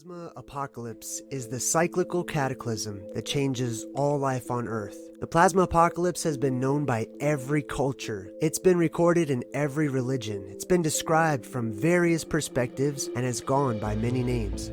plasma apocalypse is the cyclical cataclysm that changes all life on Earth. The plasma apocalypse has been known by every culture. It's been recorded in every religion. It's been described from various perspectives and has gone by many names.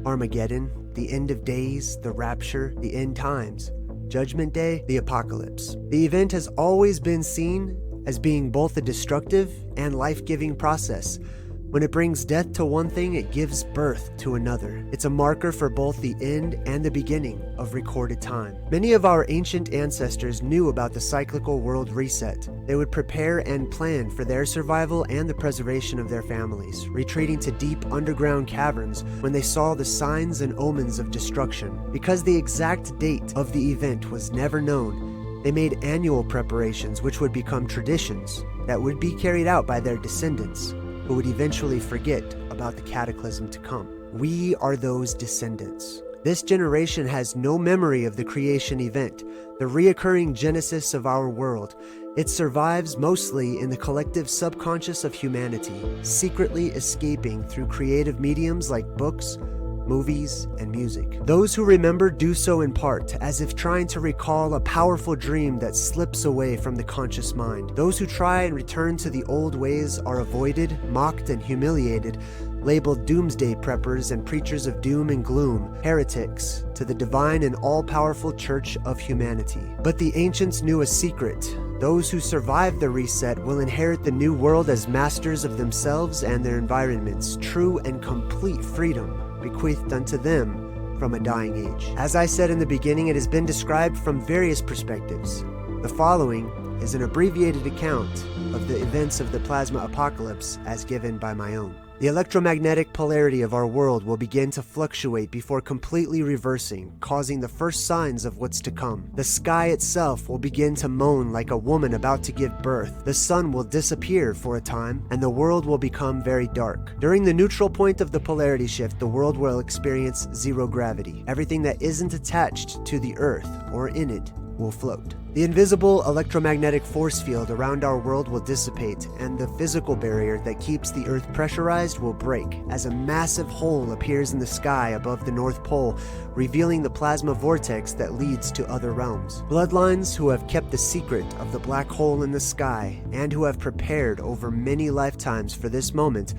Armageddon, the end of days, the rapture, the end times, Judgment Day, the apocalypse. The event has always been seen as being both a destructive and life-giving process. When it brings death to one thing, it gives birth to another. It's a marker for both the end and the beginning of recorded time. Many of our ancient ancestors knew about the cyclical world reset. They would prepare and plan for their survival and the preservation of their families, retreating to deep underground caverns when they saw the signs and omens of destruction. Because the exact date of the event was never known, they made annual preparations which would become traditions that would be carried out by their descendants, who would eventually forget about the cataclysm to come. We are those descendants. This generation has no memory of the creation event, the reoccurring genesis of our world. It survives mostly in the collective subconscious of humanity, secretly escaping through creative mediums like books, movies, and music. Those who remember do so in part, as if trying to recall a powerful dream that slips away from the conscious mind. Those who try and return to the old ways are avoided, mocked, and humiliated, labeled doomsday preppers and preachers of doom and gloom, heretics to the divine and all-powerful church of humanity. But the ancients knew a secret. Those who survive the reset will inherit the new world as masters of themselves and their environments, true and complete freedom bequeathed unto them from a dying age. As I said in the beginning, it has been described from various perspectives. The following is an abbreviated account of the events of the plasma apocalypse as given by my own. The electromagnetic polarity of our world will begin to fluctuate before completely reversing, causing the first signs of what's to come. The sky itself will begin to moan like a woman about to give birth. The sun will disappear for a time, and the world will become very dark. During the neutral point of the polarity shift, the world will experience zero gravity. Everything that isn't attached to the Earth or in it will float. The invisible electromagnetic force field around our world will dissipate, and the physical barrier that keeps the Earth pressurized will break as a massive hole appears in the sky above the North Pole, revealing the plasma vortex that leads to other realms. Bloodlines who have kept the secret of the black hole in the sky and who have prepared over many lifetimes for this moment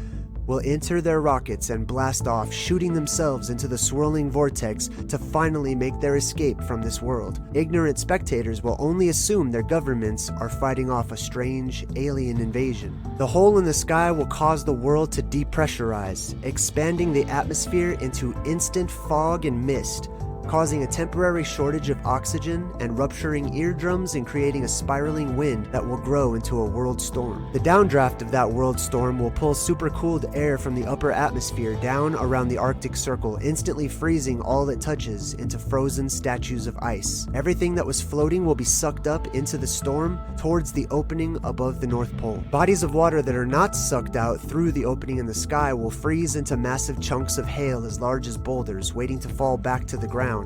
will enter their rockets and blast off, shooting themselves into the swirling vortex to finally make their escape from this world. Ignorant spectators will only assume their governments are fighting off a strange alien invasion. The hole in the sky will cause the world to depressurize, expanding the atmosphere into instant fog and mist, causing a temporary shortage of oxygen and rupturing eardrums and creating a spiraling wind that will grow into a world storm. The downdraft of that world storm will pull supercooled air from the upper atmosphere down around the Arctic Circle, instantly freezing all it touches into frozen statues of ice. Everything that was floating will be sucked up into the storm towards the opening above the North Pole. Bodies of water that are not sucked out through the opening in the sky will freeze into massive chunks of hail as large as boulders, waiting to fall back to the ground.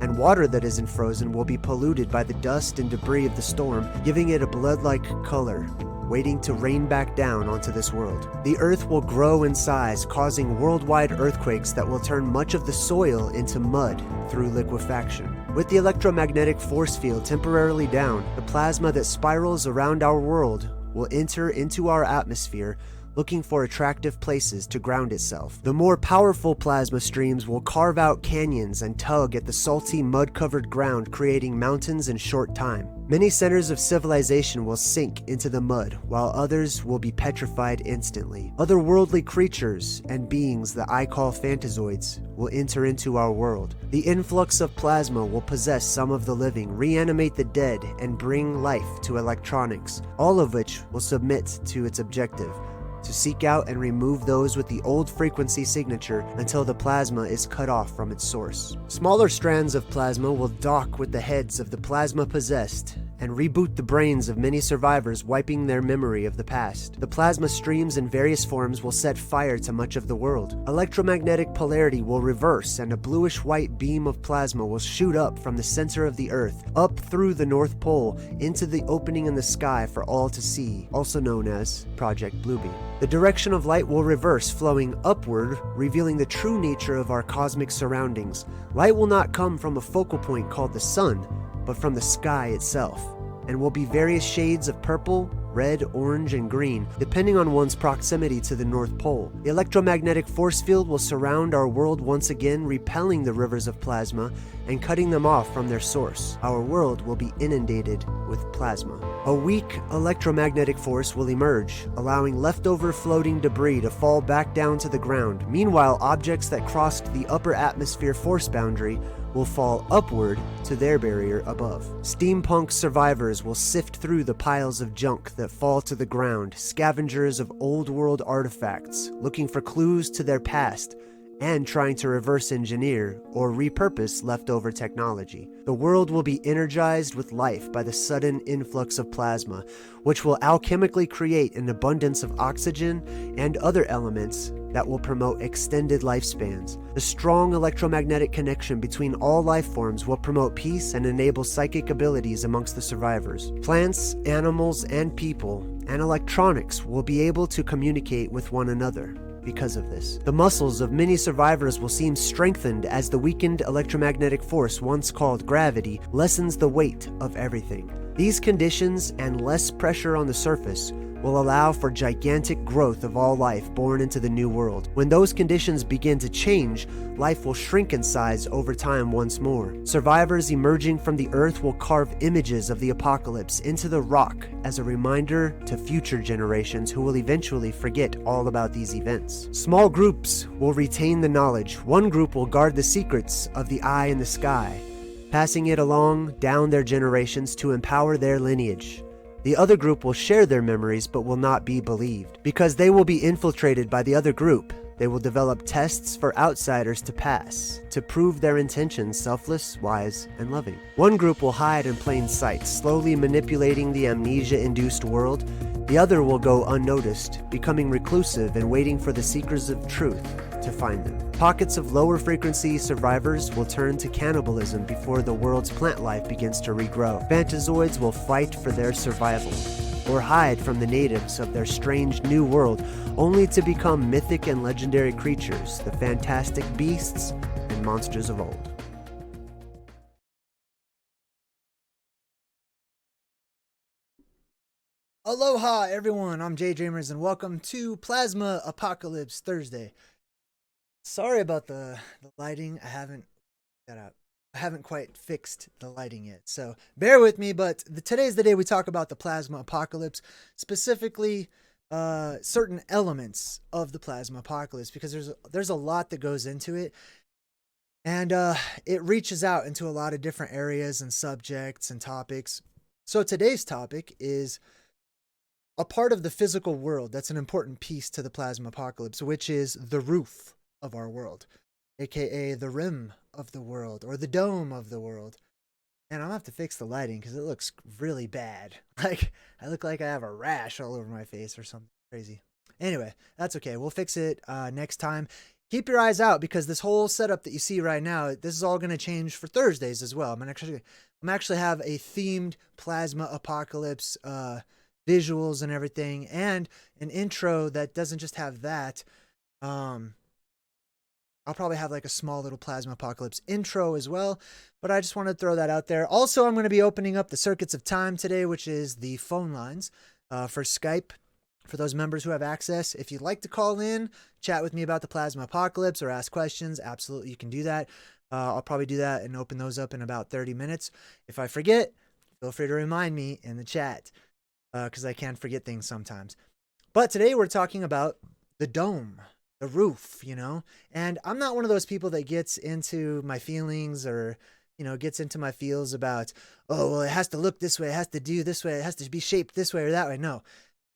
And water that isn't frozen will be polluted by the dust and debris of the storm, giving it a blood-like color, waiting to rain back down onto this world. The Earth will grow in size, causing worldwide earthquakes that will turn much of the soil into mud through liquefaction. With the electromagnetic force field temporarily down, the plasma that spirals around our world will enter into our atmosphere, looking for attractive places to ground itself. The more powerful plasma streams will carve out canyons and tug at the salty, mud-covered ground, creating mountains in short time. Many centers of civilization will sink into the mud, while others will be petrified instantly. Otherworldly creatures and beings that I call phantazoids will enter into our world. The influx of plasma will possess some of the living, reanimate the dead, and bring life to electronics, all of which will submit to its objective: to seek out and remove those with the old frequency signature until the plasma is cut off from its source. Smaller strands of plasma will dock with the heads of the plasma possessed and reboot the brains of many survivors, wiping their memory of the past. The plasma streams in various forms will set fire to much of the world. Electromagnetic polarity will reverse, and a bluish-white beam of plasma will shoot up from the center of the Earth, up through the North Pole, into the opening in the sky for all to see, also known as Project Bluebeam. The direction of light will reverse, flowing upward, revealing the true nature of our cosmic surroundings. Light will not come from a focal point called the sun, but from the sky itself, and will be various shades of purple, red, orange, and green, depending on one's proximity to the North Pole. The electromagnetic force field will surround our world once again, repelling the rivers of plasma and cutting them off from their source. Our world will be inundated with plasma. A weak electromagnetic force will emerge, allowing leftover floating debris to fall back down to the ground. Meanwhile, objects that crossed the upper atmosphere force boundary will fall upward to their barrier above. Steampunk survivors will sift through the piles of junk that fall to the ground, scavengers of old world artifacts, looking for clues to their past and trying to reverse engineer or repurpose leftover technology. The world will be energized with life by the sudden influx of plasma, which will alchemically create an abundance of oxygen and other elements that will promote extended lifespans. The strong electromagnetic connection between all life forms will promote peace and enable psychic abilities amongst the survivors. Plants, animals, and people, and electronics will be able to communicate with one another. Because of this, the muscles of many survivors will seem strengthened as the weakened electromagnetic force, once called gravity, lessens the weight of everything. These conditions and less pressure on the surface will allow for gigantic growth of all life born into the new world. When those conditions begin to change, life will shrink in size over time once more. Survivors emerging from the earth will carve images of the apocalypse into the rock as a reminder to future generations who will eventually forget all about these events. Small groups will retain the knowledge. One group will guard the secrets of the eye in the sky, passing it along down their generations to empower their lineage. The other group will share their memories but will not be believed. Because they will be infiltrated by the other group, they will develop tests for outsiders to pass, to prove their intentions selfless, wise, and loving. One group will hide in plain sight, slowly manipulating the amnesia-induced world. The other will go unnoticed, becoming reclusive and waiting for the seekers of truth to find them. Pockets of lower frequency survivors will turn to cannibalism before the world's plant life begins to regrow. Phantazoids will fight for their survival, or hide from the natives of their strange new world, only to become mythic and legendary creatures, the fantastic beasts and monsters of old. Aloha everyone, I'm JayDreamerZ and welcome to Plasma Apocalypse Thursday. Sorry about the lighting. I haven't quite fixed the lighting yet, so bear with me. But today's the day we talk about the Plasma Apocalypse, specifically certain elements of the Plasma Apocalypse, because there's a lot that goes into it, and it reaches out into a lot of different areas and subjects and topics. So today's topic is a part of the physical world that's an important piece to the Plasma Apocalypse, which is the roof of our world, aka the rim of the world, or the dome of the world. And I'm gonna have to fix the lighting because it looks really bad. Like, I look like I have a rash all over my face or something crazy. Anyway, that's okay. We'll fix it next time. Keep your eyes out, because this whole setup that you see right now, this is all going to change for Thursdays as well. I'm actually have a themed Plasma Apocalypse visuals and everything, and an intro that doesn't just have that. I'll probably have like a small little Plasma Apocalypse intro as well, but I just want to throw that out there. Also, I'm going to be opening up the Circuits of Time today, which is the phone lines for Skype, for those members who have access. If you'd like to call in, chat with me about the Plasma Apocalypse or ask questions, absolutely you can do that. I'll probably do that and open those up in about 30 minutes. If I forget, feel free to remind me in the chat, because I can forget things sometimes. But today we're talking about the dome, the roof, and I'm not one of those people that gets into my feelings or, gets into my feels about, oh, well, it has to look this way, it has to do this way, it has to be shaped this way or that way. No,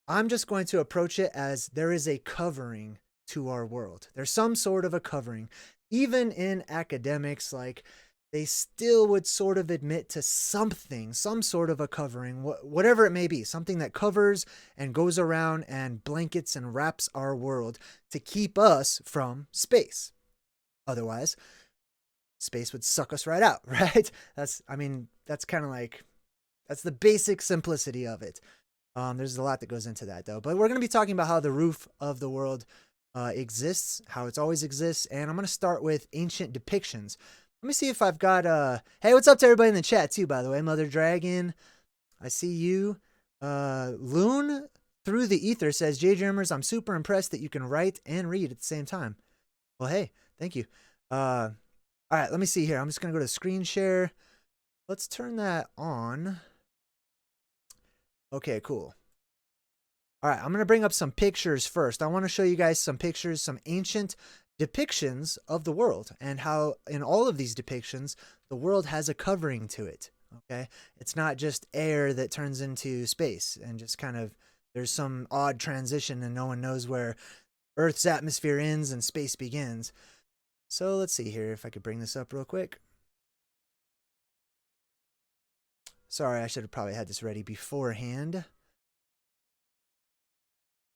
I'm just going to approach it as there is a covering to our world. There's some sort of a covering. Even in academics, like, they still would sort of admit to something, some sort of a covering, whatever it may be, something that covers and goes around and blankets and wraps our world to keep us from space. Otherwise, space would suck us right out, right? That's kind of like, that's the basic simplicity of it. There's a lot that goes into that, though. But we're going to be talking about how the roof of the world exists, how it's always exists, and I'm going to start with ancient depictions. Let me see if I've got hey, what's up to everybody in the chat too, by the way? Mother Dragon, I see you. Loon through the ether says, JayDreamerZ, I'm super impressed that you can write and read at the same time. Well, hey, thank you. All right, let me see here. I'm just going to go to screen share. Let's turn that on. Okay, cool. All right, I'm going to bring up some pictures first. I want to show you guys some pictures, some ancient depictions of the world, and how in all of these depictions, the world has a covering to it. Okay, it's not just air that turns into space and just kind of, there's some odd transition and no one knows where Earth's atmosphere ends and space begins. So let's see here if I could bring this up real quick. Sorry, I should have probably had this ready beforehand.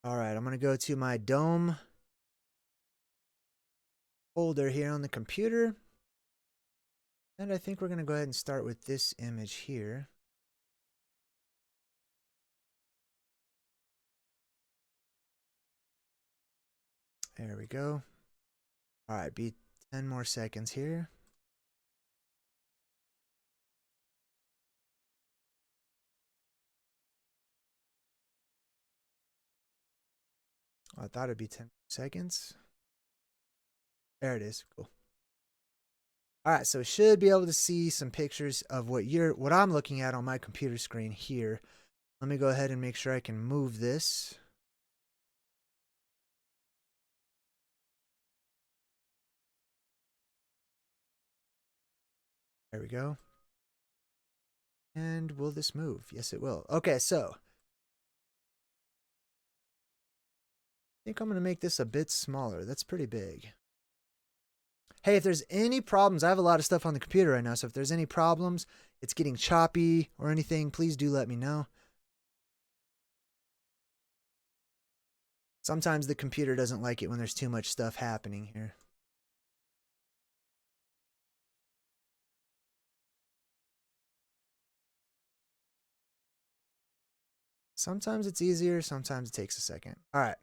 All right, I'm going to go to my dome folder here on the computer. And I think we're going to go ahead and start with this image here. There we go. All right, be 10 more seconds here. Oh, I thought it'd be 10 seconds. There it is. Cool. All right, so should be able to see some pictures of what I'm looking at on my computer screen here. Let me go ahead and make sure I can move this. There we go. And will this move? Yes, it will. Okay, so I think I'm going to make this a bit smaller. That's pretty big. Hey, if there's any problems, I have a lot of stuff on the computer right now, so if there's any problems, it's getting choppy or anything, please do let me know. Sometimes the computer doesn't like it when there's too much stuff happening here. Sometimes it's easier, sometimes it takes a second. All right.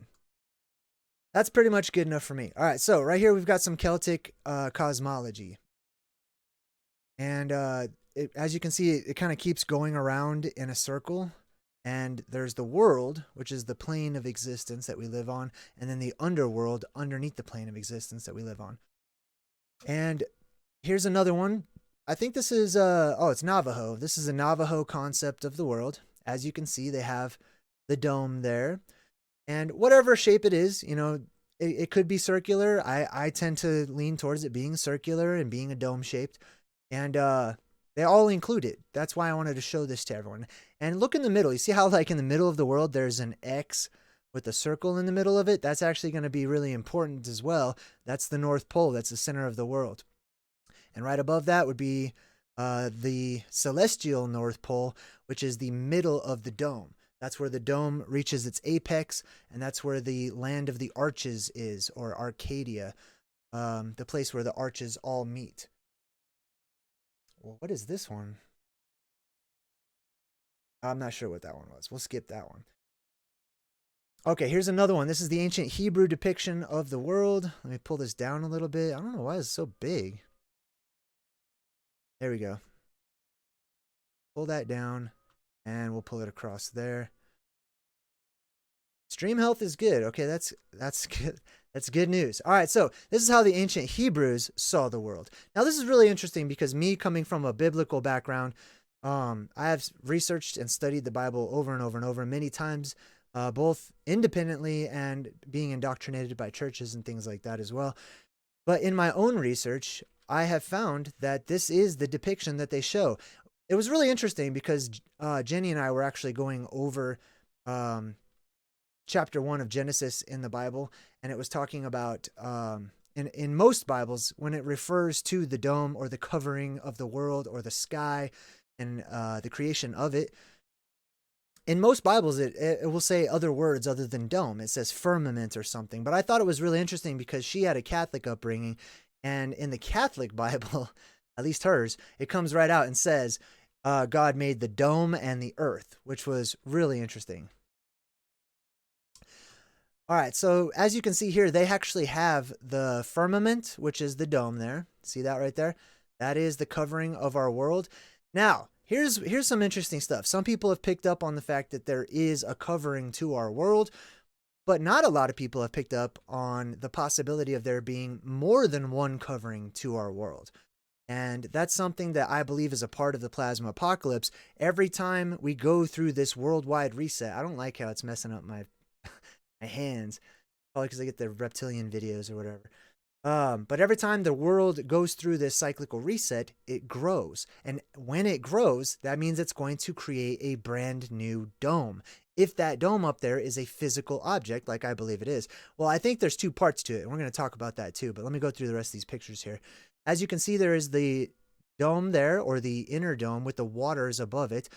That's pretty much good enough for me. All right, so right here we've got some Celtic cosmology. And as you can see, it kind of keeps going around in a circle. And there's the world, which is the plane of existence that we live on, and then the underworld underneath the plane of existence that we live on. And here's another one. I think this is, it's Navajo. This is a Navajo concept of the world. As you can see, they have the dome there. And whatever shape it is, you know, it could be circular. I tend to lean towards it being circular and being a dome shaped. And they all include it. That's why I wanted to show this to everyone. And look in the middle. You see how like in the middle of the world, there's an X with a circle in the middle of it? That's actually going to be really important as well. That's the North Pole. That's the center of the world. And right above that would be the celestial North Pole, which is the middle of the dome. That's where the dome reaches its apex, and that's where the land of the arches is, or Arcadia, the place where the arches all meet. Well, what is this one? I'm not sure what that one was. We'll skip that one. Okay, here's another one. This is the ancient Hebrew depiction of the world. Let me pull this down a little bit. I don't know why it's so big. There we go. Pull that down, and we'll pull it across there. Stream health is good. Okay, that's good. That's good news. All right, so this is how the ancient Hebrews saw the world. Now, this is really interesting because me coming from a biblical background, I have researched and studied the Bible over and over and over many times, both independently and being indoctrinated by churches and things like that as well. But in my own research, I have found that this is the depiction that they show. It was really interesting because Jenny and I were actually going over chapter 1 of Genesis in the Bible, and it was talking about in most Bibles, when it refers to the dome or the covering of the world or the sky and the creation of it, in most Bibles, it will say other words other than dome. It says firmament or something. But I thought it was really interesting because she had a Catholic upbringing. And in the Catholic Bible, at least hers, it comes right out and says, God made the dome and the earth, which was really interesting. All right, so as you can see here, they actually have the firmament, which is the dome there. See that right there? That is the covering of our world. Now, here's some interesting stuff. Some people have picked up on the fact that there is a covering to our world, but not a lot of people have picked up on the possibility of there being more than one covering to our world. And that's something that I believe is a part of the plasma apocalypse. Every time we go through this worldwide reset, I don't like how it's messing up my hands, probably because I get the reptilian videos or whatever. But every time the world goes through this cyclical reset, it grows. And when it grows, that means it's going to create a brand new dome. If that dome up there is a physical object, like I believe it is. Well, I think there's two parts to it, and we're going to talk about that too. But let me go through the rest of these pictures here. As you can see, there is the dome there, or the inner dome with the waters above it.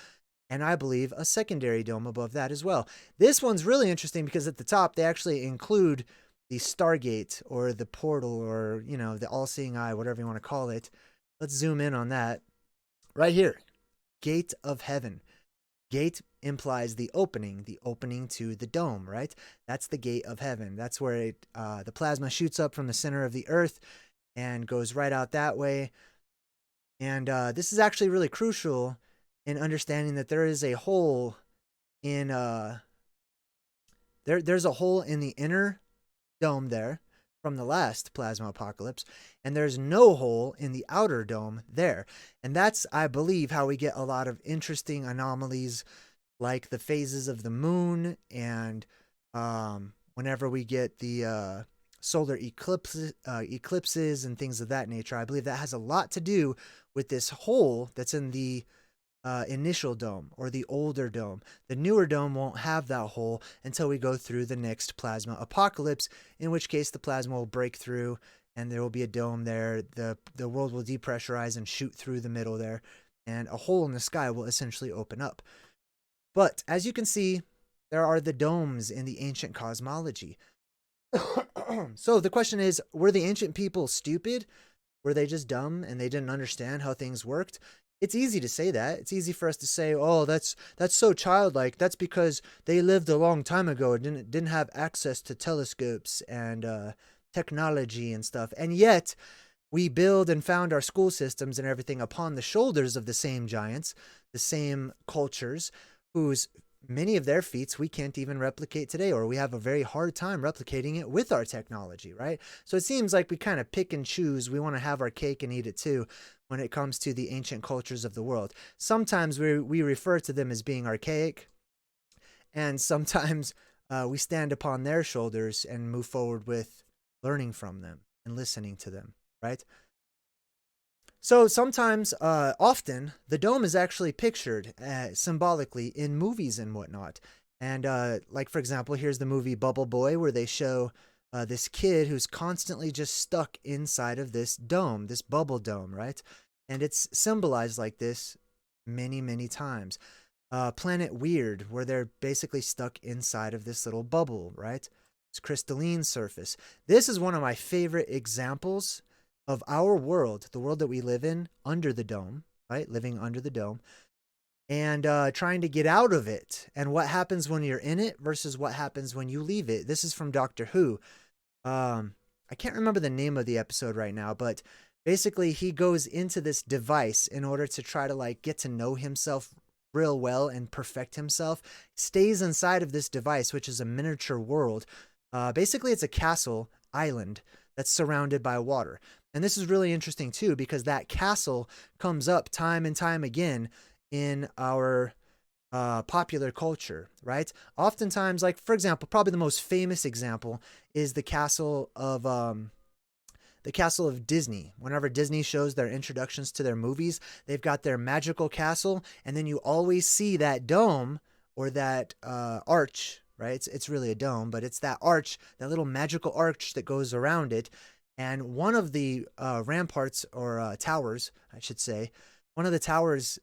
And I believe a secondary dome above that as well. This one's really interesting because at the top, they actually include the Stargate or the portal or, you know, the all-seeing eye, whatever you want to call it. Let's zoom in on that. Right here, gate of heaven. Gate implies the opening to the dome, right? That's the gate of heaven. That's where the plasma shoots up from the center of the earth and goes right out that way. And this is actually really crucial in understanding that there is a hole in there's a hole in the inner dome there from the last plasma apocalypse, and there's no hole in the outer dome there. And that's, I believe, how we get a lot of interesting anomalies like the phases of the moon, and whenever we get the solar eclipses and things of that nature. I believe that has a lot to do with this hole that's in the initial dome or the older dome. The newer dome won't have that hole until we go through the next plasma apocalypse, in which case the plasma will break through and there will be a dome there. The world will depressurize and shoot through the middle there, and a hole in the sky will essentially open up. But as you can see, there are the domes in the ancient cosmology. So the question is, were the ancient people stupid? Were they just dumb and they didn't understand how things worked? It's easy to say that. It's easy for us to say, oh, that's so childlike. That's because they lived a long time ago and didn't have access to telescopes and technology and stuff. And yet, we build and found our school systems and everything upon the shoulders of the same giants, the same cultures, whose many of their feats we can't even replicate today, or we have a very hard time replicating it with our technology, right? So it seems like we kind of pick and choose. We want to have our cake and eat it too when it comes to the ancient cultures of the world. Sometimes we refer to them as being archaic, and sometimes we stand upon their shoulders and move forward with learning from them and listening to them, right? So sometimes, often, the dome is actually pictured symbolically in movies and whatnot. And like, for example, here's the movie Bubble Boy, where they show this kid who's constantly just stuck inside of this dome, this bubble dome, right? And it's symbolized like this many, many times. Planet Weird, where they're basically stuck inside of this little bubble, right? It's crystalline surface. This is one of my favorite examples of our world, the world that we live in, under the dome, right? Living under the dome, and trying to get out of it, and what happens when you're in it versus what happens when you leave it. This is from Doctor Who. I can't remember the name of the episode right now, but basically he goes into this device in order to try to like get to know himself real well and perfect himself. Stays inside of this device, which is a miniature world. Basically, it's a castle island that's surrounded by water. And this is really interesting too, because that castle comes up time and time again in our popular culture, right? Oftentimes, like, for example, probably the most famous example is the castle of Disney. Whenever Disney shows their introductions to their movies, they've got their magical castle, and then you always see that dome or that arch, right? It's really a dome, but it's that arch, that little magical arch that goes around it. And one of the ramparts or towers, I should say, one of the towers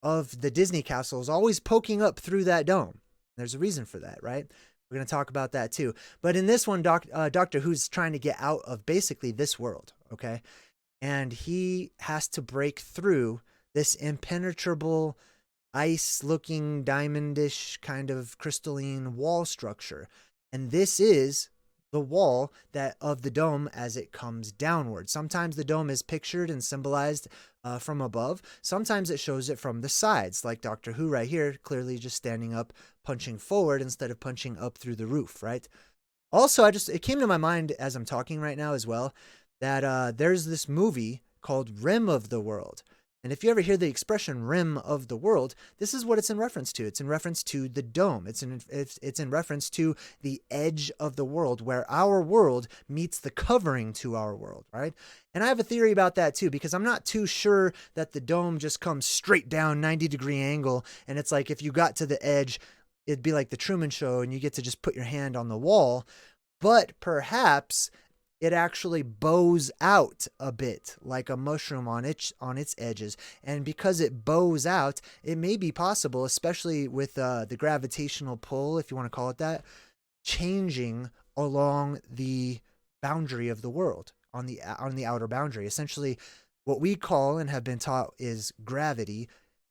of the Disney castle is always poking up through that dome. There's a reason for that, right? We're going to talk about that too. But in this one, Doctor Who's trying to get out of basically this world, okay? And he has to break through this impenetrable, ice-looking, diamondish kind of crystalline wall structure. And this is the wall that of the dome as it comes downward. Sometimes the dome is pictured and symbolized from above. Sometimes it shows it from the sides, like Doctor Who right here, clearly just standing up, punching forward instead of punching up through the roof, right? Also, it came to my mind as I'm talking right now as well, that there's this movie called Rim of the World. And if you ever hear the expression rim of the world, this is what it's in reference to. It's in reference to the dome. It's in reference to the edge of the world, where our world meets the covering to our world, right? And I have a theory about that too, because I'm not too sure that the dome just comes straight down 90-degree angle. And it's like if you got to the edge, it'd be like the Truman Show and you get to just put your hand on the wall. But perhaps it actually bows out a bit like a mushroom on its edges. And because it bows out, it may be possible, especially with the gravitational pull, if you want to call it that, changing along the boundary of the world, on the outer boundary. Essentially, what we call and have been taught is gravity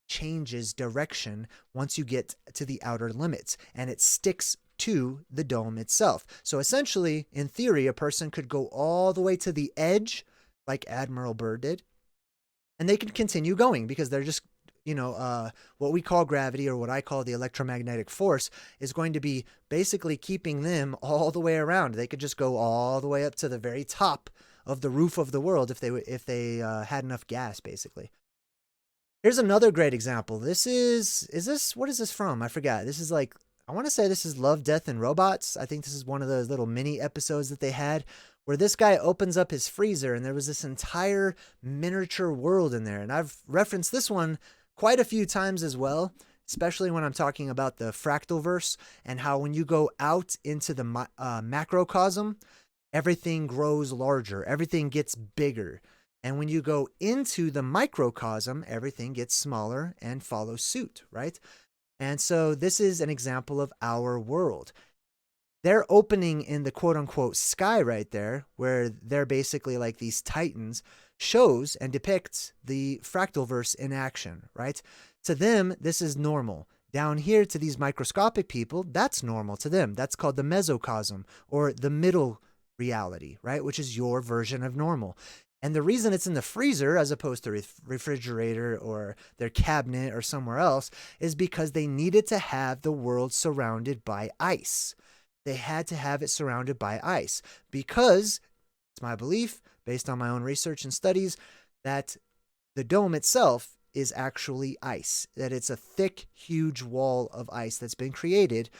changes direction once you get to the outer limits, and it sticks to the dome itself. So essentially, in theory, a person could go all the way to the edge, like Admiral Byrd did, and they can continue going because they're just, what we call gravity, or what I call the electromagnetic force, is going to be basically keeping them all the way around. They could just go all the way up to the very top of the roof of the world if they had enough gas, basically. Here's another great example. What is this from? I forgot. This is like, I want to say this is Love, Death, and Robots. I think this is one of those little mini episodes that they had where this guy opens up his freezer and there was this entire miniature world in there. And I've referenced this one quite a few times as well, especially when I'm talking about the fractal verse and how when you go out into the macrocosm, everything grows larger, everything gets bigger. And when you go into the microcosm, everything gets smaller and follows suit, right? And so this is an example of our world. They're opening in the quote-unquote sky right there, where they're basically like these titans, shows and depicts the fractalverse in action, right? To them, this is normal. Down here to these microscopic people, that's normal to them. That's called the mesocosm, or the middle reality, right? Which is your version of normal. And the reason it's in the freezer as opposed to refrigerator or their cabinet or somewhere else is because they needed to have the world surrounded by ice. They had to have it surrounded by ice because, it's my belief, based on my own research and studies, that the dome itself is actually ice, that it's a thick, huge wall of ice that's been created.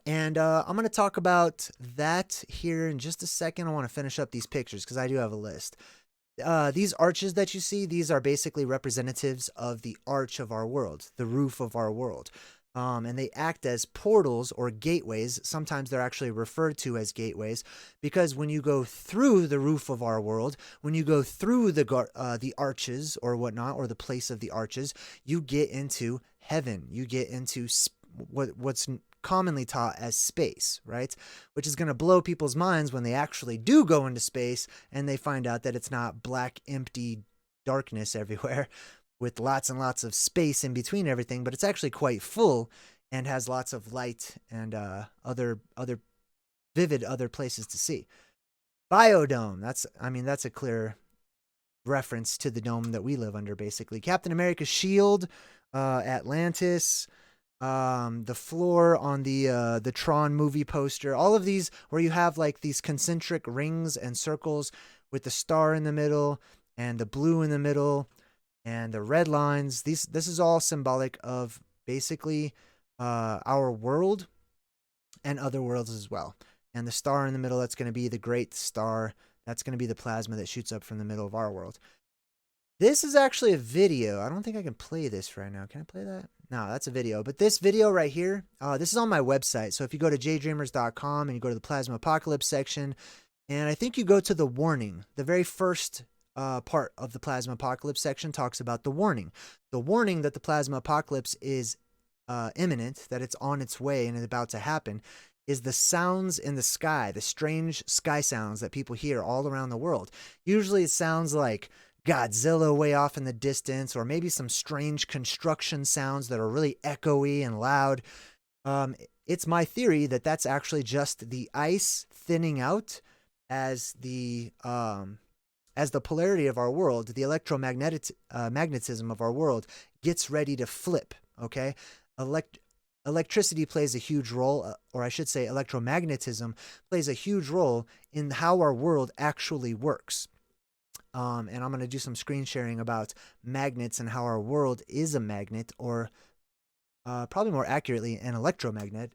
And I'm going to talk about that here in just a second. I want to finish up these pictures because I do have a list. These arches that you see, these are basically representatives of the arch of our world, the roof of our world. And they act as portals or gateways. Sometimes they're actually referred to as gateways because when you go through the roof of our world, when you go through the arches or whatnot, or the place of the arches, you get into heaven. You get into what's commonly taught as space, right? Which is going to blow people's minds when they actually do go into space and they find out that it's not black, empty darkness everywhere with lots and lots of space in between everything, but it's actually quite full and has lots of light and other vivid other places to see. Biodome, that's a clear reference to the dome that we live under, basically. Captain America's shield, Atlantis, the floor on the Tron movie poster, all of these where you have like these concentric rings and circles with the star in the middle and the blue in the middle and the red lines. This is all symbolic of basically our world and other worlds as well. And the star in the middle, that's going to be the great star. That's going to be the plasma that shoots up from the middle of our world. This is actually a video. I don't think I can play this right now. Can I play that? No, that's a video. But this video right here, this is on my website. So if you go to JayDreamerZ.com and you go to the Plasma Apocalypse section And I think you go to the warning. The very first part of the plasma apocalypse section talks about the warning. The warning that the plasma apocalypse is imminent, that it's on its way and it's about to happen, is the sounds in the sky, the strange sky sounds that people hear all around the world. Usually it sounds like Godzilla way off in the distance, or maybe some strange construction sounds that are really echoey and loud. It's my theory that that's actually just the ice thinning out as the polarity of our world, the magnetism of our world, gets ready to flip. Okay, electricity plays a huge role, or I should say, electromagnetism plays a huge role in how our world actually works. And I'm going to do some screen sharing about magnets and how our world is a magnet, or probably more accurately, an electromagnet.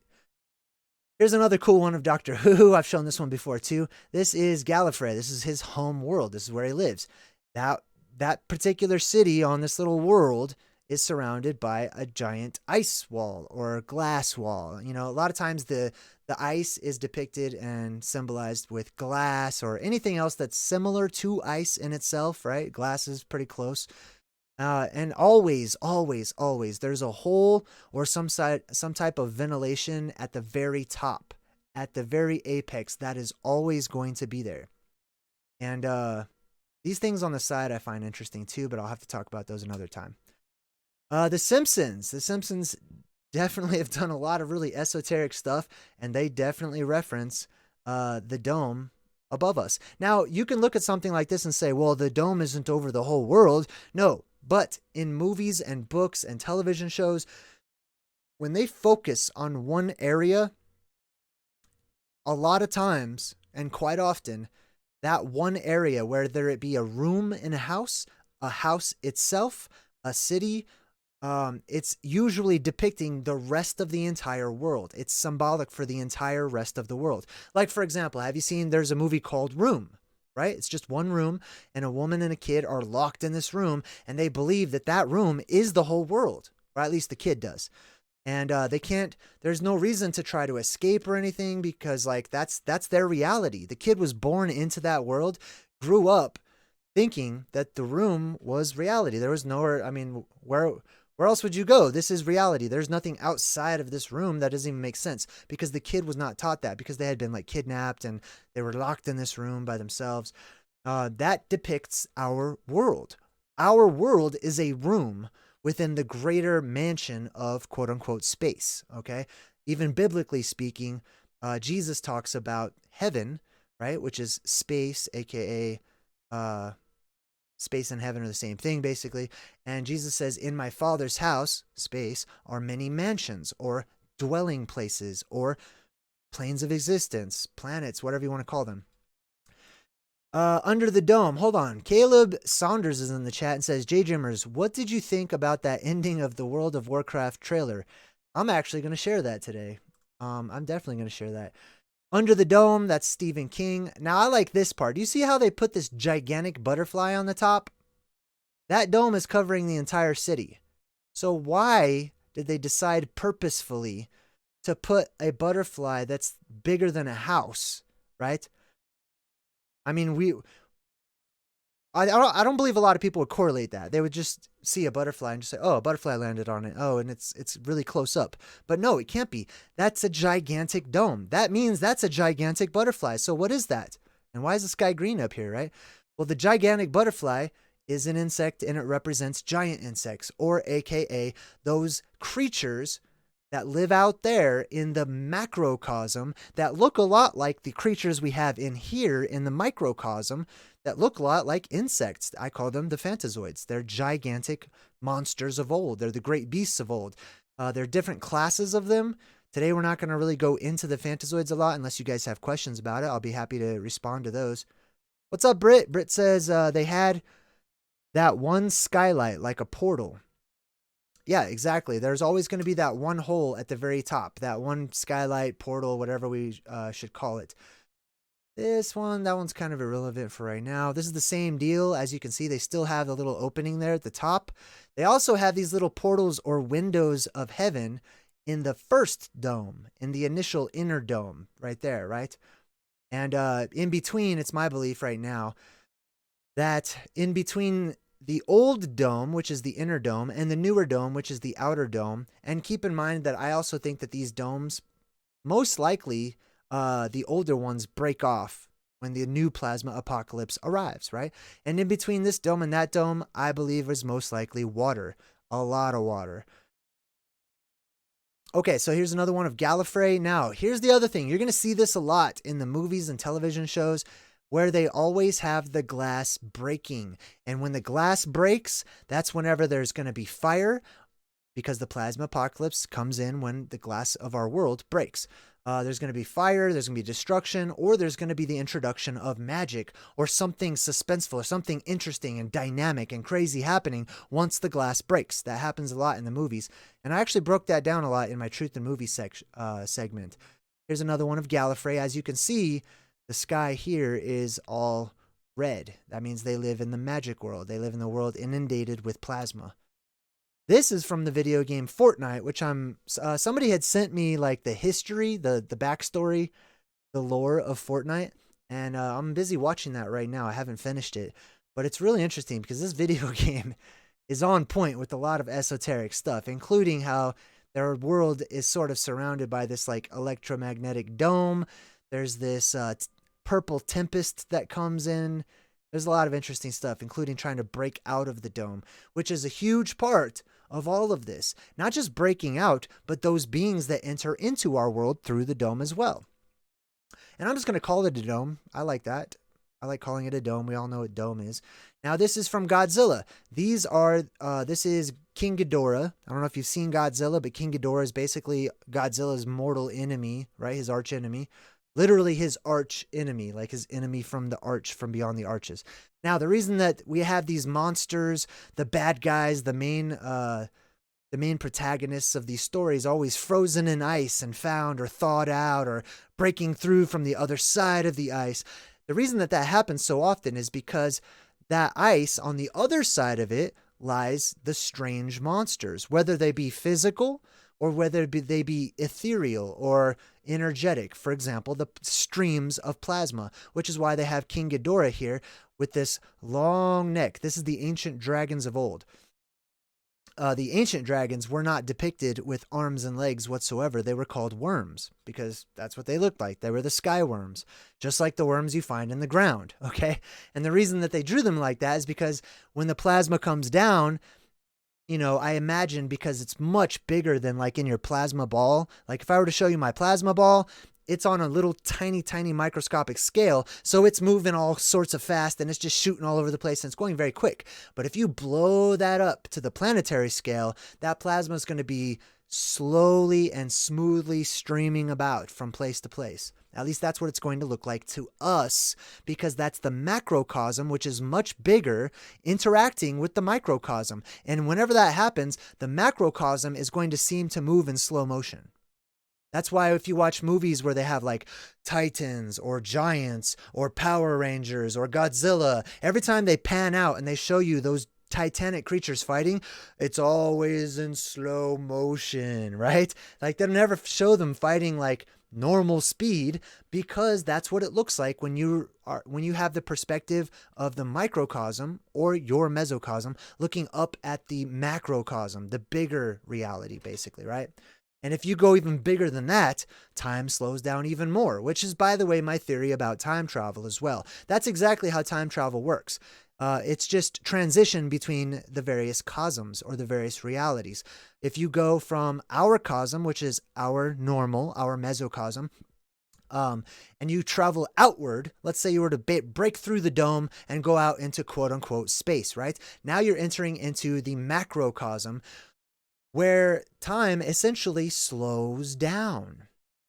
Here's another cool one of Doctor Who. I've shown this one before too. This is Gallifrey. This is his home world. This is where he lives. That particular city on this little world is surrounded by a giant ice wall or glass wall. You know, a lot of times the ice is depicted and symbolized with glass or anything else that's similar to ice in itself, right? Glass is pretty close. And always, there's a hole or some type of ventilation at the very top, at the very apex. That is always going to be there. And these things on the side I find interesting too, but I'll have to talk about those another time. The Simpsons. The Simpsons definitely have done a lot of really esoteric stuff, and they definitely reference the dome above us. Now, you can look at something like this and say, well, the dome isn't over the whole world. No. But in movies and books and television shows, when they focus on one area, a lot of times and quite often, that one area, whether it be a room in a house itself, a city, it's usually depicting the rest of the entire world. It's symbolic for the entire rest of the world. Like, for example, have you seen, there's a movie called Room? Right? It's just one room, and a woman and a kid are locked in this room, and they believe that that room is the whole world, or at least the kid does. And they can't, there's no reason to try to escape or anything, because like that's their reality. The kid was born into that world, grew up thinking that the room was reality. There was nowhere, I mean, where else would you go? This is reality. There's nothing outside of this room. That doesn't even make sense, because the kid was not taught that, because they had been like kidnapped and they were locked in this room by themselves. That depicts our world. Our world is a room within the greater mansion of quote unquote space. Okay. Even biblically speaking, Jesus talks about heaven, right? Which is space, aka, space and heaven are the same thing, basically. And Jesus says, in my Father's house, space, are many mansions or dwelling places or planes of existence, planets, whatever you want to call them. Under the dome, hold on. Caleb Saunders is in the chat and says, JayDreamerZ, what did you think about that ending of the World of Warcraft trailer? I'm actually going to share that today. I'm definitely going to share that. Under the dome, that's Stephen King. Now, I like this part. Do you see how they put this gigantic butterfly on the top? That dome is covering the entire city. So why did they decide purposefully to put a butterfly that's bigger than a house, right? I mean, I don't believe a lot of people would correlate that. They would just see a butterfly and just say, oh, a butterfly landed on it. Oh, and it's really close up. But no, it can't be. That's a gigantic dome. That means that's a gigantic butterfly. So what is that? And why is the sky green up here, right? Well, the gigantic butterfly is an insect, and it represents giant insects, or AKA those creatures that live out there in the macrocosm that look a lot like the creatures we have in here in the microcosm that look a lot like insects. I call them the phantazoids. They're gigantic monsters of old. They're the great beasts of old. There are different classes of them. Today, we're not going to really go into the phantazoids a lot unless you guys have questions about it. I'll be happy to respond to those. What's up, Britt? Britt says they had that one skylight like a portal. Yeah, exactly. There's always going to be that one hole at the very top, that one skylight, portal, whatever we should call it. That one's kind of irrelevant for right now. This is the same deal. As you can see, they still have the little opening there at the top. They also have these little portals or windows of heaven in the first dome, in the initial inner dome right there, right? And in between, it's my belief right now that in between the old dome, which is the inner dome, and the newer dome, which is the outer dome, and keep in mind that I also think that these domes, most likely, the older ones break off when the new plasma apocalypse arrives, right? And in between this dome and that dome, I believe is most likely water, a lot of water. Okay, so here's another one of Gallifrey. Now, here's the other thing. You're going to see this a lot in the movies and television shows where they always have the glass breaking. And when the glass breaks, that's whenever there's going to be fire, because the plasma apocalypse comes in when the glass of our world breaks. There's going to be fire, there's going to be destruction, or there's going to be the introduction of magic or something suspenseful or something interesting and dynamic and crazy happening once the glass breaks. That happens a lot in the movies. And I actually broke that down a lot in my Truth and Movie segment. Here's another one of Gallifrey. As you can see, the sky here is all red. That means they live in the magic world. They live in the world inundated with plasma. This is from the video game Fortnite, which somebody had sent me like the history, the backstory, the lore of Fortnite, and I'm busy watching that right now. I haven't finished it, but it's really interesting because this video game is on point with a lot of esoteric stuff, including how their world is sort of surrounded by this like electromagnetic dome. There's this purple tempest that comes in. There's a lot of interesting stuff, including trying to break out of the dome, which is a huge part of all of this. Not just breaking out, but those beings that enter into our world through the dome as well. And I'm just going to call it a dome. I like that. I like calling it a dome. We all know what dome is. Now, this is from Godzilla. This is King Ghidorah. I don't know if you've seen Godzilla, but King Ghidorah is basically Godzilla's mortal enemy, right? His arch enemy. Literally his arch enemy, like his enemy from the arch, from beyond the arches. Now, the reason that we have these monsters, the bad guys, the main protagonists of these stories always frozen in ice and found or thawed out or breaking through from the other side of the ice. The reason that happens so often is because that ice, on the other side of it, lies the strange monsters, whether they be physical or whether they be ethereal or energetic. For example, the streams of plasma, which is why they have King Ghidorah here with this long neck. This is the ancient dragons of old. The ancient dragons were not depicted with arms and legs whatsoever. They were called worms because that's what they looked like. They were the sky worms, just like the worms you find in the ground, okay? And the reason that they drew them like that is because when the plasma comes down, I imagine because it's much bigger than like in your plasma ball. Like if I were to show you my plasma ball, it's on a little tiny, tiny microscopic scale. So it's moving all sorts of fast and it's just shooting all over the place and it's going very quick. But if you blow that up to the planetary scale, that plasma is going to be slowly and smoothly streaming about from place to place. At least that's what it's going to look like to us, because that's the macrocosm, which is much bigger, interacting with the microcosm. And whenever that happens, the macrocosm is going to seem to move in slow motion. That's why if you watch movies where they have like Titans or Giants or Power Rangers or Godzilla, every time they pan out and they show you those titanic creatures fighting, it's always in slow motion, right? Like they'll never show them fighting like normal speed, because that's what it looks like when you have the perspective of the microcosm or your mesocosm looking up at the macrocosm, the bigger reality, basically, right? And if you go even bigger than that, time slows down even more, which is, by the way, my theory about time travel as well. That's exactly how time travel works. It's just transition between the various cosms or the various realities. If you go from our cosm, which is our normal, our mesocosm, and you travel outward, let's say you were to break through the dome and go out into quote unquote space, right? Now you're entering into the macrocosm, where time essentially slows down,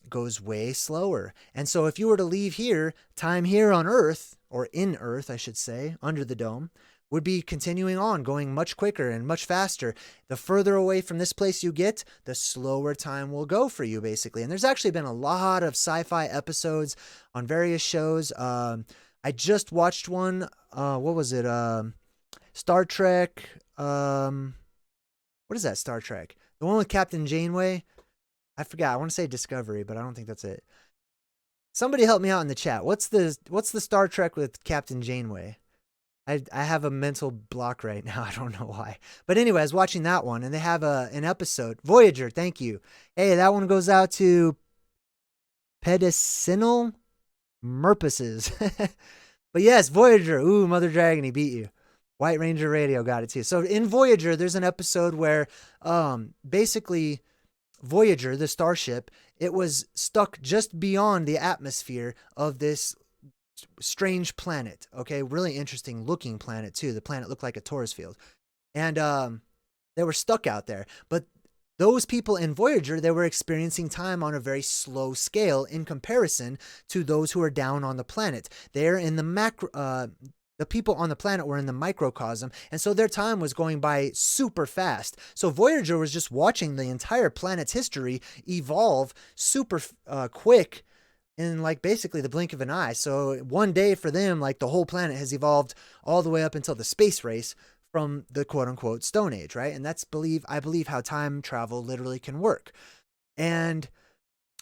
goes way slower. And so if you were to leave here, time here on Earth, or in Earth, I should say, under the dome, would be continuing on, going much quicker and much faster. The further away from this place you get, the slower time will go for you, basically. And there's actually been a lot of sci-fi episodes on various shows. I just watched one. What was it? Star Trek. What is that Star Trek? The one with Captain Janeway? I forgot. I want to say Discovery, but I don't think that's it. Somebody help me out in the chat. What's the Star Trek with Captain Janeway? I have a mental block right now. I don't know why. But anyway, I was watching that one, and they have an episode. Voyager, thank you. Hey, that one goes out to Pedicinal Merpuses. But yes, Voyager. Ooh, Mother Dragon, he beat you. White Ranger Radio got it too. So in Voyager, there's an episode where basically Voyager, the starship, it was stuck just beyond the atmosphere of this strange planet. Okay, really interesting looking planet too. The planet looked like a Taurus field. And they were stuck out there. But those people in Voyager, they were experiencing time on a very slow scale in comparison to those who are down on the planet. They're in the macro... the people on the planet were in the microcosm, and so their time was going by super fast. So Voyager was just watching the entire planet's history evolve super quick in like basically the blink of an eye. So one day for them, like the whole planet has evolved all the way up until the space race from the quote unquote Stone Age, right? And that's I believe how time travel literally can work. And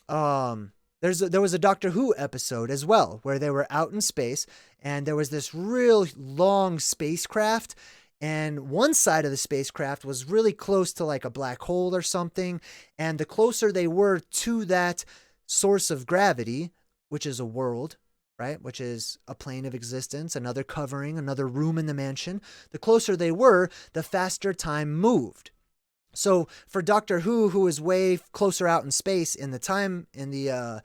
there was a Doctor Who episode as well where they were out in space and there was this real long spacecraft, and one side of the spacecraft was really close to like a black hole or something. And the closer they were to that source of gravity, which is a world, right? Which is a plane of existence, another covering, another room in the mansion. The closer they were, the faster time moved. So for Doctor Who, who is way closer out in space in the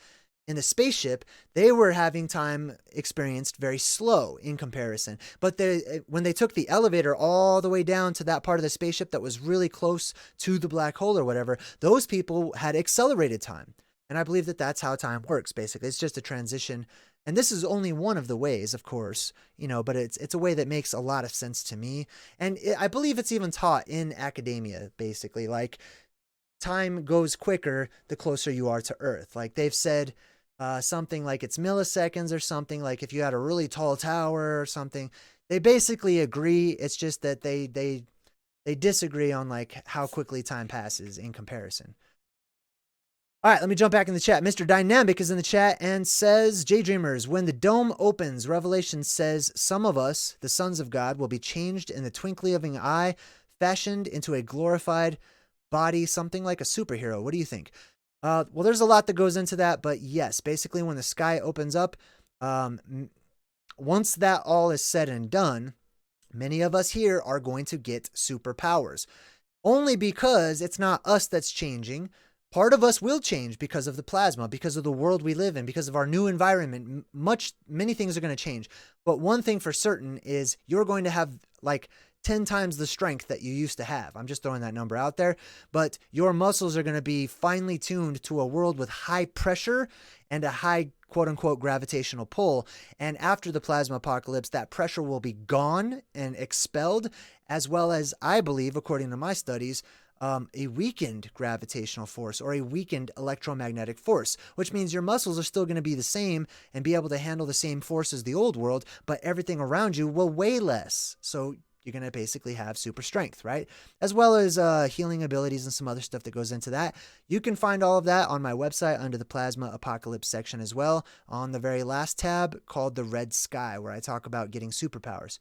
spaceship, they were having time experienced very slow in comparison. But when they took the elevator all the way down to that part of the spaceship that was really close to the black hole or whatever, those people had accelerated time. And I believe that that's how time works, basically. It's just a transition. And this is only one of the ways, of course, but it's a way that makes a lot of sense to me. And I believe it's even taught in academia, basically. Like, time goes quicker the closer you are to Earth. Like, they've said something like it's milliseconds or something, like if you had a really tall tower or something. They basically agree. It's just that they disagree on, like, how quickly time passes in comparison. All right, let me jump back in the chat. Mr. Dynamic is in the chat and says, JayDreamerZ, when the dome opens, Revelation says some of us, the sons of God, will be changed in the twinkling of an eye, fashioned into a glorified body, something like a superhero. What do you think? Well, there's a lot that goes into that, but yes, basically when the sky opens up, once that all is said and done, many of us here are going to get superpowers. Only because it's not us that's changing. Part of us will change because of the plasma, because of the world we live in, because of our new environment. Many things are going to change. But one thing for certain is you're going to have like 10 times the strength that you used to have. I'm just throwing that number out there. But your muscles are going to be finely tuned to a world with high pressure and a high quote unquote gravitational pull. And after the plasma apocalypse, that pressure will be gone and expelled, as well as, I believe, according to my studies, a weakened gravitational force or a weakened electromagnetic force, which means your muscles are still going to be the same and be able to handle the same force as the old world, but everything around you will weigh less. So you're going to basically have super strength, right? As well as healing abilities and some other stuff that goes into that. You can find all of that on my website under the Plasma Apocalypse section as well, on the very last tab called The Red Sky, where I talk about getting superpowers.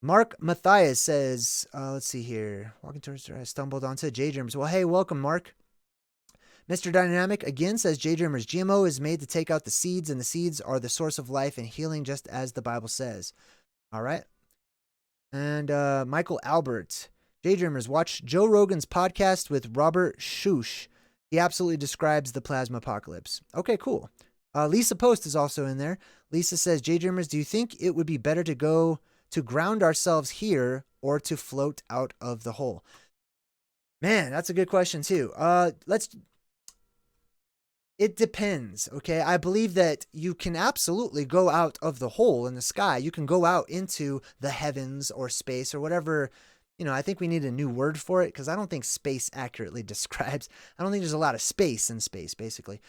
Mark Matthias says, let's see here. Walking towards, I stumbled onto JayDreamerZ. Well, hey, welcome, Mark. Mr. Dynamic again says, JayDreamerZ, GMO is made to take out the seeds, and the seeds are the source of life and healing, just as the Bible says. All right. And Michael Albert, JayDreamerZ, watch Joe Rogan's podcast with Robert Schuch. He absolutely describes the plasma apocalypse. Okay, cool. Lisa Post is also in there. Lisa says, JayDreamerZ, do you think it would be better to go to ground ourselves here or to float out of the hole? Man, that's a good question too. It depends, okay? I believe that you can absolutely go out of the hole in the sky. You can go out into the heavens or space or whatever. I think we need a new word for it because I don't think space accurately describes. I don't think there's a lot of space in space, basically.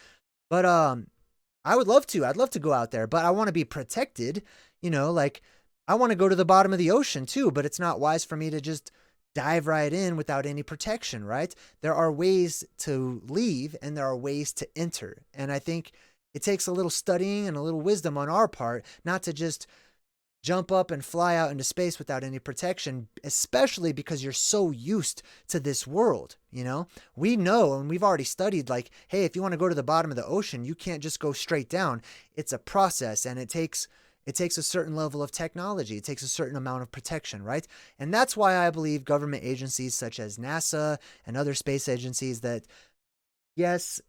But I would love to. I'd love to go out there, but I want to be protected. Like, I want to go to the bottom of the ocean too, but it's not wise for me to just dive right in without any protection, right? There are ways to leave and there are ways to enter. And I think It takes a little studying and a little wisdom on our part not to just jump up and fly out into space without any protection, especially because you're so used to this world. We know, and we've already studied, like, hey, if you want to go to the bottom of the ocean, you can't just go straight down. It's a process, and it takes a certain level of technology. It takes a certain amount of protection, right? And that's why I believe government agencies such as NASA and other space agencies that, yes,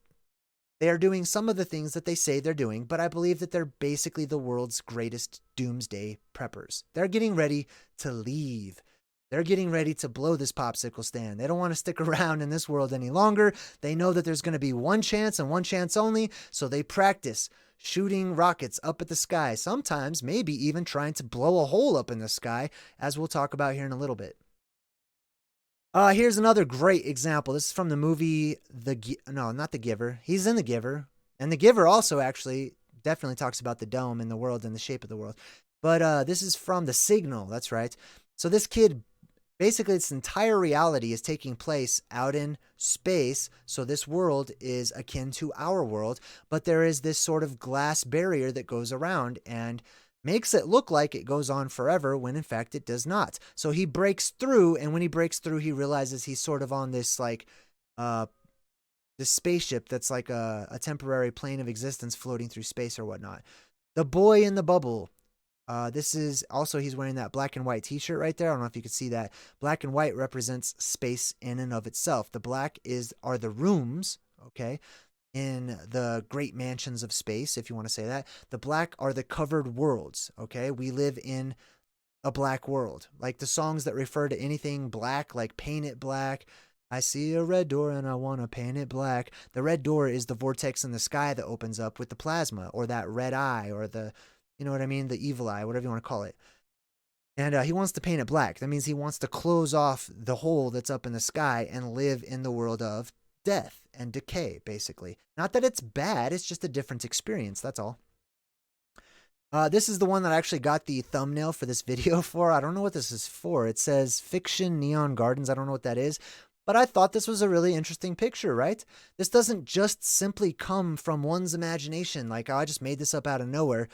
they are doing some of the things that they say they're doing, but I believe that they're basically the world's greatest doomsday preppers. They're getting ready to leave. They're getting ready to blow this popsicle stand. They don't want to stick around in this world any longer. They know that there's going to be one chance and one chance only, so they practice shooting rockets up at the sky, sometimes maybe even trying to blow a hole up in the sky, as we'll talk about here in a little bit. Here's another great example. This is from the movie not The Giver. He's in The Giver. And The Giver also actually definitely talks about the dome and the world and the shape of the world. But this is from The Signal. That's right. So this kid, basically its entire reality is taking place out in space. So this world is akin to our world. But there is this sort of glass barrier that goes around and makes it look like it goes on forever when in fact it does not. So he breaks through, and when he breaks through, he realizes he's sort of on this this spaceship that's like a temporary plane of existence floating through space or whatnot. The boy in the bubble. This is also, he's wearing that black and white t-shirt right there. I don't know if you can see that. Black and white represents space in and of itself. The black are the rooms, okay, in the great mansions of space, if you want to say that. The black are the covered worlds, okay? We live in a black world. Like the songs that refer to anything black, like Paint It Black, I see a red door and I want to paint it black. The red door is the vortex in the sky that opens up with the plasma, or that red eye, or the, you know what I mean? The evil eye, whatever you want to call it. And he wants to paint it black. That means he wants to close off the hole that's up in the sky and live in the world of death and decay, basically. Not that it's bad, it's just a different experience, that's all. This is the one that I actually got the thumbnail for this video for. I don't know what this is for. It says Fiction Neon Gardens. I don't know what that is. But I thought this was a really interesting picture, right? This doesn't just simply come from one's imagination, like, oh, I just made this up out of nowhere.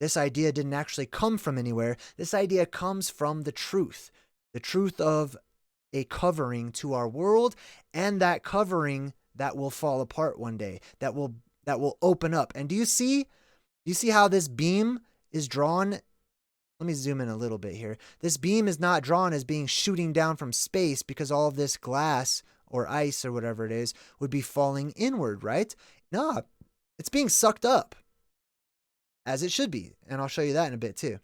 This idea didn't actually come from anywhere. This idea comes from the truth of a covering to our world, and that covering that will fall apart one day, that will open up. And do you see how this beam is drawn? Let me zoom in a little bit here. This beam is not drawn as being shooting down from space, because all of this glass or ice or whatever it is would be falling inward, right? No, it's being sucked up, as it should be. And I'll show you that in a bit too.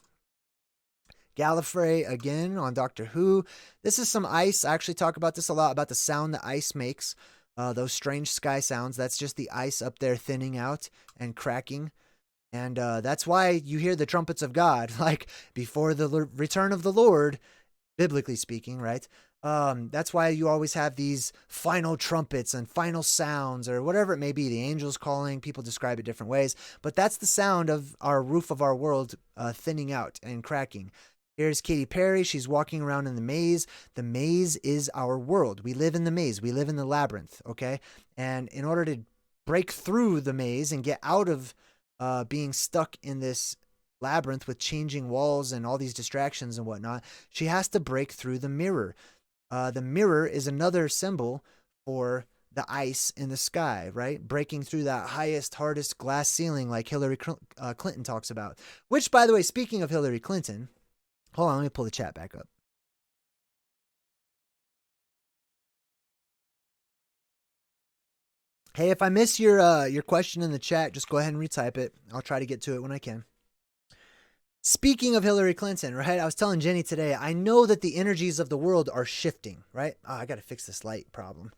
Gallifrey again on Doctor Who. This is some ice. I actually talk about this a lot, about the sound that ice makes. Those strange sky sounds. That's just the ice up there thinning out and cracking. And that's why you hear the trumpets of God, like before the return of the Lord, biblically speaking, right? That's why you always have these final trumpets and final sounds, or whatever it may be. The angels calling, people describe it different ways. But that's the sound of our roof of our world thinning out and cracking. Here's Katy Perry. She's walking around in the maze. The maze is our world. We live in the maze. We live in the labyrinth, okay? And in order to break through the maze and get out of being stuck in this labyrinth with changing walls and all these distractions and whatnot, she has to break through the mirror. The mirror is another symbol for the ice in the sky, right? Breaking through that highest, hardest glass ceiling like Hillary Clinton talks about. Which, by the way, speaking of Hillary Clinton, hold on, let me pull the chat back up. Hey, if I miss your question in the chat, just go ahead and retype it. I'll try to get to it when I can. Speaking of Hillary Clinton, right? I was telling Jenny today, I know that the energies of the world are shifting, right? Oh, I got to fix this light problem.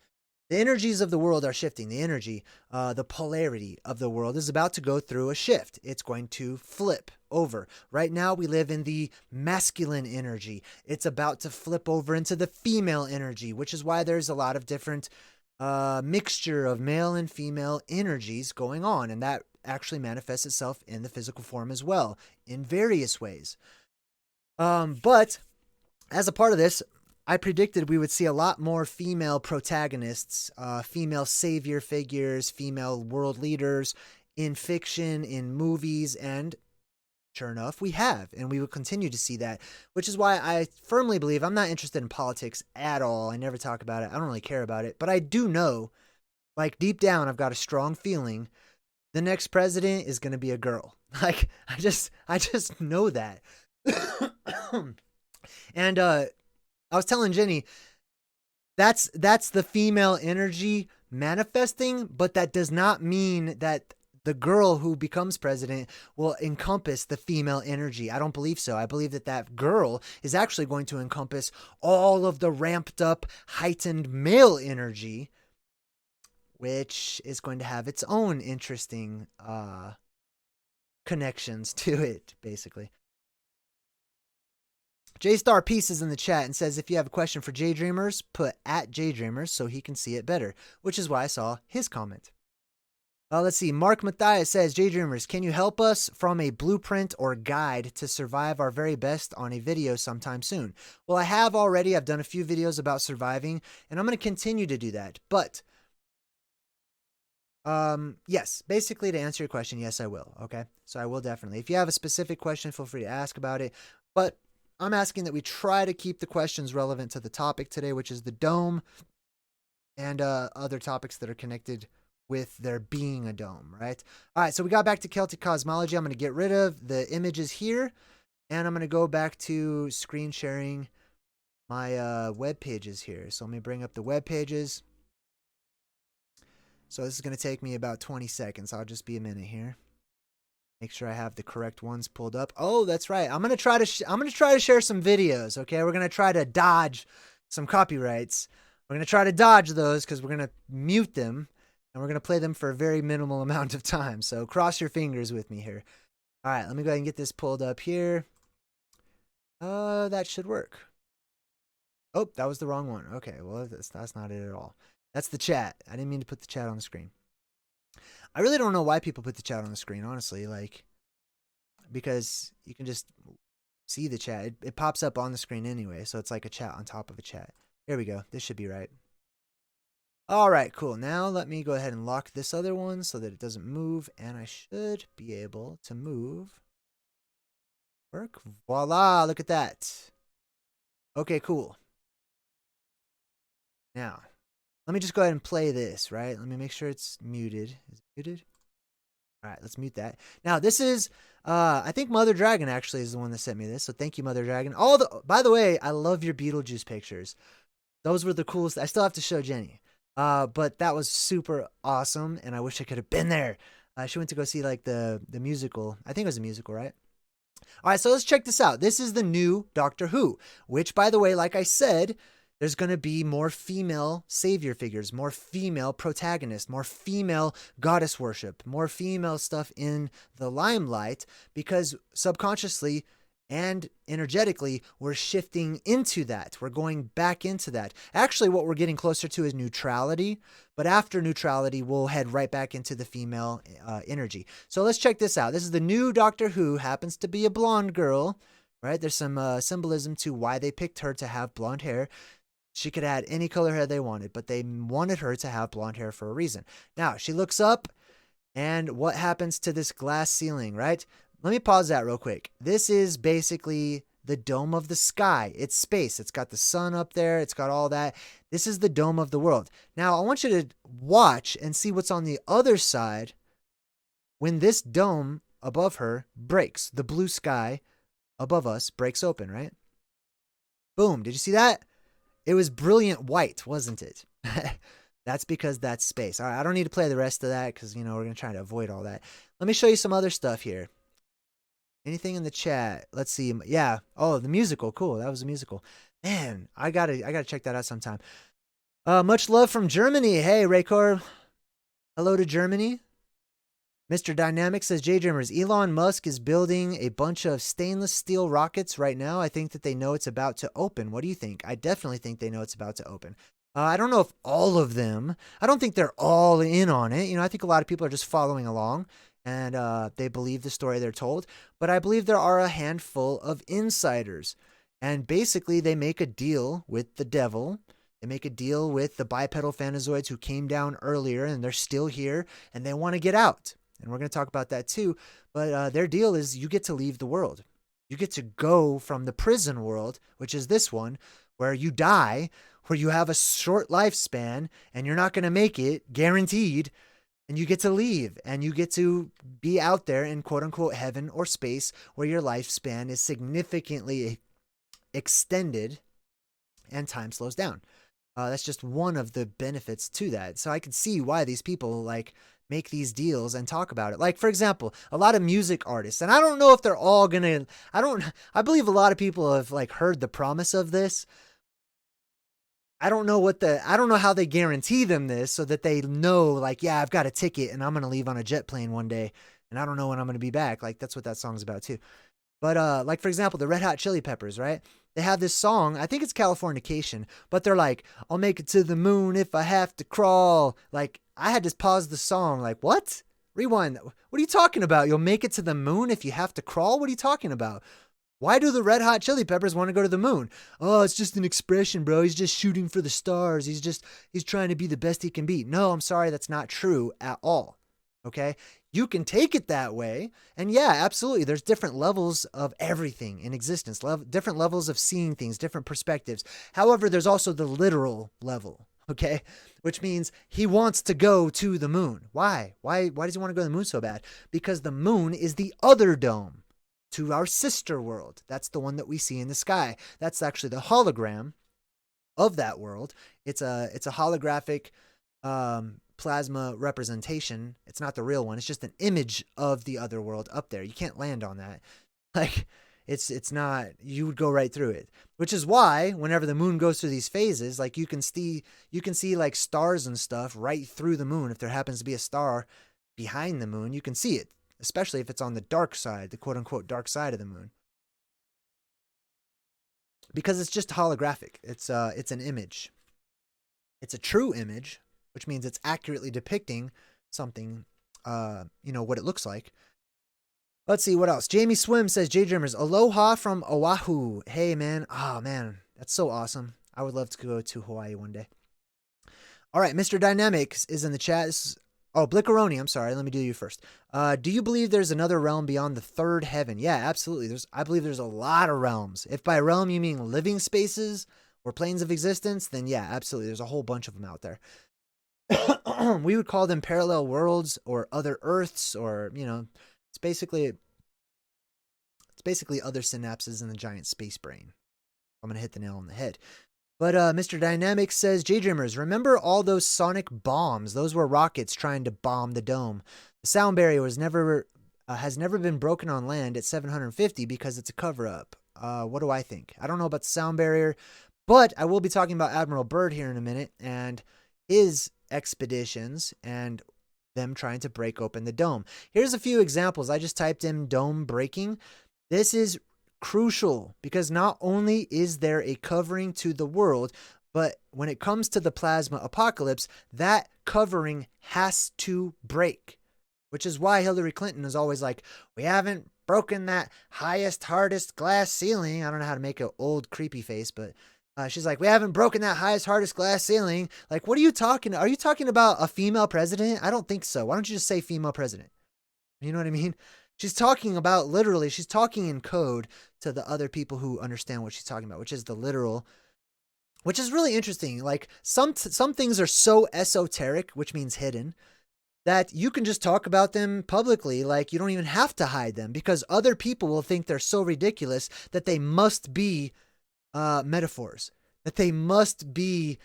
The energies of the world are shifting. The energy, the polarity of the world is about to go through a shift. It's going to flip over. Right now, we live in the masculine energy. It's about to flip over into the female energy, which is why there's a lot of different mixture of male and female energies going on. And that actually manifests itself in the physical form as well, in various ways. But as a part of this, I predicted we would see a lot more female protagonists, female savior figures, female world leaders in fiction, in movies, and sure enough, we have, and we will continue to see that, which is why I firmly believe I'm not interested in politics at all. I never talk about it. I don't really care about it, but I do know, like deep down, I've got a strong feeling the next president is going to be a girl. Like I just know that. And I was telling Jenny, that's the female energy manifesting, but that does not mean that the girl who becomes president will encompass the female energy. I don't believe so. I believe that that girl is actually going to encompass all of the ramped up, heightened male energy, which is going to have its own interesting connections to it, basically. J-Star Peace is in the chat and says, if you have a question for JayDreamerZ, put at JayDreamerZ so he can see it better, which is why I saw his comment. Let's see. Mark Matthias says, JayDreamerZ, can you help us from a blueprint or guide to survive our very best on a video sometime soon? Well, I have already. I've done a few videos about surviving, and I'm going to continue to do that. But, yes, basically to answer your question, yes, I will. Okay. So I will definitely. If you have a specific question, feel free to ask about it. But I'm asking that we try to keep the questions relevant to the topic today, which is the dome and other topics that are connected with there being a dome, right? All right, so we got back to Celtic cosmology. I'm going to get rid of the images here, and I'm going to go back to screen sharing my web pages here. So let me bring up the web pages. So this is going to take me about 20 seconds. I'll just be a minute here. Make sure I have the correct ones pulled up. Oh, that's right. I'm going to try to share some videos, okay? We're going to try to dodge some copyrights. We're going to try to dodge those because we're going to mute them. And we're going to play them for a very minimal amount of time. So cross your fingers with me here. All right, let me go ahead and get this pulled up here. That should work. Oh, that was the wrong one. Okay, well, that's not it at all. That's the chat. I didn't mean to put the chat on the screen. I really don't know why people put the chat on the screen, honestly. Like, because you can just see the chat. It pops up on the screen anyway, so it's like a chat on top of a chat. There we go. This should be right. All right, cool. Now let me go ahead and lock this other one so that it doesn't move, and I should be able to move. Work. Voila, look at that. Okay, cool. Now, let me just go ahead and play this, right? Let me make sure it's muted. Is it muted? All right, let's mute that. Now, this is, I think Mother Dragon actually is the one that sent me this, so thank you, Mother Dragon. By the way, I love your Beetlejuice pictures. Those were the coolest. I still have to show Jenny. But that was super awesome, and I wish I could have been there. She went to go see like the musical. I think it was a musical, right? All right, so let's check this out. This is the new Doctor Who, which, by the way, like I said, there's going to be more female savior figures, more female protagonists, more female goddess worship, more female stuff in the limelight, because subconsciously and energetically, we're shifting into that. We're going back into that. Actually, what we're getting closer to is neutrality. But after neutrality, we'll head right back into the female energy. So let's check this out. This is the new Doctor Who. Happens to be a blonde girl, right? There's some symbolism to why they picked her to have blonde hair. She could add any color hair they wanted, but they wanted her to have blonde hair for a reason. Now, she looks up, and what happens to this glass ceiling, right? Let me pause that real quick. This is basically the dome of the sky. It's space. It's got the sun up there. It's got all that. This is the dome of the world. Now, I want you to watch and see what's on the other side when this dome above her breaks. The blue sky above us breaks open, right? Boom. Did you see that? It was brilliant white, wasn't it? That's because that's space. All right, I don't need to play the rest of that because, we're going to try to avoid all that. Let me show you some other stuff here. Anything in the chat? Let's see. Yeah. Oh, the musical. Cool. That was a musical. Man, I gotta check that out sometime. Much love from Germany. Hey, Raycor. Hello to Germany. Mr. Dynamic says, JayDreamerZ, Elon Musk is building a bunch of stainless steel rockets right now. I think that they know it's about to open. What do you think? I definitely think they know it's about to open. I don't know if all of them, I don't think they're all in on it. I think a lot of people are just following along. And they believe the story they're told. But I believe there are a handful of insiders. And basically, they make a deal with the devil. They make a deal with the bipedal phanazoids who came down earlier, and they're still here, and they want to get out. and we're going to talk about that too. But their deal is you get to leave the world. You get to go from the prison world, which is this one, where you die, where you have a short lifespan and you're not going to make it, guaranteed, and you get to leave and you get to be out there in quote unquote heaven or space where your lifespan is significantly extended and time slows down. That's just one of the benefits to that. So I could see why these people like make these deals and talk about it. Like, for example, a lot of music artists, and I don't know if they're all gonna, I believe a lot of people have like heard the promise of this. I don't know how they guarantee them this so that they know like, yeah, I've got a ticket and I'm going to leave on a jet plane one day and I don't know when I'm going to be back. Like that's what that song's about too. But like for example, the Red Hot Chili Peppers, right? They have this song, I think it's Californication, but they're like, I'll make it to the moon if I have to crawl. Like I had to pause the song like, what? Rewind. What are you talking about? You'll make it to the moon if you have to crawl? What are you talking about? Why do the Red Hot Chili Peppers want to go to the moon? Oh, it's just an expression, bro. He's just shooting for the stars. He's trying to be the best he can be. No, I'm sorry. That's not true at all. Okay. You can take it that way. And yeah, absolutely. There's different levels of everything in existence, different levels of seeing things, different perspectives. However, there's also the literal level. Okay. Which means he wants to go to the moon. Why? Why does he want to go to the moon so bad? Because the moon is the other dome to our sister world. That's the one that we see in the sky. That's actually the hologram of that world. It's a holographic plasma representation. It's not the real one. It's just an image of the other world up there. You can't land on that. Like it's not, you would go right through it, which is why whenever the moon goes through these phases, like you can see like stars and stuff right through the moon. If there happens to be a star behind the moon, you can see it, especially if it's on the dark side, the quote unquote dark side of the moon. Because it's just holographic. It's an image. It's a true image, which means it's accurately depicting something, what it looks like. Let's see what else. Jamie Swim says, JayDreamerZ, aloha from Oahu. Hey, man. Oh, man. That's so awesome. I would love to go to Hawaii one day. All right. Mr. Dynamics is in the chat. Blickaroni. I'm sorry. Let me do you first. Do you believe there's another realm beyond the third heaven? Yeah, absolutely. I believe there's a lot of realms. If by realm you mean living spaces or planes of existence, then yeah, absolutely. There's a whole bunch of them out there. We would call them parallel worlds or other Earths, or it's basically other synapses in the giant space brain. I'm gonna hit the nail on the head. But Mr. Dynamics says, JayDreamerZ, remember all those sonic bombs? Those were rockets trying to bomb the dome. The sound barrier has never been broken on land at 750 because it's a cover-up. What do I think? I don't know about the sound barrier, but I will be talking about Admiral Byrd here in a minute and his expeditions and them trying to break open the dome. Here's a few examples. I just typed in dome breaking. This is crucial because not only is there a covering to the world, but when it comes to the plasma apocalypse, that covering has to break, which is why Hillary Clinton is always like, we haven't broken that highest, hardest glass ceiling. I don't know how to make an old creepy face, but she's like, we haven't broken that highest, hardest glass ceiling. Like, what are you talking? Are you talking about a female president? I don't think so. Why don't you just say female president? You know what I mean? She's talking about literally, she's talking in code to the other people who understand what she's talking about, which is the literal, which is really interesting. Like some things are so esoteric, which means hidden, that you can just talk about them publicly. Like you don't even have to hide them because other people will think they're so ridiculous that they must be metaphors, that they must be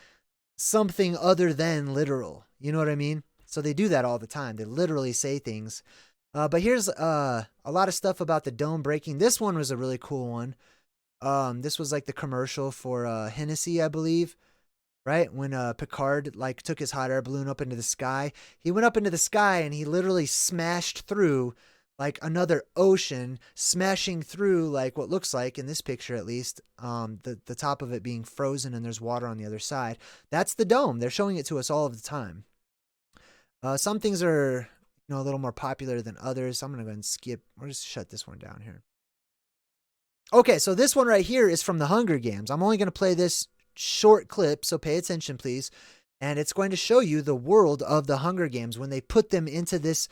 something other than literal. You know what I mean? So they do that all the time. They literally say things. But here's a lot of stuff about the dome breaking. This one was a really cool one. This was like the commercial for Hennessy, I believe, right? When Picard like took his hot air balloon up into the sky. He went up into the sky and he literally smashed through like another ocean, smashing through like what looks like in this picture at least, the top of it being frozen and there's water on the other side. That's the dome. They're showing it to us all of the time. Some things are a little more popular than others. So I'm going to go ahead and skip. We'll just shut this one down here. Okay, so this one right here is from the Hunger Games. I'm only going to play this short clip, so pay attention, please. And it's going to show you the world of the Hunger Games when they put them into this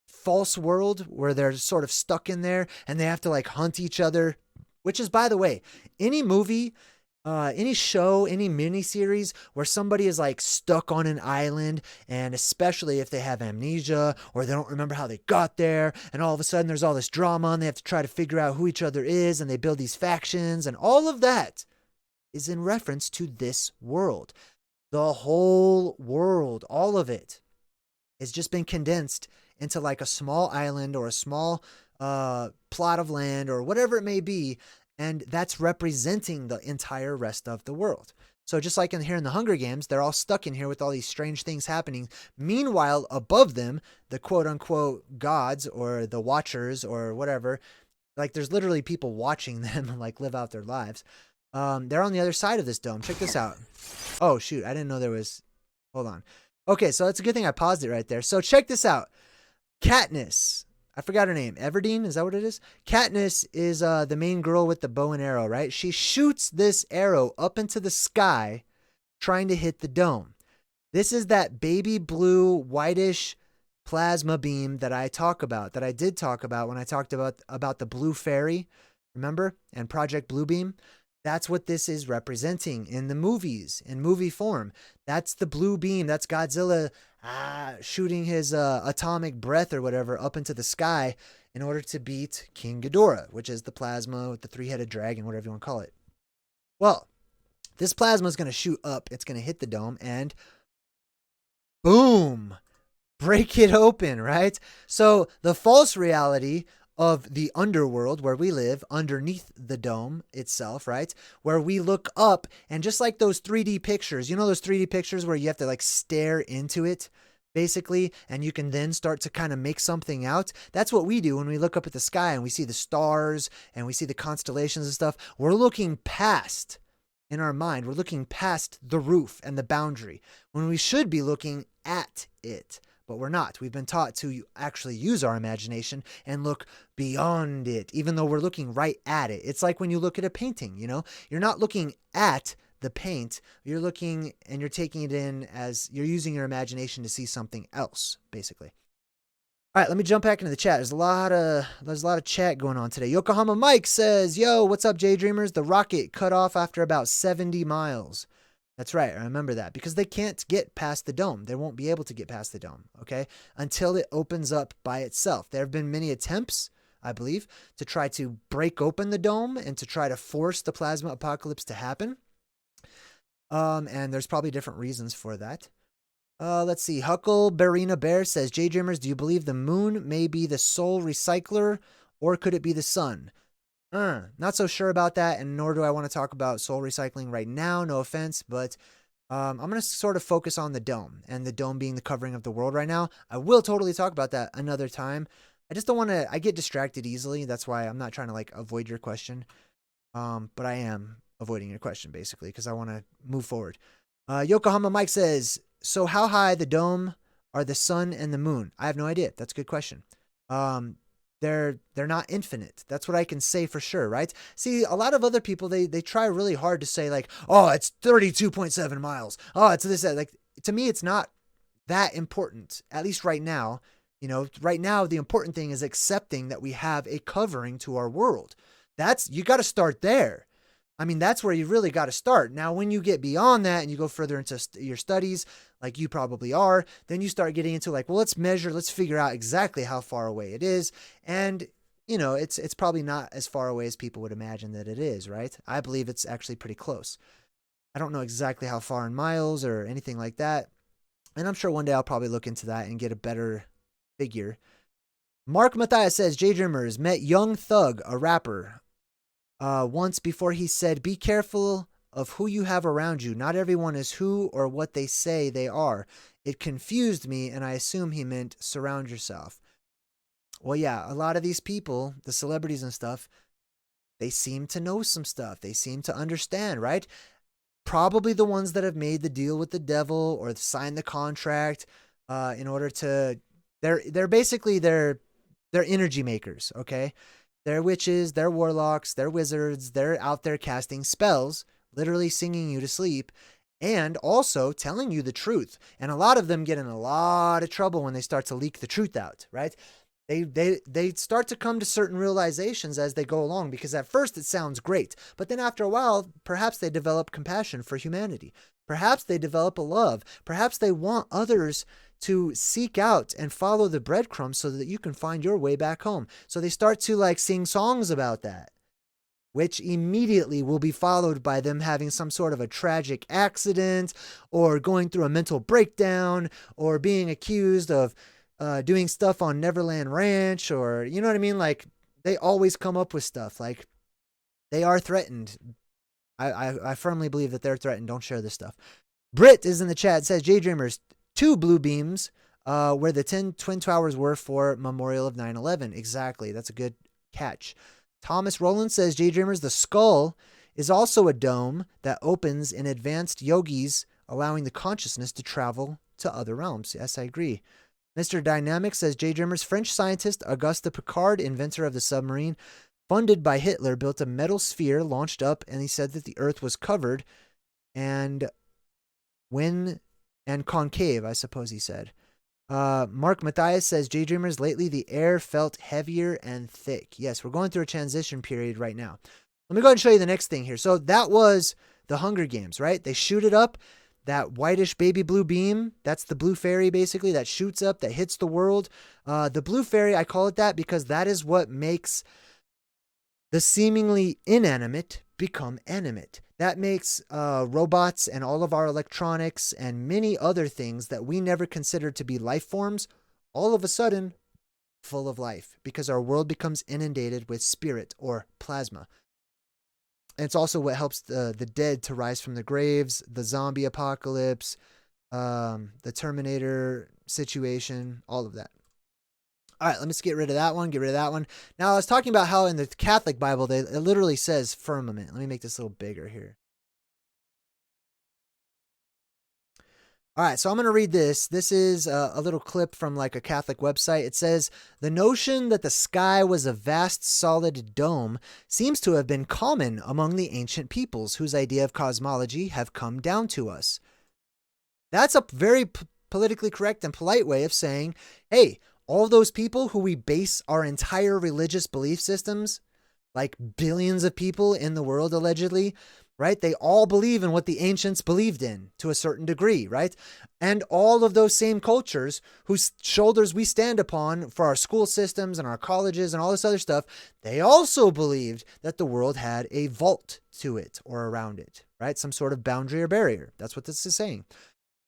false world where they're sort of stuck in there and they have to like hunt each other, which is, by the way, any movie, any show, any miniseries where somebody is like stuck on an island, and especially if they have amnesia or they don't remember how they got there, and all of a sudden there's all this drama and they have to try to figure out who each other is, and they build these factions, and all of that is in reference to this world. The whole world, all of it, has just been condensed into like a small island or a small plot of land or whatever it may be, and that's representing the entire rest of the world. So just like here in the Hunger Games, they're all stuck in here with all these strange things happening. Meanwhile, above them, the quote-unquote gods or the watchers or whatever, like there's literally people watching them like live out their lives. They're on the other side of this dome. Check this out. Oh, shoot. I didn't know there was... Hold on. Okay, so it's a good thing I paused it right there. So check this out. Katniss. I forgot her name. Everdeen, is that what it is? Katniss is the main girl with the bow and arrow, right? She shoots this arrow up into the sky trying to hit the dome. This is that baby blue, whitish plasma beam that I talk about, that I did talk about when I talked about the blue fairy, remember? And Project Bluebeam. That's what this is representing in the movies, in movie form. That's the blue beam. That's Godzilla shooting his atomic breath or whatever up into the sky in order to beat King Ghidorah, which is the plasma with the three-headed dragon, whatever you want to call it. Well, this plasma is going to shoot up. It's going to hit the dome and boom, break it open, right? So the false reality of the underworld where we live underneath the dome itself, right? Where we look up and just like those 3D pictures, you know, those 3D pictures where you have to like stare into it basically, and you can then start to kind of make something out. That's what we do when we look up at the sky and we see the stars and we see the constellations and stuff. We're looking past in our mind. We're looking past the roof and the boundary when we should be looking at it. But we're not. We've been taught to actually use our imagination and look beyond it, even though we're looking right at it. It's like when you look at a painting, you know, you're not looking at the paint. You're looking and you're taking it in as you're using your imagination to see something else, basically. All right, let me jump back into the chat. There's a lot of chat going on today. Yokohama Mike says, "Yo, what's up, JayDreamerZ? The rocket cut off after about 70 miles." That's right. I remember that because they can't get past the dome. They won't be able to get past the dome, okay, until it opens up by itself. There have been many attempts, I believe, to try to break open the dome and to try to force the plasma apocalypse to happen. And there's probably different reasons for that. Let's see. Huckleberryna Bear says, JayDreamerZ, do you believe the moon may be the sole recycler or could it be the sun? Not so sure about that, and nor do I want to talk about soul recycling right now, no offense, but I'm going to sort of focus on the dome, and the dome being the covering of the world right now. I will totally talk about that another time. I just don't want to, I get distracted easily, that's why I'm not trying to like avoid your question, but I am avoiding your question basically, because I want to move forward. Yokohama Mike says, so how high the dome are the sun and the moon? I have no idea. That's a good question. They're not infinite. That's what I can say for sure, right? See, a lot of other people, they try really hard to say like, oh, it's 32.7 miles. Oh, it's this. Like, to me, it's not that important, at least right now. You know, right now, the important thing is accepting that we have a covering to our world. You got to start there. I mean, that's where you really got to start. Now, when you get beyond that and you go further into your studies, like you probably are, then you start getting into like, well, let's measure, let's figure out exactly how far away it is. And, you know, it's probably not as far away as people would imagine that it is, right? I believe it's actually pretty close. I don't know exactly how far in miles or anything like that. And I'm sure one day I'll probably look into that and get a better figure. Mark Matthias says, JayDreamerZ met Young Thug, a rapper, once before he said, be careful of who you have around you. Not everyone is who or what they say they are. It confused me, and I assume he meant surround yourself. Well, yeah, a lot of these people, the celebrities and stuff, they seem to know some stuff. They seem to understand, right? Probably the ones that have made the deal with the devil or signed the contract in order to... They're basically they're energy makers, okay? They're witches, they're warlocks, they're wizards, they're out there casting spells, literally singing you to sleep, and also telling you the truth. And a lot of them get in a lot of trouble when they start to leak the truth out, right? They start to come to certain realizations as they go along, because at first it sounds great, but then after a while, perhaps they develop compassion for humanity. Perhaps they develop a love. Perhaps they want others to seek out and follow the breadcrumbs so that you can find your way back home. So they start to like sing songs about that, which immediately will be followed by them having some sort of a tragic accident or going through a mental breakdown or being accused of doing stuff on Neverland Ranch, or, you know what I mean? Like, they always come up with stuff. Like, they are threatened. I firmly believe that they're threatened. Don't share this stuff. Britt is in the chat. It says, JayDreamerZ, 2 blue beams where the 10 Twin Towers were for Memorial of 9/11. Exactly. That's a good catch. Thomas Rowland says, JayDreamerZ, the skull is also a dome that opens in advanced yogis, allowing the consciousness to travel to other realms. Yes, I agree. Mr. Dynamic says, JayDreamerZ, French scientist Auguste Piccard, inventor of the submarine, funded by Hitler, built a metal sphere, launched up, and he said that the Earth was covered and concave, I suppose he said. Mark Matthias says, JayDreamerZ, lately the air felt heavier and thick. Yes, we're going through a transition period right now. Let me go ahead and show you the next thing here. So that was the Hunger Games, right? They shoot it up. That whitish baby blue beam, that's the blue fairy basically that shoots up, that hits the world. The blue fairy, I call it that because that is what makes the seemingly inanimate become animate. That makes robots and all of our electronics and many other things that we never considered to be life forms, all of a sudden full of life, because our world becomes inundated with spirit or plasma. And it's also what helps the dead to rise from the graves, the zombie apocalypse, the Terminator situation, all of that. All right, let me just get rid of that one, get rid of that one. Now, I was talking about how in the Catholic Bible, it literally says firmament. Let me make this a little bigger here. All right, so I'm going to read this. This is a little clip from like a Catholic website. It says, the notion that the sky was a vast solid dome seems to have been common among the ancient peoples whose idea of cosmology have come down to us. That's a very politically correct and polite way of saying, hey, all those people who we base our entire religious belief systems, like billions of people in the world allegedly, right? They all believe in what the ancients believed in to a certain degree, right? And all of those same cultures whose shoulders we stand upon for our school systems and our colleges and all this other stuff, they also believed that the world had a vault to it or around it, right? Some sort of boundary or barrier. That's what this is saying.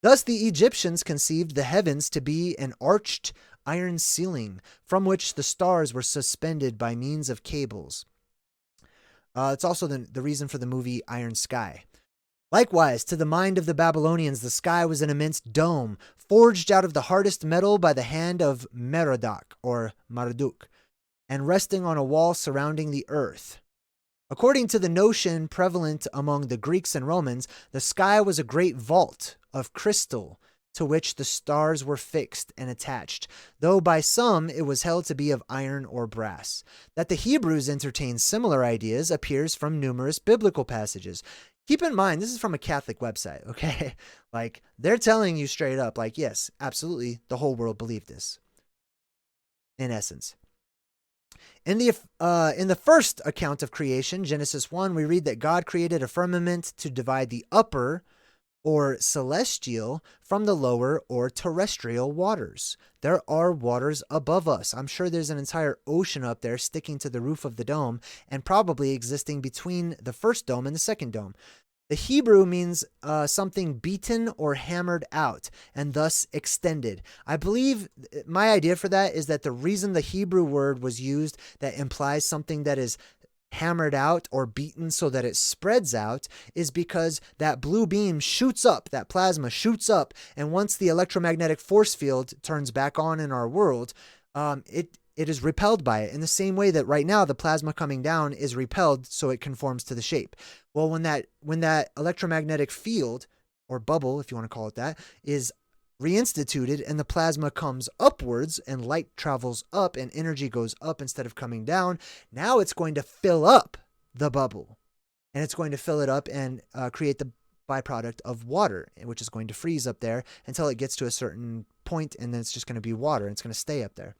Thus, the Egyptians conceived the heavens to be an arched iron ceiling from which the stars were suspended by means of cables. It's also the reason for the movie Iron Sky. Likewise, to the mind of the Babylonians, the sky was an immense dome, forged out of the hardest metal by the hand of Merodach, or Marduk, and resting on a wall surrounding the earth. According to the notion prevalent among the Greeks and Romans, the sky was a great vault of crystal to which the stars were fixed and attached, though by some it was held to be of iron or brass. That the Hebrews entertained similar ideas appears from numerous biblical passages. Keep in mind, this is from a Catholic website, okay? Like, they're telling you straight up, like, yes, absolutely, the whole world believed this, in essence. In the first account of creation, Genesis 1, we read that God created a firmament to divide the upper or celestial from the lower or terrestrial waters. There are waters above us. I'm sure there's an entire ocean up there sticking to the roof of the dome and probably existing between the first dome and the second dome. The Hebrew means something beaten or hammered out and thus extended. I believe my idea for that is that the reason the Hebrew word was used that implies something that is hammered out or beaten so that it spreads out is because that blue beam shoots up, that plasma shoots up, and once the electromagnetic force field turns back on in our world, it is repelled by it in the same way that right now the plasma coming down is repelled so it conforms to the shape. Well, when that electromagnetic field, or bubble if you want to call it that, is reinstituted and the plasma comes upwards and light travels up and energy goes up instead of coming down, now it's going to fill up the bubble and it's going to fill it up and create the byproduct of water, which is going to freeze up there until it gets to a certain point, and then it's just going to be water, and it's going to stay up there.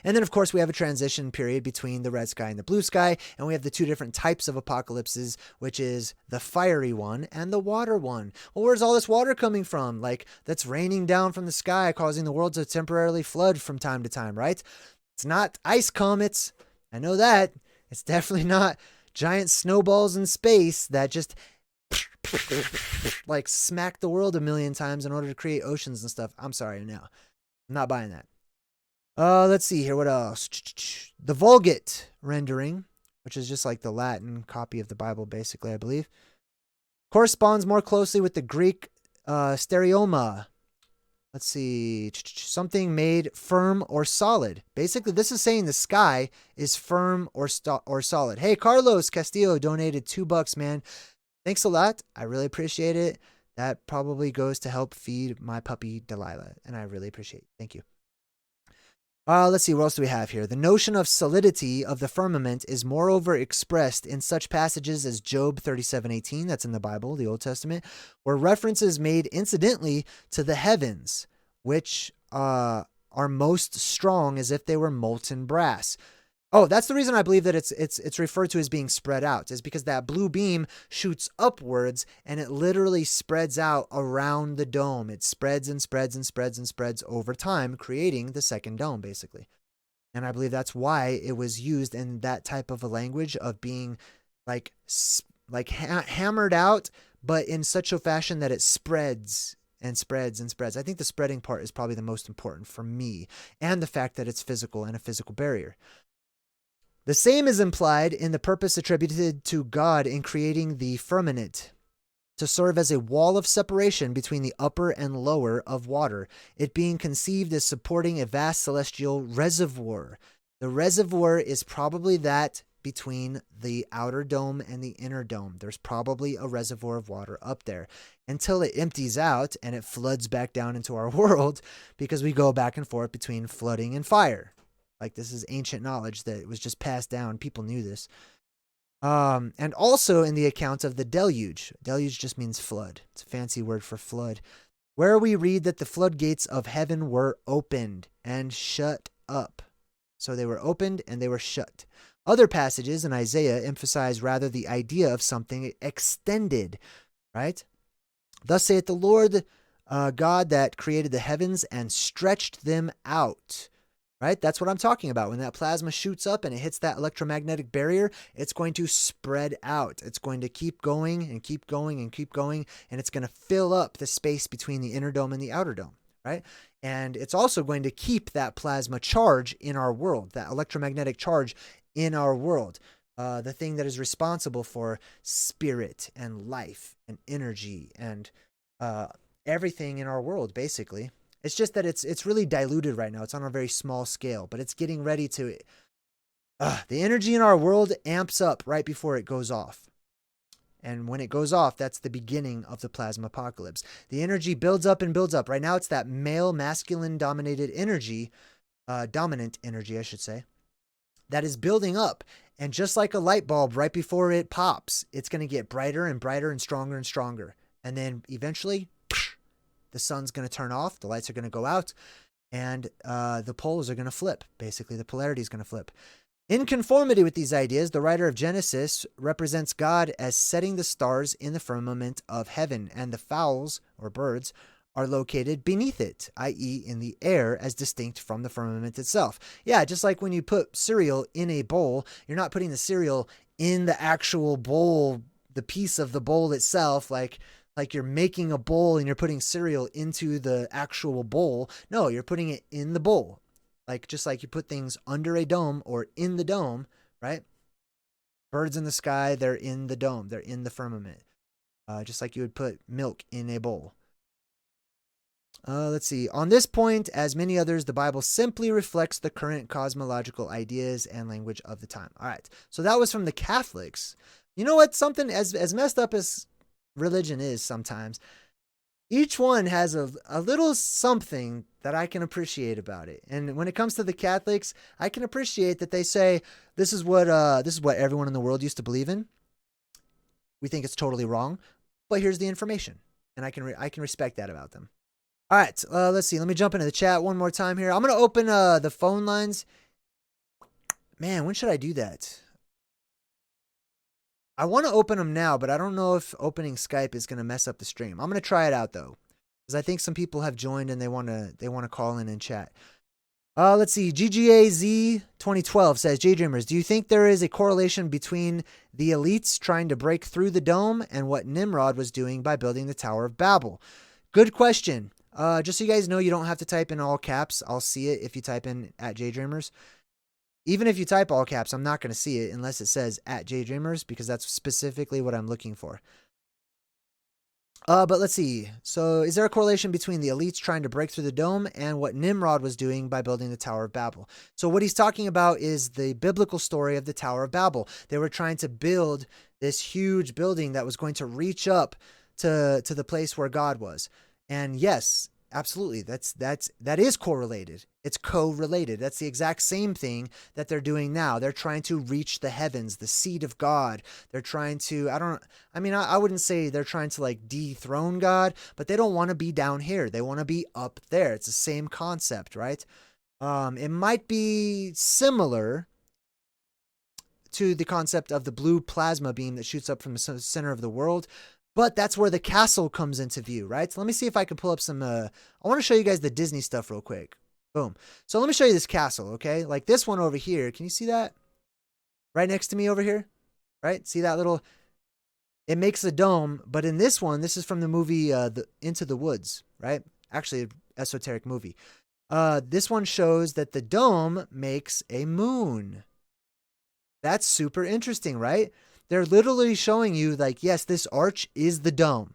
And then, of course, we have a transition period between the red sky and the blue sky, and we have the two different types of apocalypses, which is the fiery one and the water one. Well, where's all this water coming from? Like, that's raining down from the sky, causing the world to temporarily flood from time to time, right? It's not ice comets. I know that. It's definitely not giant snowballs in space that just like smack the world a million times in order to create oceans and stuff. I'm sorry, no. I'm not buying that. Let's see here. What else? The Vulgate rendering, which is just like the Latin copy of the Bible, basically, I believe, corresponds more closely with the Greek stereoma. Let's see. Something made firm or solid. Basically, this is saying the sky is firm or solid. Hey, Carlos Castillo donated $2, man. Thanks a lot. I really appreciate it. That probably goes to help feed my puppy Delilah, and I really appreciate it. Thank you. Let's see, what else do we have here? The notion of solidity of the firmament is moreover expressed in such passages as Job 37:18, that's in the Bible, the Old Testament, where references made incidentally to the heavens, which are most strong as if they were molten brass. Oh, that's the reason I believe that it's referred to as being spread out, is because that blue beam shoots upwards and it literally spreads out around the dome. It spreads and spreads and spreads and spreads over time, creating the second dome, basically. And I believe that's why it was used in that type of a language of being like hammered out, but in such a fashion that it spreads and spreads and spreads. I think the spreading part is probably the most important for me, and the fact that it's physical and a physical barrier. The same is implied in the purpose attributed to God in creating the firmament, to serve as a wall of separation between the upper and lower of water, it being conceived as supporting a vast celestial reservoir. The reservoir is probably that between the outer dome and the inner dome. There's probably a reservoir of water up there until it empties out and it floods back down into our world, because we go back and forth between flooding and fire. Like, this is ancient knowledge that was just passed down. People knew this. And also in the account of the deluge. Deluge just means flood. It's a fancy word for flood. Where we read that the floodgates of heaven were opened and shut up. So they were opened and they were shut. Other passages in Isaiah emphasize rather the idea of something extended, right? Thus saith the Lord God that created the heavens and stretched them out. Right? That's what I'm talking about. When that plasma shoots up and it hits that electromagnetic barrier, it's going to spread out. It's going to keep going and keep going and keep going, and it's going to fill up the space between the inner dome and the outer dome, right? And it's also going to keep that plasma charge in our world, that electromagnetic charge in our world, the thing that is responsible for spirit and life and energy and everything in our world, basically. It's just that it's really diluted right now. It's on a very small scale, but it's getting ready to... the energy in our world amps up right before it goes off. And when it goes off, that's the beginning of the plasma apocalypse. The energy builds up and builds up. Right now, it's that male, masculine-dominated energy, dominant energy, I should say, that is building up. And just like a light bulb, right before it pops, it's going to get brighter and brighter and stronger. And then eventually... the sun's going to turn off, the lights are going to go out, and the poles are going to flip. Basically, the polarity is going to flip. In conformity with these ideas, the writer of Genesis represents God as setting the stars in the firmament of heaven, and the fowls, or birds, are located beneath it, i.e. in the air, as distinct from the firmament itself. Yeah, just like when you put cereal in a bowl, you're not putting the cereal in the actual bowl, the piece of the bowl itself, like you're making a bowl and you're putting cereal into the actual bowl. No, you're putting it in the bowl. Just like you put things under a dome or in the dome, right? Birds in the sky, they're in the dome. They're in the firmament. Just like you would put milk in a bowl. Let's see. On this point, as many others, the Bible simply reflects the current cosmological ideas and language of the time. All right. So that was from the Catholics. You know what? Something as messed up as religion is sometimes, each one has a little something that I can appreciate about it. And when it comes to the Catholics, I can appreciate that they say this is what everyone in the world used to believe in. We think it's totally wrong, but here's the information, and I can respect that about them. All right, let's see. Let me jump into the chat one more time here. I'm gonna open the phone lines. Man, when should I do that? I want to open them now, but I don't know if opening Skype is gonna mess up the stream. I'm gonna try it out though, because I think some people have joined and they wanna call in and chat. Let's see. GGAZ 2012 says, JayDreamerZ, do you think there is a correlation between the elites trying to break through the dome and what Nimrod was doing by building the Tower of Babel? Good question. Just so you guys know, you don't have to type in all caps. I'll see it if you type in @JayDreamerZ. Even if you type all caps, I'm not going to see it unless it says @JayDreamerZ, because that's specifically what I'm looking for. But let's see. So is there a correlation between the elites trying to break through the dome and what Nimrod was doing by building the Tower of Babel? So what he's talking about is the biblical story of the Tower of Babel. They were trying to build this huge building that was going to reach up to the place where God was. And yes, absolutely, that is correlated. It's co-related. That's the exact same thing that they're doing now. They're trying to reach the heavens, the seat of God. They're trying to, I wouldn't say they're trying to like dethrone God, but they don't want to be down here. They want to be up there. It's the same concept, right? It might be similar to the concept of the blue plasma beam that shoots up from the center of the world. But that's where the castle comes into view, right? So let me see if I can pull up some, I want to show you guys the Disney stuff real quick. Boom. So let me show you this castle, okay? Like this one over here. Can you see that? Right next to me over here? Right? See that little, it makes a dome. But in this one, this is from the movie Into the Woods, right? Actually, an esoteric movie. This one shows that the dome makes a moon. That's super interesting, right? They're literally showing you like, yes, this arch is the dome.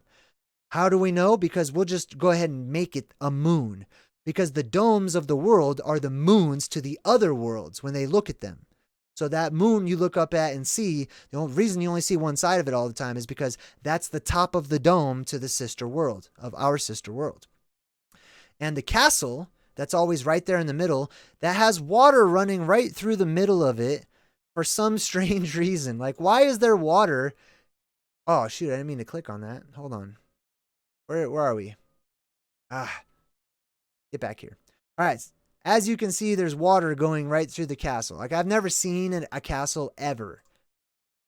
How do we know? Because we'll just go ahead and make it a moon. Because the domes of the world are the moons to the other worlds when they look at them. So that moon you look up at and see, the only reason you only see one side of it all the time is because that's the top of the dome to the sister world, of our sister world. And the castle, that's always right there in the middle, that has water running right through the middle of it for some strange reason. Like, why is there water? Oh, shoot, I didn't mean to click on that. Hold on. Where are we? Get back here. All right. As you can see, there's water going right through the castle. Like, I've never seen a castle ever.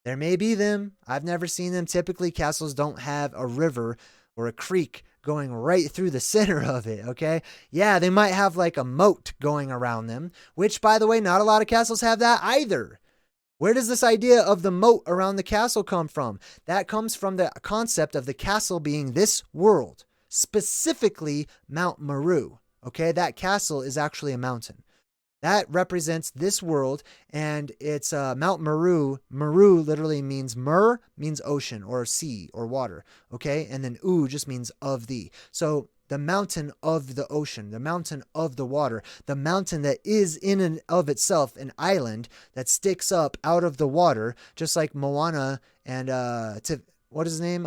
There may be them. I've never seen them. Typically, castles don't have a river or a creek going right through the center of it, okay? Yeah, they might have like a moat going around them, which, by the way, not a lot of castles have that either. Where does this idea of the moat around the castle come from? That comes from the concept of the castle being this world, specifically Mount Meru. Okay, that castle is actually a mountain. That represents this world, and it's Mount Meru. Meru literally means means ocean or sea or water. Okay, and then just means of the. So the mountain of the ocean, the mountain of the water, the mountain that is in and of itself an island that sticks up out of the water, just like Moana and what is his name?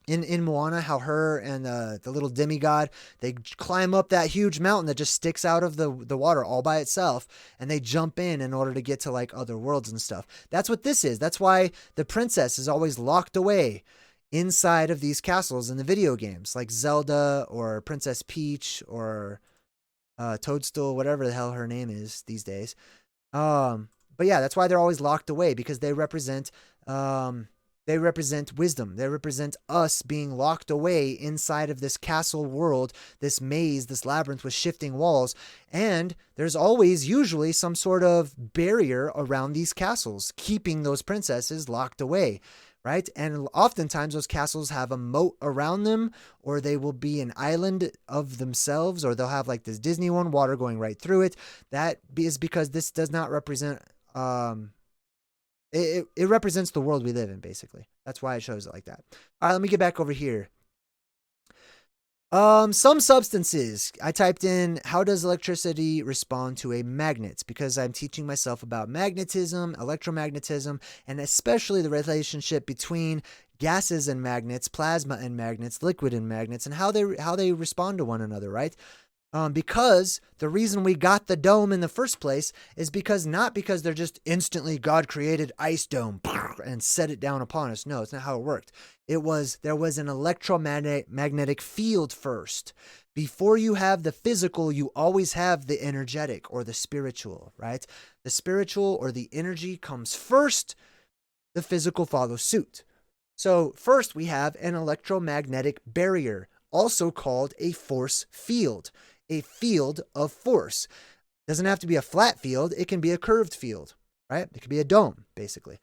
In Moana, how her and the little demigod, they climb up that huge mountain that just sticks out of the water all by itself, and they jump in order to get to like other worlds and stuff. That's what this is. That's why the princess is always locked away inside of these castles in the video games, like Zelda or Princess Peach or Toadstool, whatever the hell her name is these days. But yeah, that's why they're always locked away, because they represent wisdom. They represent us being locked away inside of this castle world, this maze, this labyrinth with shifting walls. And there's always usually some sort of barrier around these castles, keeping those princesses locked away. Right? And oftentimes those castles have a moat around them, or they will be an island of themselves, or they'll have like this Disney one, water going right through it. That is because this does not represent, it represents the world we live in, basically. That's why it shows it like that. All right, let me get back over here. Some substances. I typed in, how does electricity respond to a magnet? Because I'm teaching myself about magnetism, electromagnetism, and especially the relationship between gases and magnets, plasma and magnets, liquid and magnets, and how they respond to one another, right? Because the reason we got the dome in the first place is not because they're just instantly God created ice dome and set it down upon us. No, it's not how it worked. There was an electromagnetic field first. Before you have the physical, you always have the energetic or the spiritual, right? The spiritual or the energy comes first. The physical follows suit. So first we have an electromagnetic barrier, also called a force field. A field of force. Doesn't have to be a flat field. It can be a curved field, right? It could be a dome, basically.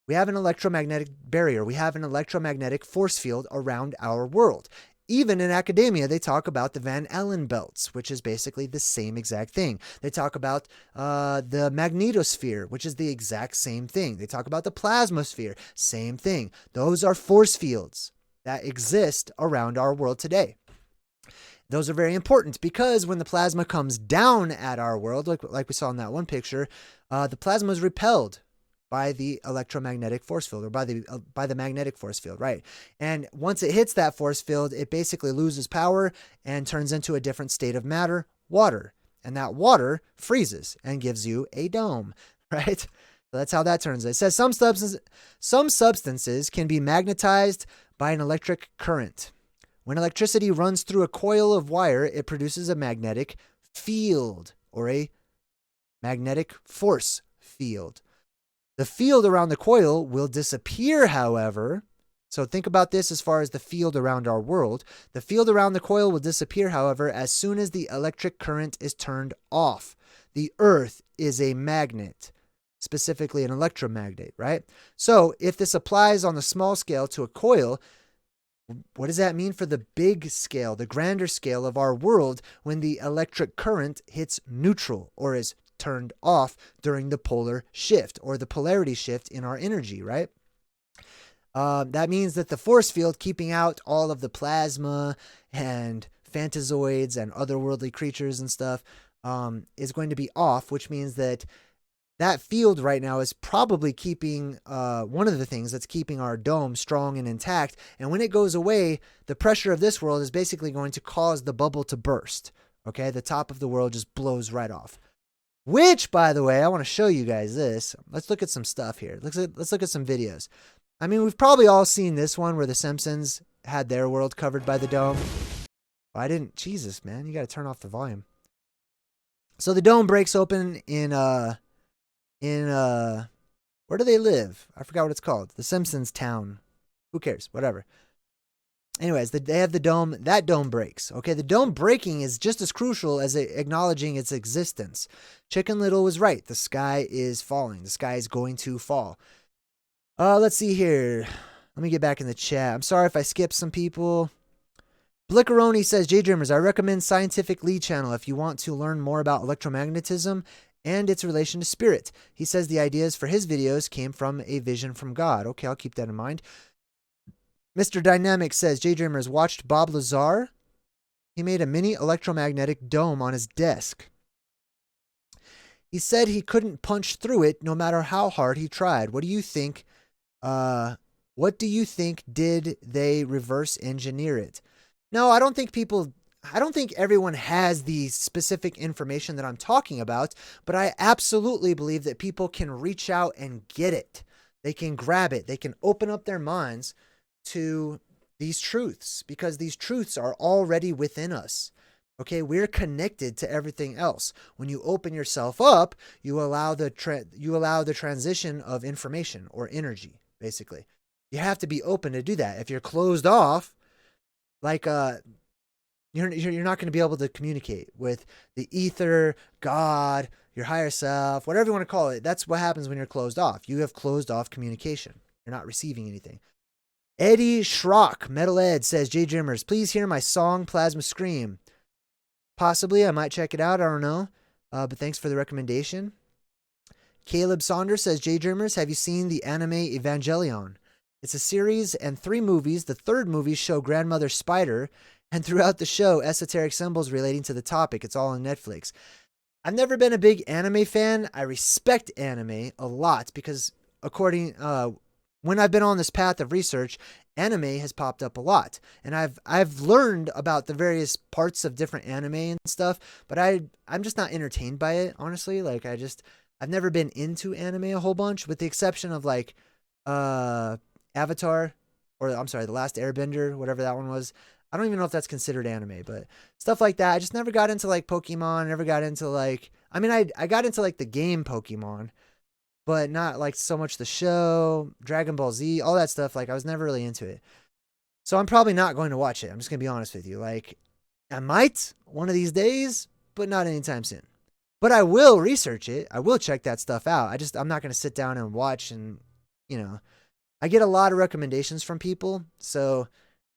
We have an electromagnetic barrier. We have an electromagnetic force field around our world. Even in academia, they talk about the Van Allen belts, which is basically the same exact thing. They talk about the magnetosphere, which is the exact same thing. They talk about the plasmasphere, same thing. Those are force fields that exist around our world today. Those are very important because when the plasma comes down at our world, like we saw in that one picture, the plasma is repelled by the electromagnetic force field or by the magnetic force field, right? And once it hits that force field, it basically loses power and turns into a different state of matter, water. And that water freezes and gives you a dome, right? So that's how that turns out. It says some substances can be magnetized by an electric current. When electricity runs through a coil of wire, it produces a magnetic field or a magnetic force field. The field around the coil will disappear, however. So think about this as far as the field around our world. The field around the coil will disappear, however, as soon as the electric current is turned off. The Earth is a magnet, specifically an electromagnet, right? So if this applies on the small scale to a coil, what does that mean for the big scale, the grander scale of our world when the electric current hits neutral or is turned off during the polar shift or the polarity shift in our energy, right? That means that the force field keeping out all of the plasma and phantazoids and otherworldly creatures and stuff is going to be off, which means that field right now is probably keeping one of the things that's keeping our dome strong and intact. And when it goes away, the pressure of this world is basically going to cause the bubble to burst. Okay, the top of the world just blows right off. Which, by the way, I want to show you guys this. Let's look at some stuff here. Let's look at some videos. I mean, we've probably all seen this one where the Simpsons had their world covered by the dome. Jesus, man, you got to turn off the volume. So the dome breaks open in where do they live? I forgot what it's called. The Simpsons town. Who cares? Whatever. Anyways, they have the dome. That dome breaks. Okay, the dome breaking is just as crucial as acknowledging its existence. Chicken Little was right. The sky is falling. The sky is going to fall. Let's see here. Let me get back in the chat. I'm sorry if I skipped some people. Blickeroni says, JayDreamerZ, I recommend Scientific Lead Channel if you want to learn more about electromagnetism and its relation to spirit. He says the ideas for his videos came from a vision from God. Okay, I'll keep that in mind. Mr. Dynamic says, JayDreamerZ watched Bob Lazar. He made a mini electromagnetic dome on his desk. He said he couldn't punch through it no matter how hard he tried. What do you think? Did they reverse engineer it? No, I don't think everyone has the specific information that I'm talking about, but I absolutely believe that people can reach out and get it. They can grab it. They can open up their minds to these truths because these truths are already within us. Okay, we're connected to everything else. When you open yourself up, you allow the transition of information or energy, basically. You have to be open to do that. If you're closed off, like you're not going to be able to communicate with the ether, God, your higher self, whatever you want to call it. That's what happens when you're closed off. You have closed off communication. You're not receiving anything. Eddie Schrock, Metal Ed, says, JayDreamerZ, please hear my song Plasma Scream. Possibly, I might check it out. I don't know. But thanks for the recommendation. Caleb Saunders says, JayDreamerZ, have you seen the anime Evangelion? It's a series and 3 movies. The 3rd movie show Grandmother Spider, and throughout the show, esoteric symbols relating to the topic. It's all on Netflix. I've never been a big anime fan. I respect anime a lot because when I've been on this path of research, anime has popped up a lot, and I've learned about the various parts of different anime and stuff, but I'm just not entertained by it, honestly. Like I've never been into anime a whole bunch, with the exception of like Avatar, or I'm sorry, The Last Airbender, whatever that one was. I don't even know if that's considered anime, but stuff like that. I just never got into like Pokemon, never got into like, I mean, I got into like the game Pokemon, but not like so much the show, Dragon Ball Z, all that stuff. Like I was never really into it. So I'm probably not going to watch it. I'm just going to be honest with you. Like I might one of these days, but not anytime soon. But I will research it. I will check that stuff out. I'm not going to sit down and watch and, I get a lot of recommendations from people. So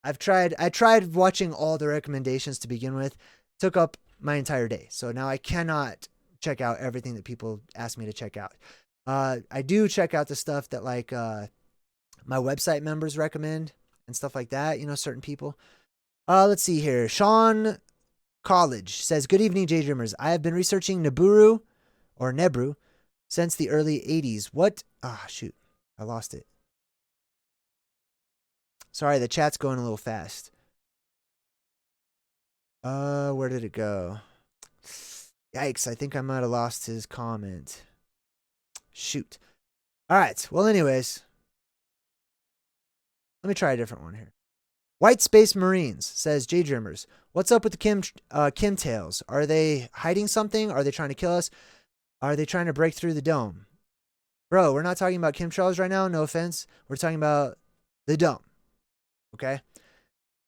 I tried watching all the recommendations to begin with, took up my entire day. So now I cannot check out everything that people ask me to check out. I do check out the stuff that like my website members recommend and stuff like that, certain people. Let's see here. Sean College says, good evening, JayDreamerZ. I have been researching Nebru since the early 80s. What? Shoot. I lost it. Sorry, the chat's going a little fast. Where did it go? Yikes, I think I might have lost his comment. Shoot. All right. Well, anyways, let me try a different one here. White Space Marines says, JayDreamerZ, what's up with the chemtrails? Are they hiding something? Are they trying to kill us? Are they trying to break through the dome? Bro, we're not talking about chemtrails right now. No offense. We're talking about the dome. Okay?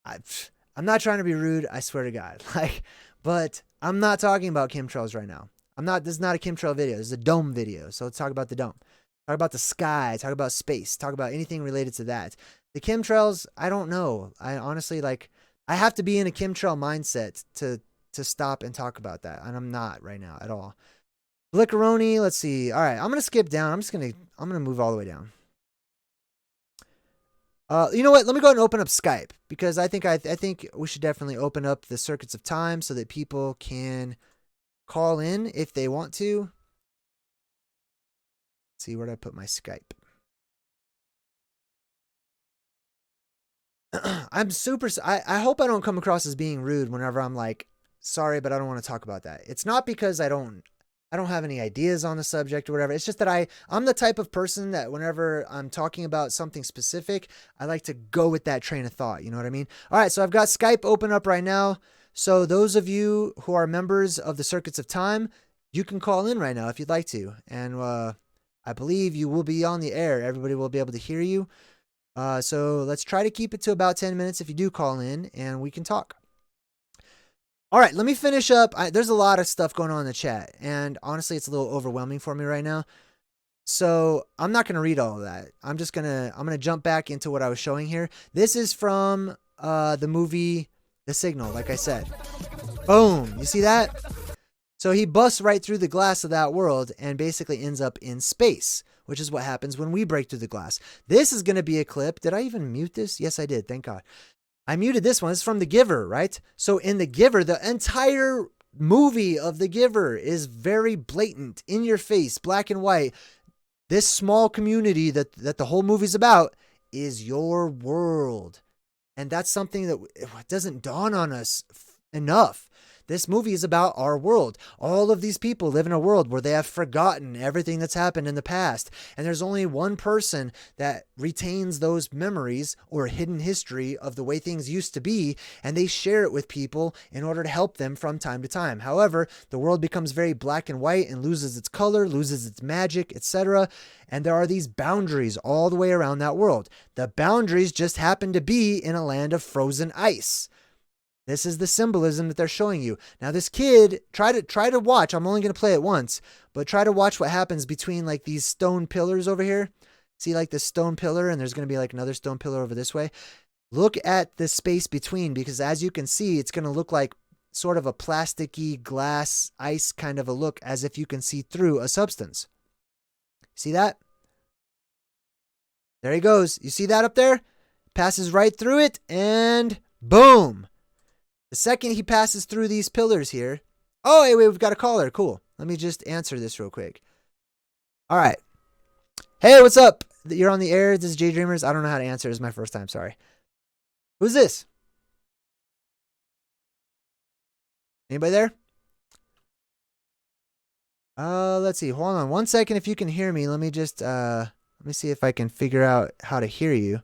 I'm not trying to be rude. I swear to God. But I'm not talking about chemtrails right now. This is not a chemtrail video. This is a dome video. So let's talk about the dome. Talk about the sky. Talk about space. Talk about anything related to that. The chemtrails, I don't know. I honestly, I have to be in a chemtrail mindset to stop and talk about that. And I'm not right now at all. Blickeroni, let's see. All right, I'm going to skip down. I'm going to move all the way down. You know what? Let me go ahead and open up Skype, because I think we should definitely open up the circuits of time so that people can call in if they want to. Let's see, where did I put my Skype? I hope I don't come across as being rude whenever I'm like, sorry, but I don't want to talk about that. It's not because I don't have any ideas on the subject or whatever. It's just that I'm the type of person that whenever I'm talking about something specific, I like to go with that train of thought. You know what I mean? All right. So I've got Skype open up right now. So those of you who are members of the Circuits of Time, you can call in right now if you'd like to. And I believe you will be on the air. Everybody will be able to hear you. So let's try to keep it to about 10 minutes if you do call in, and we can talk. All right, let me finish up. There's a lot of stuff going on in the chat, and honestly, it's a little overwhelming for me right now. So I'm not going to read all of that. I'm going to jump back into what I was showing here. This is from the movie The Signal, like I said. Boom. You see that? So he busts right through the glass of that world and basically ends up in space, which is what happens when we break through the glass. This is going to be a clip. Did I even mute this? Yes, I did. Thank God. I muted this one. It's from The Giver, right? So in The Giver, the entire movie of The Giver is very blatant, in your face, black and white. This small community that the whole movie's about is your world. And that's something that doesn't dawn on us enough. This movie is about our world. All of these people live in a world where they have forgotten everything that's happened in the past. And there's only one person that retains those memories or hidden history of the way things used to be, and they share it with people in order to help them from time to time. However, the world becomes very black and white and loses its color, loses its magic, etc. And there are these boundaries all the way around that world. The boundaries just happen to be in a land of frozen ice. This is the symbolism that they're showing you. Now this kid, try to watch. I'm only going to play it once, but try to watch what happens between like these stone pillars over here. See like this stone pillar, and there's going to be like another stone pillar over this way. Look at the space between, because as you can see, it's going to look like sort of a plasticky glass ice kind of a look, as if you can see through a substance. See that? There he goes. You see that up there? Passes right through it, and boom. The second he passes through these pillars here. Oh, wait, we've got a caller. Cool. Let me just answer this real quick. All right. Hey, what's up? You're on the air. This is JayDreamerZ. I don't know how to answer. It's my first time. Sorry. Who's this? Anybody there? Let's see. Hold on 1 second. If you can hear me, let me just let me see if I can figure out how to hear you.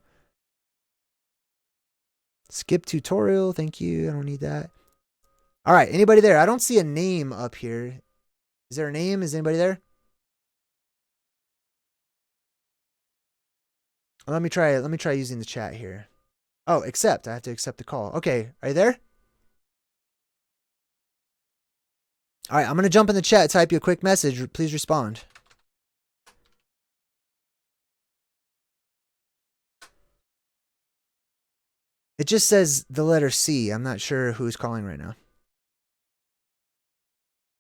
Skip tutorial. Thank you. I don't need that. All right. Anybody there? I don't see a name up here. Is there a name? Is anybody there? Let me try using the chat here. Oh, accept. I have to accept the call. Okay. Are you there? All right. I'm going to jump in the chat, type you a quick message. Please respond. It just says the letter C. I'm not sure who's calling right now.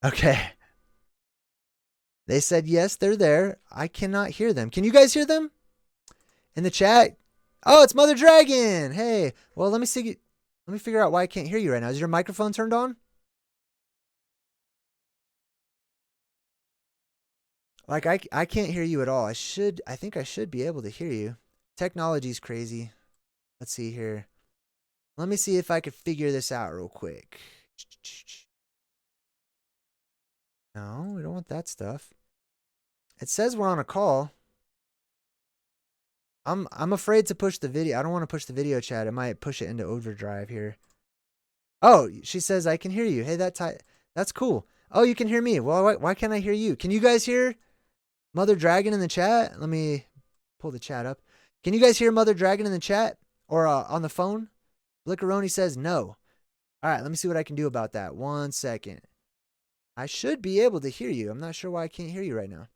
Okay. They said yes, they're there. I cannot hear them. Can you guys hear them? In the chat? Oh, it's Mother Dragon. Hey. Well, let me see. Let me figure out why I can't hear you right now. Is your microphone turned on? Like I can't hear you at all. I think I should be able to hear you. Technology's crazy. Let's see here. Let me see if I could figure this out real quick. No, we don't want that stuff. It says we're on a call. I'm afraid to push the video. I don't want to push the video chat. It might push it into overdrive here. Oh, she says I can hear you. Hey, that's cool. Oh, you can hear me. Well, why can't I hear you? Can you guys hear Mother Dragon in the chat? Let me pull the chat up. Can you guys hear Mother Dragon in the chat or on the phone? Blickeroni says no. All right, let me see what I can do about that. 1 second. I should be able to hear you. I'm not sure why I can't hear you right now.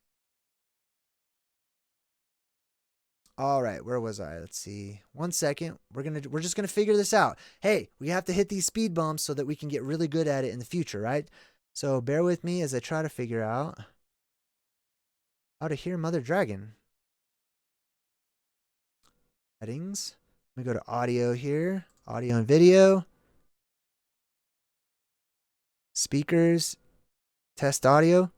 All right, where was I? Let's see. 1 second. We're just gonna figure this out. Hey, we have to hit these speed bumps so that we can get really good at it in the future, right? So bear with me as I try to figure out how to hear Mother Dragon. Settings. Let me go to audio here. Audio and video. Speakers. Test audio.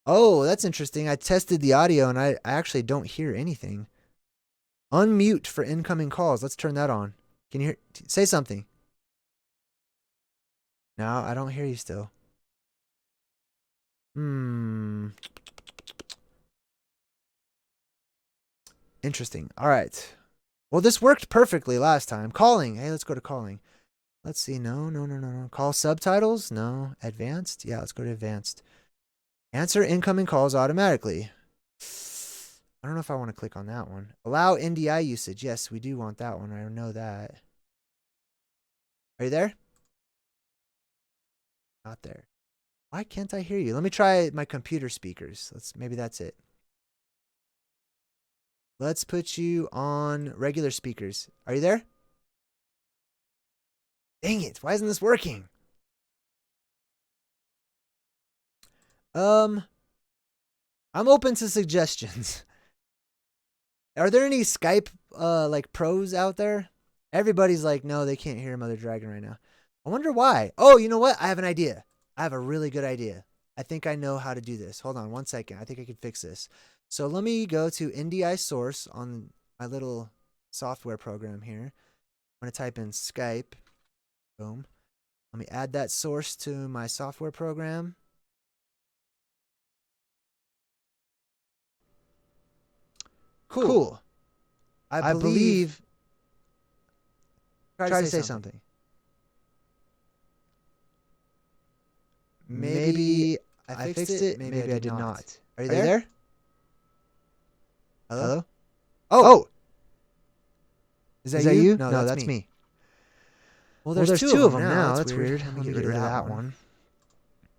Oh, that's interesting. I tested the audio and I actually don't hear anything. Unmute for incoming calls. Let's turn that on. Can you hear? Say something. No, I don't hear you still. Interesting. All right. Well, this worked perfectly last time. Calling. Hey, let's go to calling. Let's see. No. Call subtitles? No. Advanced? Yeah, let's go to advanced. Answer incoming calls automatically. I don't know if I want to click on that one. Allow NDI usage. Yes, we do want that one. I know that. Are you there? Not there. Why can't I hear you? Let me try my computer speakers. Maybe that's it. Let's put you on regular speakers. Are you there? Dang it. Why isn't this working? I'm open to suggestions. Are there any Skype like pros out there? Everybody's like, no, they can't hear Mother Dragon right now. I wonder why. Oh, you know what? I have an idea. I have a really good idea. I think I know how to do this. Hold on 1 second. I think I can fix this. So let me go to NDI source on my little software program here. I'm going to type in Skype. Boom. Let me add that source to my software program. Cool. I believe. Try to say something. Maybe I fixed it. Maybe I did not. Are you there? Hello? Oh! Is that you? No, that's me. Well, there's two of them now. That's weird. Let me get rid of that one.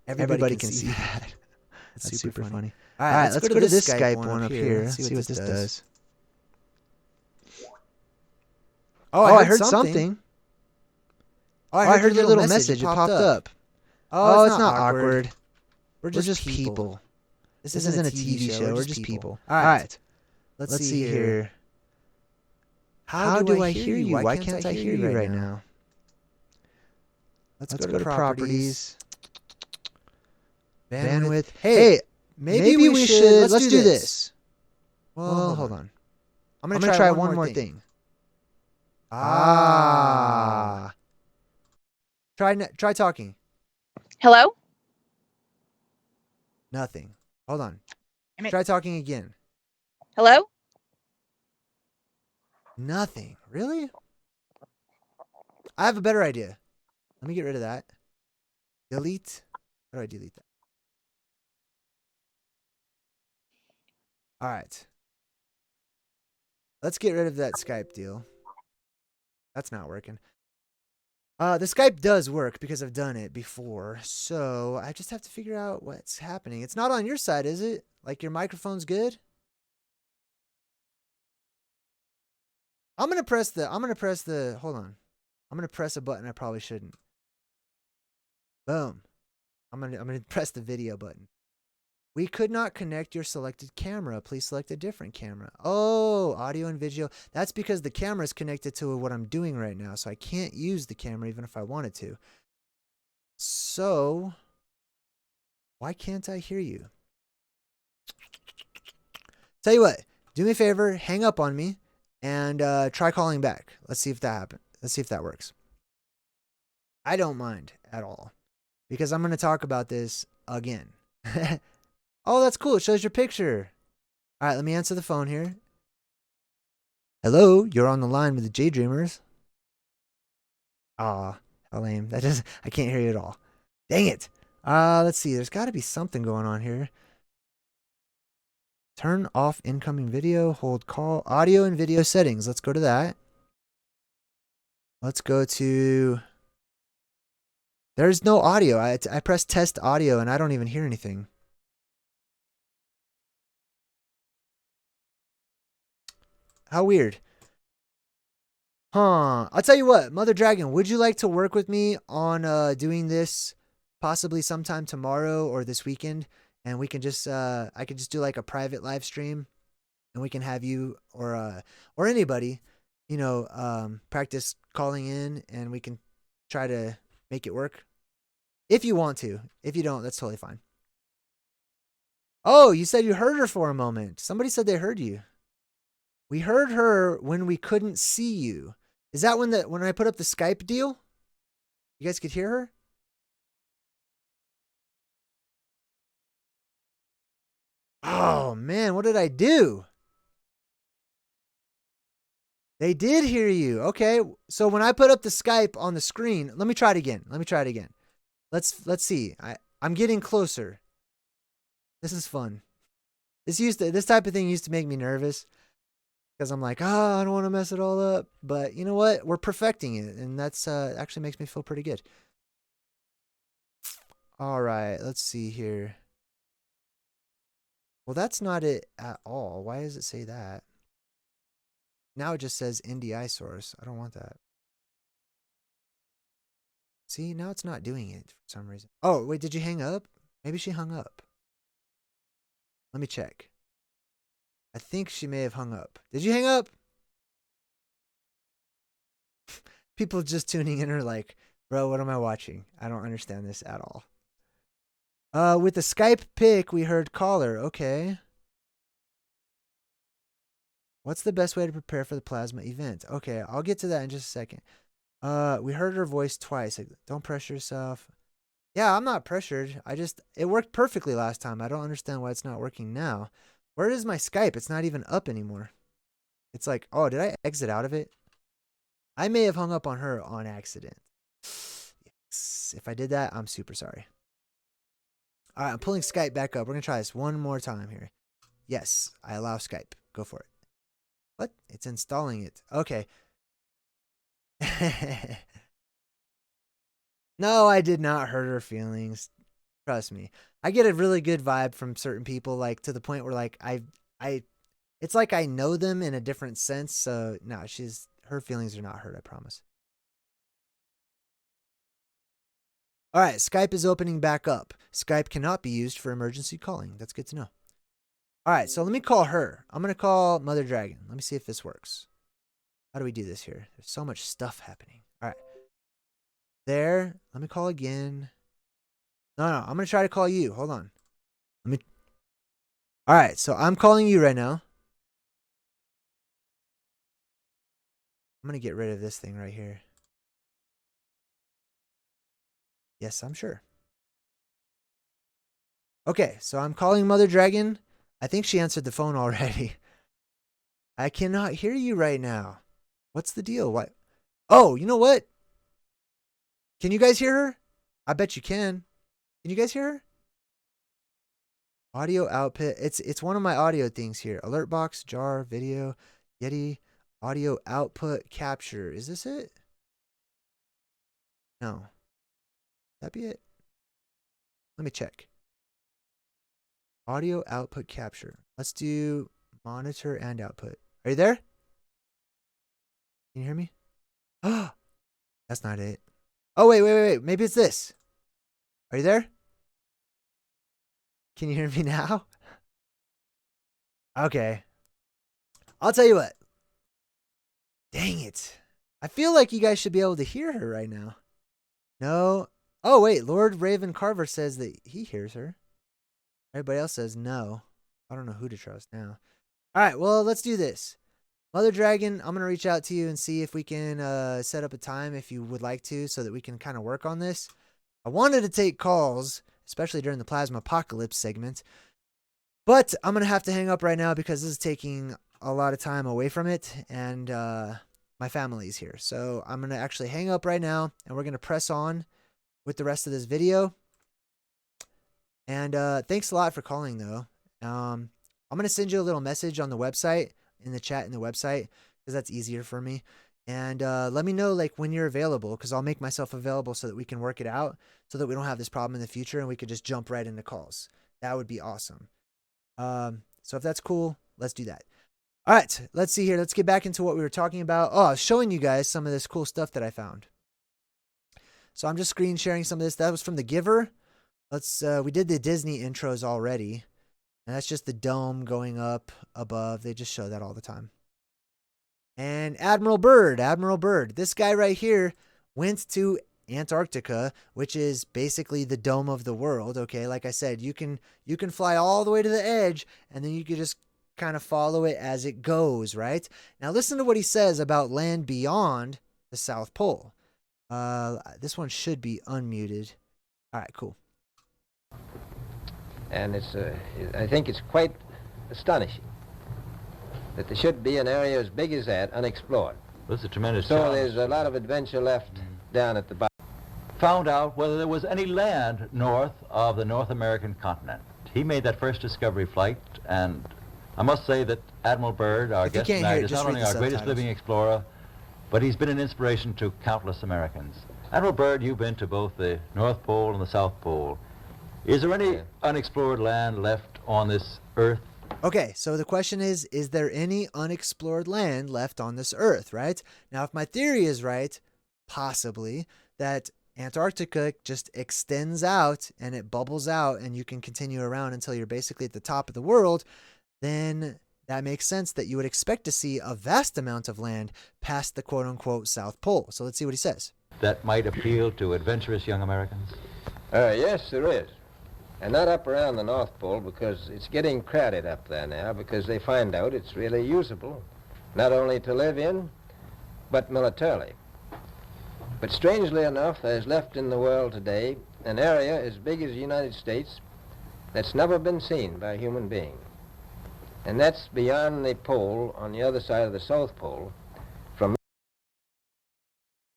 Everybody can see that. That's super funny. All right, let's go to this Skype one up here. Let's see what this does. Oh, I heard something. Oh, I heard your little message. It popped up. Oh, it's not awkward. We're just people. This isn't a TV show. We're just people. All right. Let's see here. How do I hear you? Why can't I hear you right now? Let's go to properties. Bandwidth. Hey, maybe we should. Let's do this. Well, hold on. I'm I'm gonna try one more thing. Ah. Try talking. Hello? Nothing. Hold on. Damn it. Try talking again. Hello? Nothing. Really? I have a better idea. Let me get rid of that. Delete. How do I delete that? All right. Let's get rid of that Skype deal. That's not working. The Skype does work because I've done it before. So I just have to figure out what's happening. It's not on your side, is it? Like your microphone's good? I'm gonna press the hold on. I'm gonna press a button I probably shouldn't. Boom. I'm gonna press the video button. We could not connect your selected camera. Please select a different camera. Oh, audio and video. That's because the camera is connected to what I'm doing right now, so I can't use the camera even if I wanted to. So, why can't I hear you? Tell you what, do me a favor, hang up on me, and try calling back. Let's see if that happens. Let's see if that works. I don't mind at all, because I'm going to talk about this again. Oh, that's cool. It shows your picture. All right, let me answer the phone here. Hello, you're on the line with the JayDreamerZ. Aw, how lame. I can't hear you at all. Dang it. Let's see. There's got to be something going on here. Turn off incoming video, hold call, audio and video settings. Let's go to that. Let's go to... There's no audio. I pressed test audio and I don't even hear anything. How weird. Huh. I'll tell you what, Mother Dragon, would you like to work with me on doing this possibly sometime tomorrow or this weekend? And we can just I could just do like a private live stream and we can have you or anybody, you know, practice calling in and we can try to make it work. If you want to. If you don't, that's totally fine. Oh, you said you heard her for a moment. Somebody said they heard you. We heard her when we couldn't see you. Is that when I put up the Skype deal? You guys could hear her? Oh, man, what did I do? They did hear you. Okay, so when I put up the Skype on the screen, let me try it again. Let's see. I'm getting closer. This is fun. This type of thing used to make me nervous. Because I'm like, I don't want to mess it all up. But you know what? We're perfecting it. And that's actually makes me feel pretty good. All right. Let's see here. Well, that's not it at all. Why does it say that? Now it just says NDI source. I don't want that. See, now it's not doing it for some reason. Oh, wait, did you hang up? Maybe she hung up. Let me check. I think she may have hung up. Did you hang up? People just tuning in are like, bro, what am I watching? I don't understand this at all. With the Skype pic, we heard caller. Okay. What's the best way to prepare for the plasma event? Okay, I'll get to that in just a second. We heard her voice twice. Like, don't pressure yourself. Yeah, I'm not pressured. It worked perfectly last time. I don't understand why it's not working now. Where is my Skype? It's not even up anymore. It's like, oh, did I exit out of it? I may have hung up on her on accident. Yes. If I did that, I'm super sorry. All right, I'm pulling Skype back up. We're going to try this one more time here. Yes, I allow Skype. Go for it. What? It's installing it. Okay. No, I did not hurt her feelings. Trust me. I get a really good vibe from certain people, like to the point where like it's like I know them in a different sense. So no, her feelings are not hurt, I promise. All right, Skype is opening back up. Skype cannot be used for emergency calling. That's good to know. All right, so let me call her. I'm going to call Mother Dragon. Let me see if this works. How do we do this here? There's so much stuff happening. All right. There. Let me call again. No, I'm going to try to call you. Hold on. All right, so I'm calling you right now. I'm going to get rid of this thing right here. Yes, I'm sure. Okay, so I'm calling Mother Dragon. I think she answered the phone already. I cannot hear you right now. What's the deal? What? Oh, you know what? Can you guys hear her? I bet you can. Can you guys hear her? Audio output. It's one of my audio things here. Alert box, jar, video, Yeti, audio output, capture. Is this it? No. That be it? Let me check. Audio output capture. Let's do monitor and output. Are you there? Can you hear me? Oh, that's not it. Oh, wait. Maybe it's this. Are you there? Can you hear me now? Okay. I'll tell you what. Dang it. I feel like you guys should be able to hear her right now. No. Oh, wait. Lord Raven Carver says that he hears her. Everybody else says no. I don't know who to trust now. All right. Well, let's do this. Mother Dragon, I'm going to reach out to you and see if we can set up a time if you would like to so that we can kind of work on this. I wanted to take calls, especially during the Plasma Apocalypse segment. But I'm going to have to hang up right now because this is taking a lot of time away from it. And my family's here. So I'm going to actually hang up right now. And we're going to press on with the rest of this video. And thanks a lot for calling, though. I'm going to send you a little message on the website, in the chat in the website, because that's easier for me. And let me know like when you're available, because I'll make myself available so that we can work it out, so that we don't have this problem in the future and we could just jump right into calls. That would be awesome. So if that's cool, let's do that. All right, let's see here. Let's get back into what we were talking about. Oh, I was showing you guys some of this cool stuff that I found. So I'm just screen sharing some of this. That was from The Giver. We did the Disney intros already. And that's just the dome going up above. They just show that all the time. And Admiral Byrd. This guy right here went to Antarctica, which is basically the dome of the world. Okay, like I said, you can fly all the way to the edge, and then you can just kind of follow it as it goes, right? Now listen to what he says about land beyond the South Pole. This one should be unmuted. All right, cool. And I think it's quite astonishing that there should be an area as big as that unexplored. This is a tremendous So challenge. there's a lot of adventure left down at the bottom. Found out whether there was any land north of the North American continent. He made that first discovery flight, and I must say that Admiral Byrd, our guest tonight, is not only our greatest living explorer, but he's been an inspiration to countless Americans. Admiral Byrd, you've been to both the North Pole and the South Pole. Is there any unexplored land left on this Earth? Okay, so the question is there any unexplored land left on this Earth, right? Now, if my theory is right, possibly, that Antarctica just extends out and it bubbles out and you can continue around until you're basically at the top of the world, then that makes sense that you would expect to see a vast amount of land past the quote-unquote South Pole. So let's see what he says. That might appeal to adventurous young Americans? Yes, there is. And not up around the North Pole, because it's getting crowded up there now, because they find out it's really usable, not only to live in, but militarily. But strangely enough, there's left in the world today an area as big as the United States that's never been seen by a human being. And that's beyond the pole, on the other side of the South Pole, from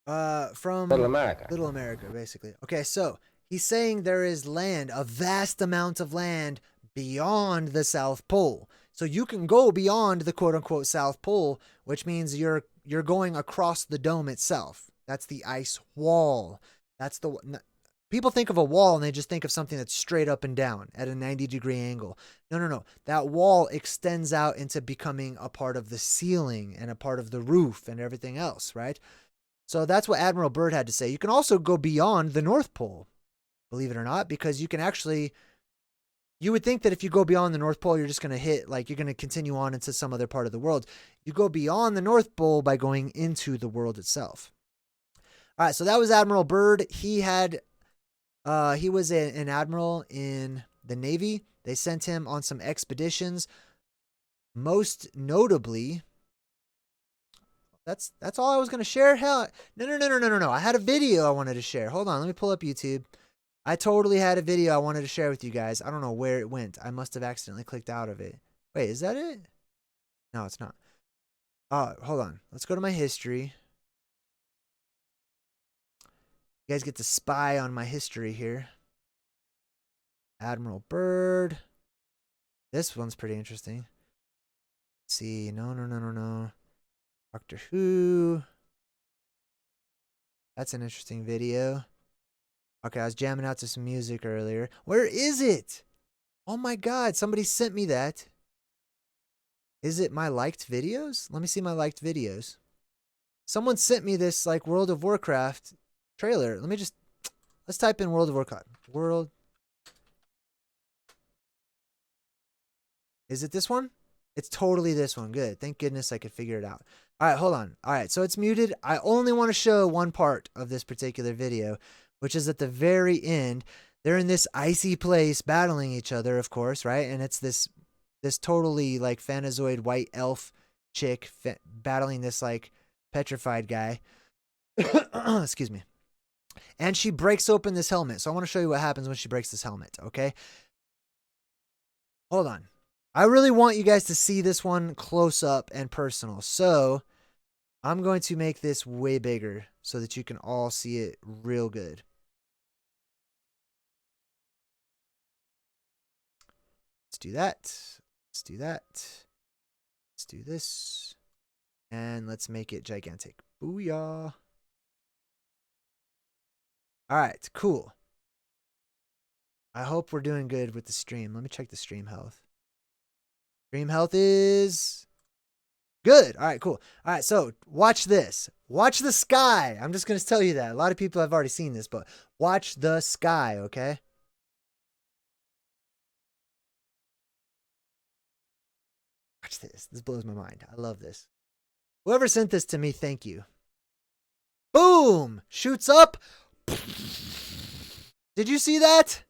Little America. Little America, basically. Okay, so he's saying there is land, a vast amount of land beyond the South Pole. So you can go beyond the quote-unquote South Pole, which means you're going across the dome itself. That's the ice wall. People think of a wall and they just think of something that's straight up and down at a 90-degree angle. No. That wall extends out into becoming a part of the ceiling and a part of the roof and everything else, right? So that's what Admiral Byrd had to say. You can also go beyond the North Pole, believe it or not, because you can actually, you would think that if you go beyond the North Pole, you're just going to hit, like you're going to continue on into some other part of the world. You go beyond the North Pole by going into the world itself. All right, so that was Admiral Byrd. He was an admiral in the Navy. They sent him on some expeditions. Most notably, That's all I was gonna share. Hell, no. I had a video I wanted to share. Hold on, let me pull up YouTube. I totally had a video I wanted to share with you guys. I don't know where it went. I must have accidentally clicked out of it. Wait, is that it? No, it's not. Oh, hold on. Let's go to my history. You guys get to spy on my history here. Admiral Byrd. This one's pretty interesting. Let's see. No. Doctor Who. That's an interesting video. Okay, I was jamming out to some music earlier. Where is it? Oh my God, somebody sent me that. Is it my liked videos? Let me see my liked videos. Someone sent me this like World of Warcraft trailer. Let's type in World of Warcraft. Is it this one? It's totally this one. Good. Thank goodness I could figure it out. All right, hold on. All right, so it's muted. I only want to show one part of this particular video, which is at the very end. They're in this icy place battling each other, of course, right? And it's this totally like Phanazoid white elf chick battling this like petrified guy. Excuse me. And she breaks open this helmet. So I want to show you what happens when she breaks this helmet, okay? Hold on. I really want you guys to see this one close up and personal. So I'm going to make this way bigger so that you can all see it real good. Let's do that. Let's do that. Let's do this. And let's make it gigantic. Booyah. All right, cool. I hope we're doing good with the stream. Let me check the stream health. Stream health is good. All right, cool. All right, so watch this. Watch the sky. I'm just going to tell you that. A lot of people have already seen this, but watch the sky, okay? Watch this. This blows my mind. I love this. Whoever sent this to me, thank you. Boom! Shoots up. Did you see that?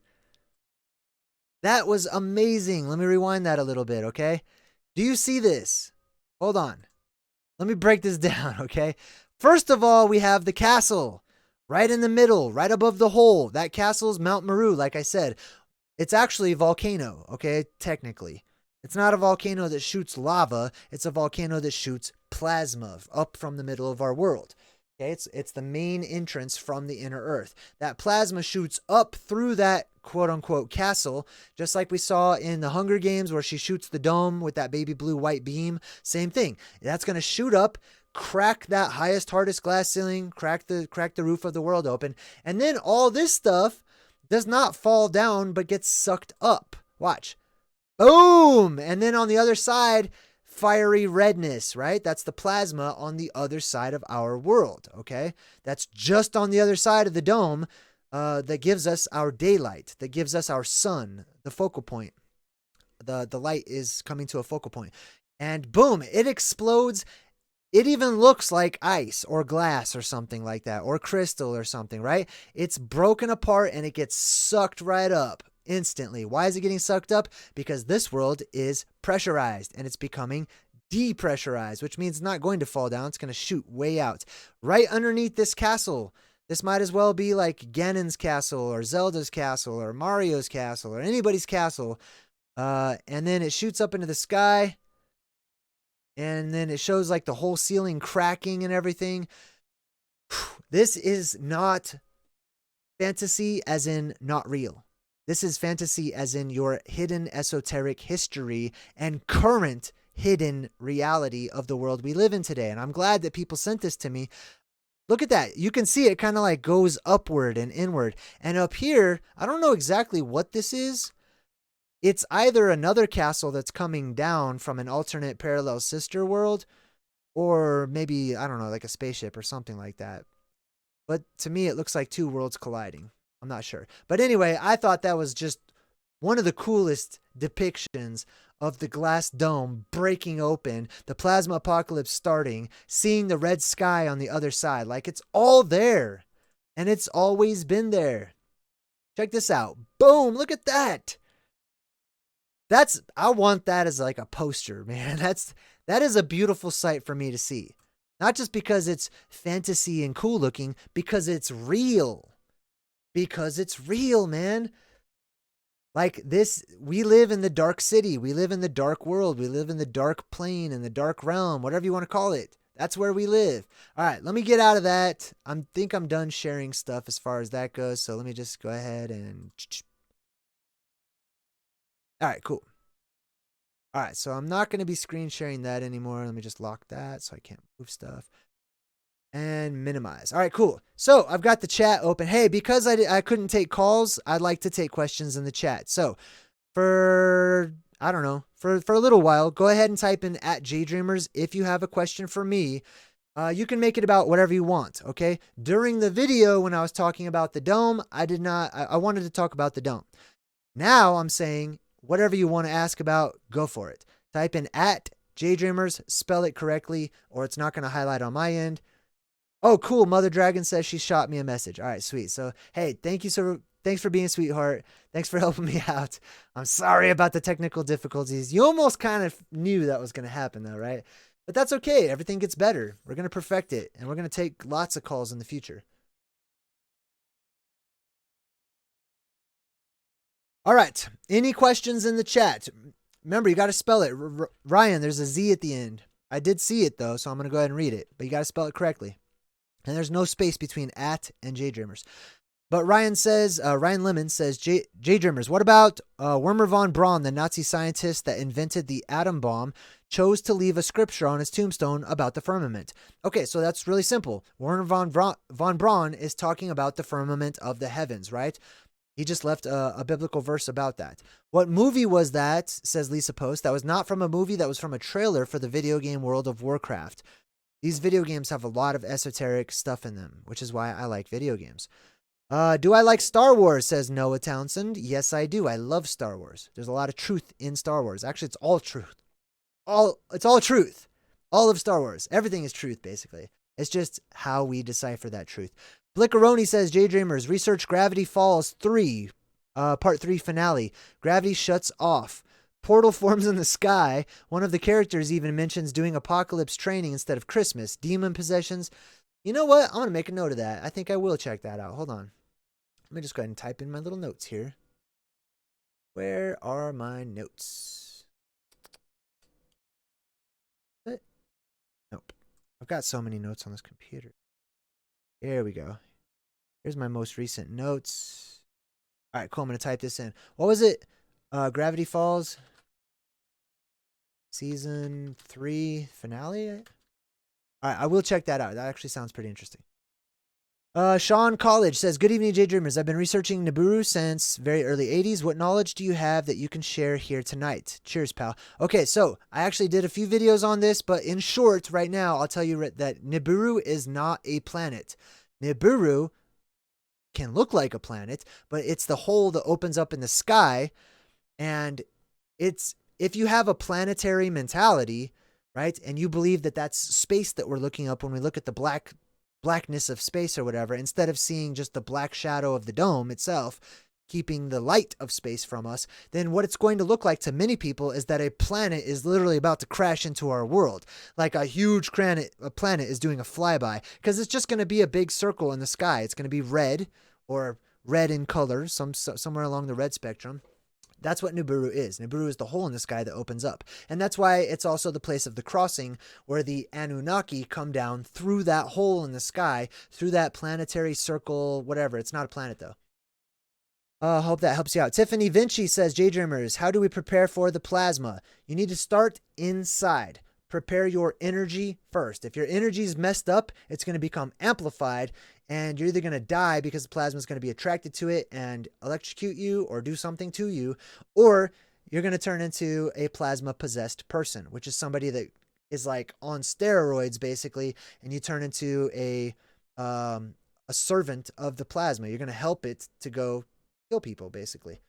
That was amazing. Let me rewind that a little bit, okay? Do you see this? Hold on. Let me break this down, okay? First of all, we have the castle right in the middle, right above the hole. That castle's Mount Meru, like I said. It's actually a volcano, okay? Technically. It's not a volcano that shoots lava. It's a volcano that shoots plasma up from the middle of our world. Okay, it's the main entrance from the inner earth. That plasma shoots up through that quote-unquote castle, just like we saw in the Hunger Games where she shoots the dome with that baby blue white beam. Same thing. That's going to shoot up, crack that highest, hardest glass ceiling, crack the roof of the world open, and then all this stuff does not fall down but gets sucked up. Watch. Boom! And then on the other side, fiery redness, right? That's the plasma on the other side of our world, okay? That's just on the other side of the dome that gives us our daylight, that gives us our sun, the focal point. The light is coming to a focal point. And boom, it explodes. It even looks like ice or glass or something like that, or crystal or something, right? It's broken apart and it gets sucked right up instantly. Why is it getting sucked up? Because this world is pressurized and it's becoming depressurized, which means it's not going to fall down. It's going to shoot way out. Right underneath this castle, this might as well be like Ganon's castle or Zelda's castle or Mario's castle or anybody's castle. And then it shoots up into the sky. And then it shows like the whole ceiling cracking and everything. This is not fantasy as in not real. This is fantasy as in your hidden esoteric history and current hidden reality of the world we live in today. And I'm glad that people sent this to me. Look at that. You can see it kind of like goes upward and inward. And up here, I don't know exactly what this is. It's either another castle that's coming down from an alternate parallel sister world, or maybe, I don't know, like a spaceship or something like that. But to me, it looks like two worlds colliding. I'm not sure. But anyway, I thought that was just one of the coolest depictions of the glass dome breaking open, the plasma apocalypse starting, seeing the red sky on the other side. Like it's all there. And it's always been there. Check this out. Boom, look at that. I want that as like a poster, man. That is a beautiful sight for me to see. Not just because it's fantasy and cool looking, because it's real. Because it's real, man. Like this, we live in the dark city. We live in the dark world. We live in the dark plane, in the dark realm, whatever you want to call it. That's where we live. All right, let me get out of that. I think I'm done sharing stuff as far as that goes. So let me just go ahead and... All right, cool. All right, so I'm not going to be screen sharing that anymore. Let me just lock that so I can't move stuff. And minimize. All right, cool. So I've got the chat open. Hey, because I couldn't take calls, I'd like to take questions in the chat. So for, I don't know, for a little while, go ahead and type in @JayDreamerZ if you have a question for me. You can make it about whatever you want, okay? During the video, when I was talking about the dome, I wanted to talk about the dome. Now I'm saying whatever you want to ask about, go for it. Type in @JayDreamerZ, spell it correctly, or it's not going to highlight on my end. Oh, cool. Mother Dragon says she shot me a message. All right, sweet. So, hey, thanks for being a sweetheart. Thanks for helping me out. I'm sorry about the technical difficulties. You almost kind of knew that was going to happen, though, right? But that's okay. Everything gets better. We're going to perfect it, and we're going to take lots of calls in the future. All right. Any questions in the chat? Remember, you got to spell it. Ryan, there's a Z at the end. I did see it, though, so I'm going to go ahead and read it. But you got to spell it correctly. And there's no space between @ and JayDreamerZ. But Ryan Lemon says, JayDreamerZ, what about Wernher von Braun, the Nazi scientist that invented the atom bomb, chose to leave a scripture on his tombstone about the firmament? Okay, so that's really simple. Wernher von Braun is talking about the firmament of the heavens, right? He just left a biblical verse about that. What movie was that, says Lisa Post? That was not from a movie, that was from a trailer for the video game World of Warcraft. These video games have a lot of esoteric stuff in them, which is why I like video games. Do I like Star Wars, says Noah Townsend. Yes, I do. I love Star Wars. There's a lot of truth in Star Wars. Actually, it's all truth. It's all truth. All of Star Wars. Everything is truth, basically. It's just how we decipher that truth. Blickaroni says, JayDreamerZ, research Gravity Falls 3, Part 3 finale. Gravity shuts off. Portal forms in the sky. One of the characters even mentions doing apocalypse training instead of Christmas. Demon possessions. You know what? I'm going to make a note of that. I think I will check that out. Hold on. Let me just go ahead and type in my little notes here. Where are my notes? What? Nope. I've got so many notes on this computer. There we go. Here's my most recent notes. All right, cool. I'm going to type this in. What was it? Gravity Falls Season 3 finale? All right, I will check that out. That actually sounds pretty interesting. Sean College says, good evening, JayDreamerZ. I've been researching Nibiru since very early 80s. What knowledge do you have that you can share here tonight? Cheers, pal. Okay, so I actually did a few videos on this, but in short, right now, I'll tell you that Nibiru is not a planet. Nibiru can look like a planet, but it's the hole that opens up in the sky. And it's, if you have a planetary mentality, right, and you believe that that's space that we're looking up when we look at the blackness of space or whatever, instead of seeing just the black shadow of the dome itself, keeping the light of space from us, then what it's going to look like to many people is that a planet is literally about to crash into our world. Like a huge planet is doing a flyby, because it's just going to be a big circle in the sky. It's going to be red, or red in color, somewhere along the red spectrum. That's what Nibiru is. Nibiru is the hole in the sky that opens up. And that's why it's also the place of the crossing, where the Anunnaki come down through that hole in the sky, through that planetary circle, whatever. It's not a planet, though. Hope that helps you out. Tiffany Vinci says, JayDreamerZ, how do we prepare for the plasma? You need to start inside. Prepare your energy first. If your energy is messed up, it's going to become amplified, and you're either going to die because the plasma is going to be attracted to it and electrocute you or do something to you, or you're going to turn into a plasma-possessed person, which is somebody that is like on steroids, basically, and you turn into a servant of the plasma. You're going to help it to go kill people, basically.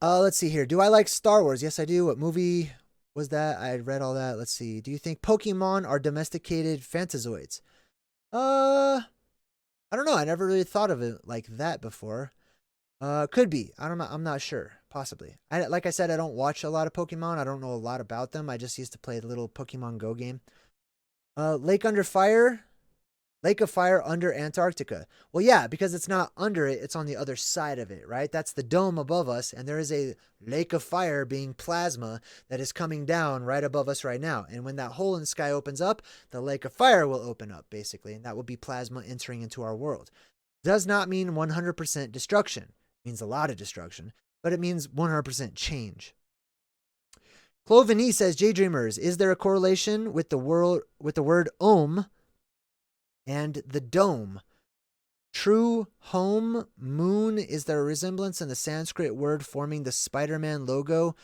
Let's see here. Do I like Star Wars? Yes, I do. What movie was that? I read all that. Let's see. Do you think Pokemon are domesticated phantazoids? I don't know. I never really thought of it like that before. Could be. I don't know. I'm not sure. Possibly. Like I said, I don't watch a lot of Pokemon. I don't know a lot about them. I just used to play the little Pokemon Go game. Lake of fire under Antarctica. Well, yeah, because it's not under it, it's on the other side of it, right? That's the dome above us, and there is a lake of fire being plasma that is coming down right above us right now. And when that hole in the sky opens up, the lake of fire will open up, basically, and that will be plasma entering into our world. Does not mean 100% destruction. It means a lot of destruction, but it means 100% change. Cloveny says, JayDreamerZ, is there a correlation with the word Om and the dome? True home moon, is there a resemblance in the Sanskrit word forming the Spider-Man logo?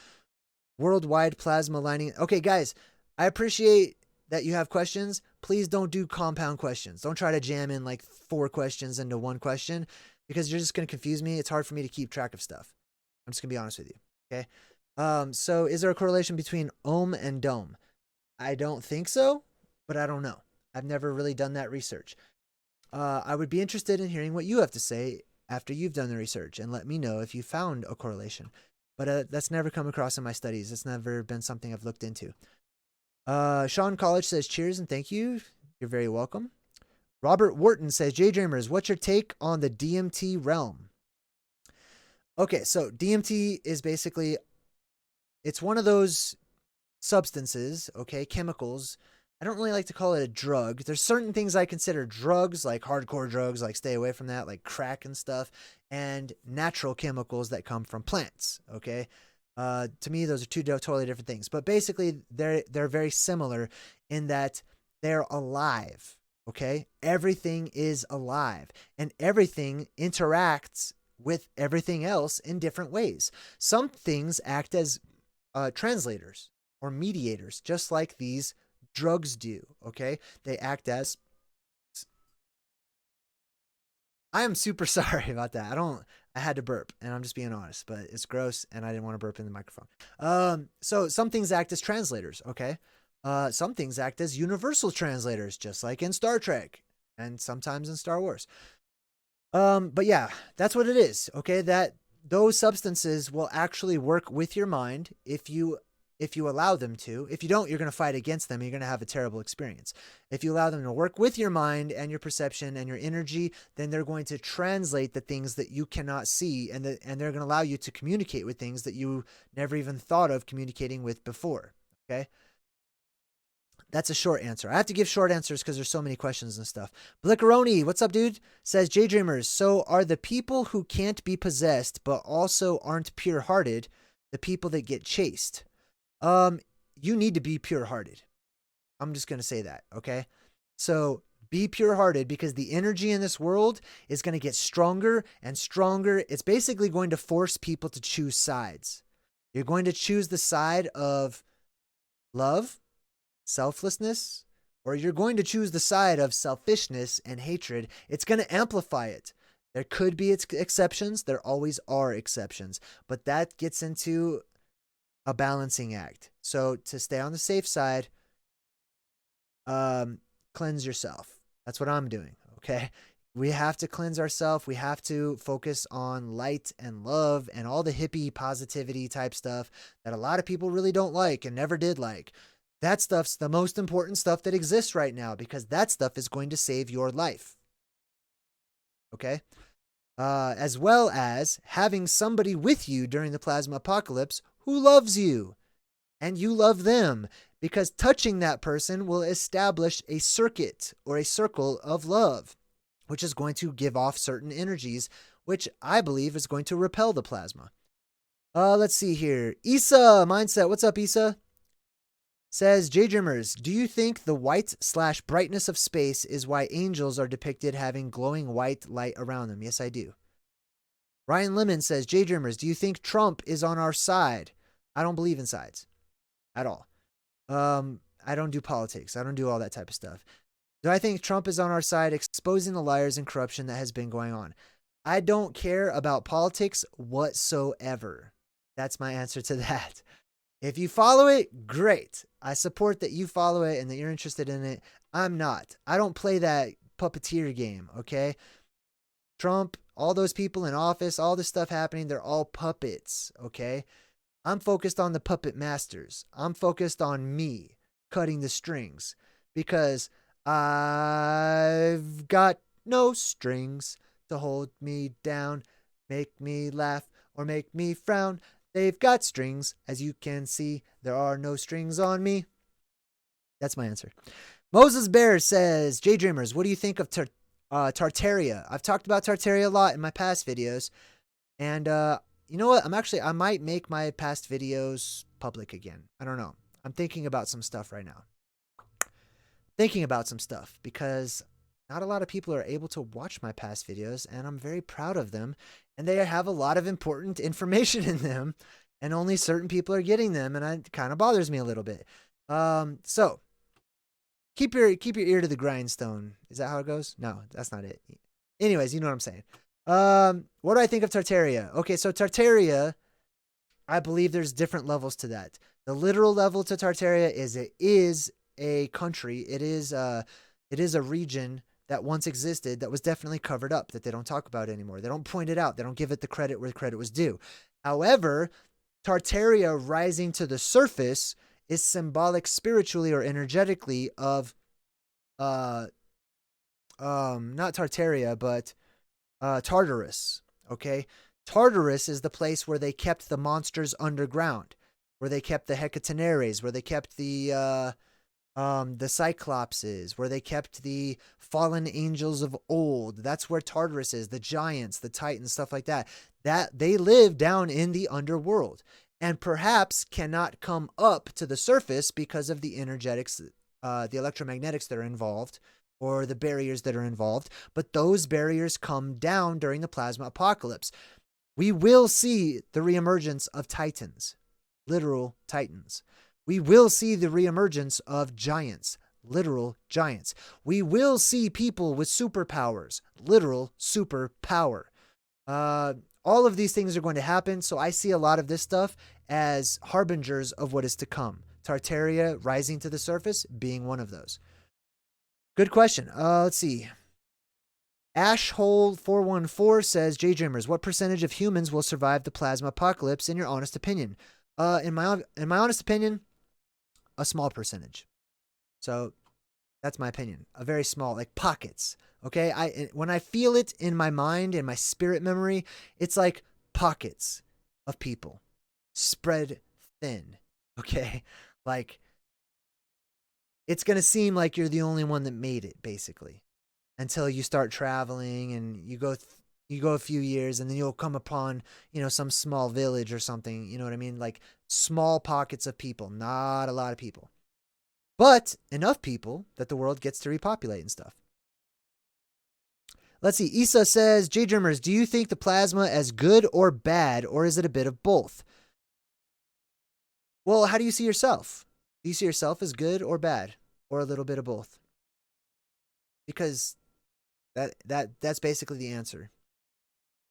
Worldwide plasma lining. Okay, guys, I appreciate that you have questions. Please don't do compound questions. Don't try to jam in like 4 questions into one question, because you're just going to confuse me. It's hard for me to keep track of stuff. I'm just going to be honest with you. Okay. So is there a correlation between Om and dome? I don't think so, but I don't know. I've never really done that research. I would be interested in hearing what you have to say after you've done the research, and let me know if you found a correlation. But that's never come across in my studies. It's never been something I've looked into. Sean College says, cheers and thank you. You're very welcome. Robert Wharton says, JayDreamerZ, what's your take on the DMT realm? Okay, so DMT is basically, it's one of those substances, okay, chemicals. I don't really like to call it a drug. There's certain things I consider drugs, like hardcore drugs, like stay away from that, like crack and stuff, and natural chemicals that come from plants, okay? To me, those are two totally different things. But basically, they're very similar in that they're alive, okay? Everything is alive, and everything interacts with everything else in different ways. Some things act as translators or mediators, just like these drugs do, okay? They act as... I am super sorry about that. I had to burp, and I'm just being honest, but it's gross, and I didn't want to burp in the microphone. So some things act as translators, okay? Some things act as universal translators, just like in Star Trek, and sometimes in Star Wars. But yeah, that's what it is, okay? That those substances will actually work with your mind if you allow them to. If you don't, you're going to fight against them. You're going to have a terrible experience. If you allow them to work with your mind and your perception and your energy, then they're going to translate the things that you cannot see, and they're going to allow you to communicate with things that you never even thought of communicating with before, okay? That's a short answer. I have to give short answers because there's so many questions and stuff. Blickaroni, what's up, dude? Says, JayDreamerZ, so are the people who can't be possessed but also aren't pure-hearted the people that get chased? You need to be pure-hearted. I'm just going to say that, okay? So be pure-hearted, because the energy in this world is going to get stronger and stronger. It's basically going to force people to choose sides. You're going to choose the side of love, selflessness, or you're going to choose the side of selfishness and hatred. It's going to amplify it. There could be exceptions. There always are exceptions, but that gets into a balancing act. So to stay on the safe side, cleanse yourself. That's what I'm doing. Okay. We have to cleanse ourselves. We have to focus on light and love and all the hippie positivity type stuff that a lot of people really don't like and never did like. That stuff's the most important stuff that exists right now, because that stuff is going to save your life. Okay. As well as having somebody with you during the plasma apocalypse who loves you and you love them, because touching that person will establish a circuit or a circle of love, which is going to give off certain energies, which I believe is going to repel the plasma. Let's see here. Issa Mindset. What's up, Issa? Says, JayDreamerZ, do you think the white/brightness of space is why angels are depicted having glowing white light around them? Yes, I do. Ryan Lemon says, JayDreamerZ, do you think Trump is on our side? I don't believe in sides at all. I don't do politics. I don't do all that type of stuff. Do I think Trump is on our side, exposing the liars and corruption that has been going on? I don't care about politics whatsoever. That's my answer to that. If you follow it, great. I support that you follow it and that you're interested in it. I'm not. I don't play that puppeteer game, okay? Trump, all those people in office, all this stuff happening, they're all puppets, okay? I'm focused on the puppet masters. I'm focused on me cutting the strings. because I've got no strings to hold me down, make me laugh, or make me frown. They've got strings, as you can see. There are no strings on me. That's my answer. Moses Bear says, JayDreamerZ, what do you think of Tartaria? I've talked about Tartaria a lot in my past videos. And you know what? I might make my past videos public again. I don't know. I'm thinking about some stuff right now. Because not a lot of people are able to watch my past videos, and I'm very proud of them. And they have a lot of important information in them, and only certain people are getting them, and it kind of bothers me a little bit. So keep your ear to the grindstone. Is that how it goes? No, that's not it. Anyways, you know what I'm saying. What do I think of Tartaria? Okay, so Tartaria, I believe there's different levels to that. The literal level to Tartaria is it is a country. It is a region that once existed that was definitely covered up, that they don't talk about anymore. They don't point it out. They don't give it the credit where the credit was due. However, Tartaria rising to the surface is symbolic spiritually or energetically of not Tartaria, but Tartarus. Okay, Tartarus is the place where they kept the monsters underground, where they kept the Hecatenares, where they kept the Cyclopses, where they kept the fallen angels of old. That's where Tartarus is, the giants, the titans, stuff like that. That they live down in the underworld and perhaps cannot come up to the surface because of the energetics, the electromagnetics that are involved, or the barriers that are involved. But those barriers come down during the plasma apocalypse. We will see the reemergence of titans, literal titans. We will see the reemergence of giants, literal giants. We will see people with superpowers, literal superpower. All of these things are going to happen, so I see a lot of this stuff as harbingers of what is to come. Tartaria rising to the surface being one of those. Good question. Let's see. Ashhole414 says, JayDreamerZ, what percentage of humans will survive the plasma apocalypse in your honest opinion? In my honest opinion, a small percentage. So that's my opinion. A very small, like pockets. Okay. When I feel it in my mind, in my spirit memory, it's like pockets of people spread thin. Okay. Like it's going to seem like you're the only one that made it, basically, until you start traveling and you go a few years, and then you'll come upon, some small village or something. You know what I mean? Like small pockets of people, not a lot of people, but enough people that the world gets to repopulate and stuff. Let's see. Issa says, JayDreamerZ, do you think the plasma as good or bad, or is it a bit of both? Well, how do you see yourself? Do you see yourself as good or bad, or a little bit of both? Because that's basically the answer.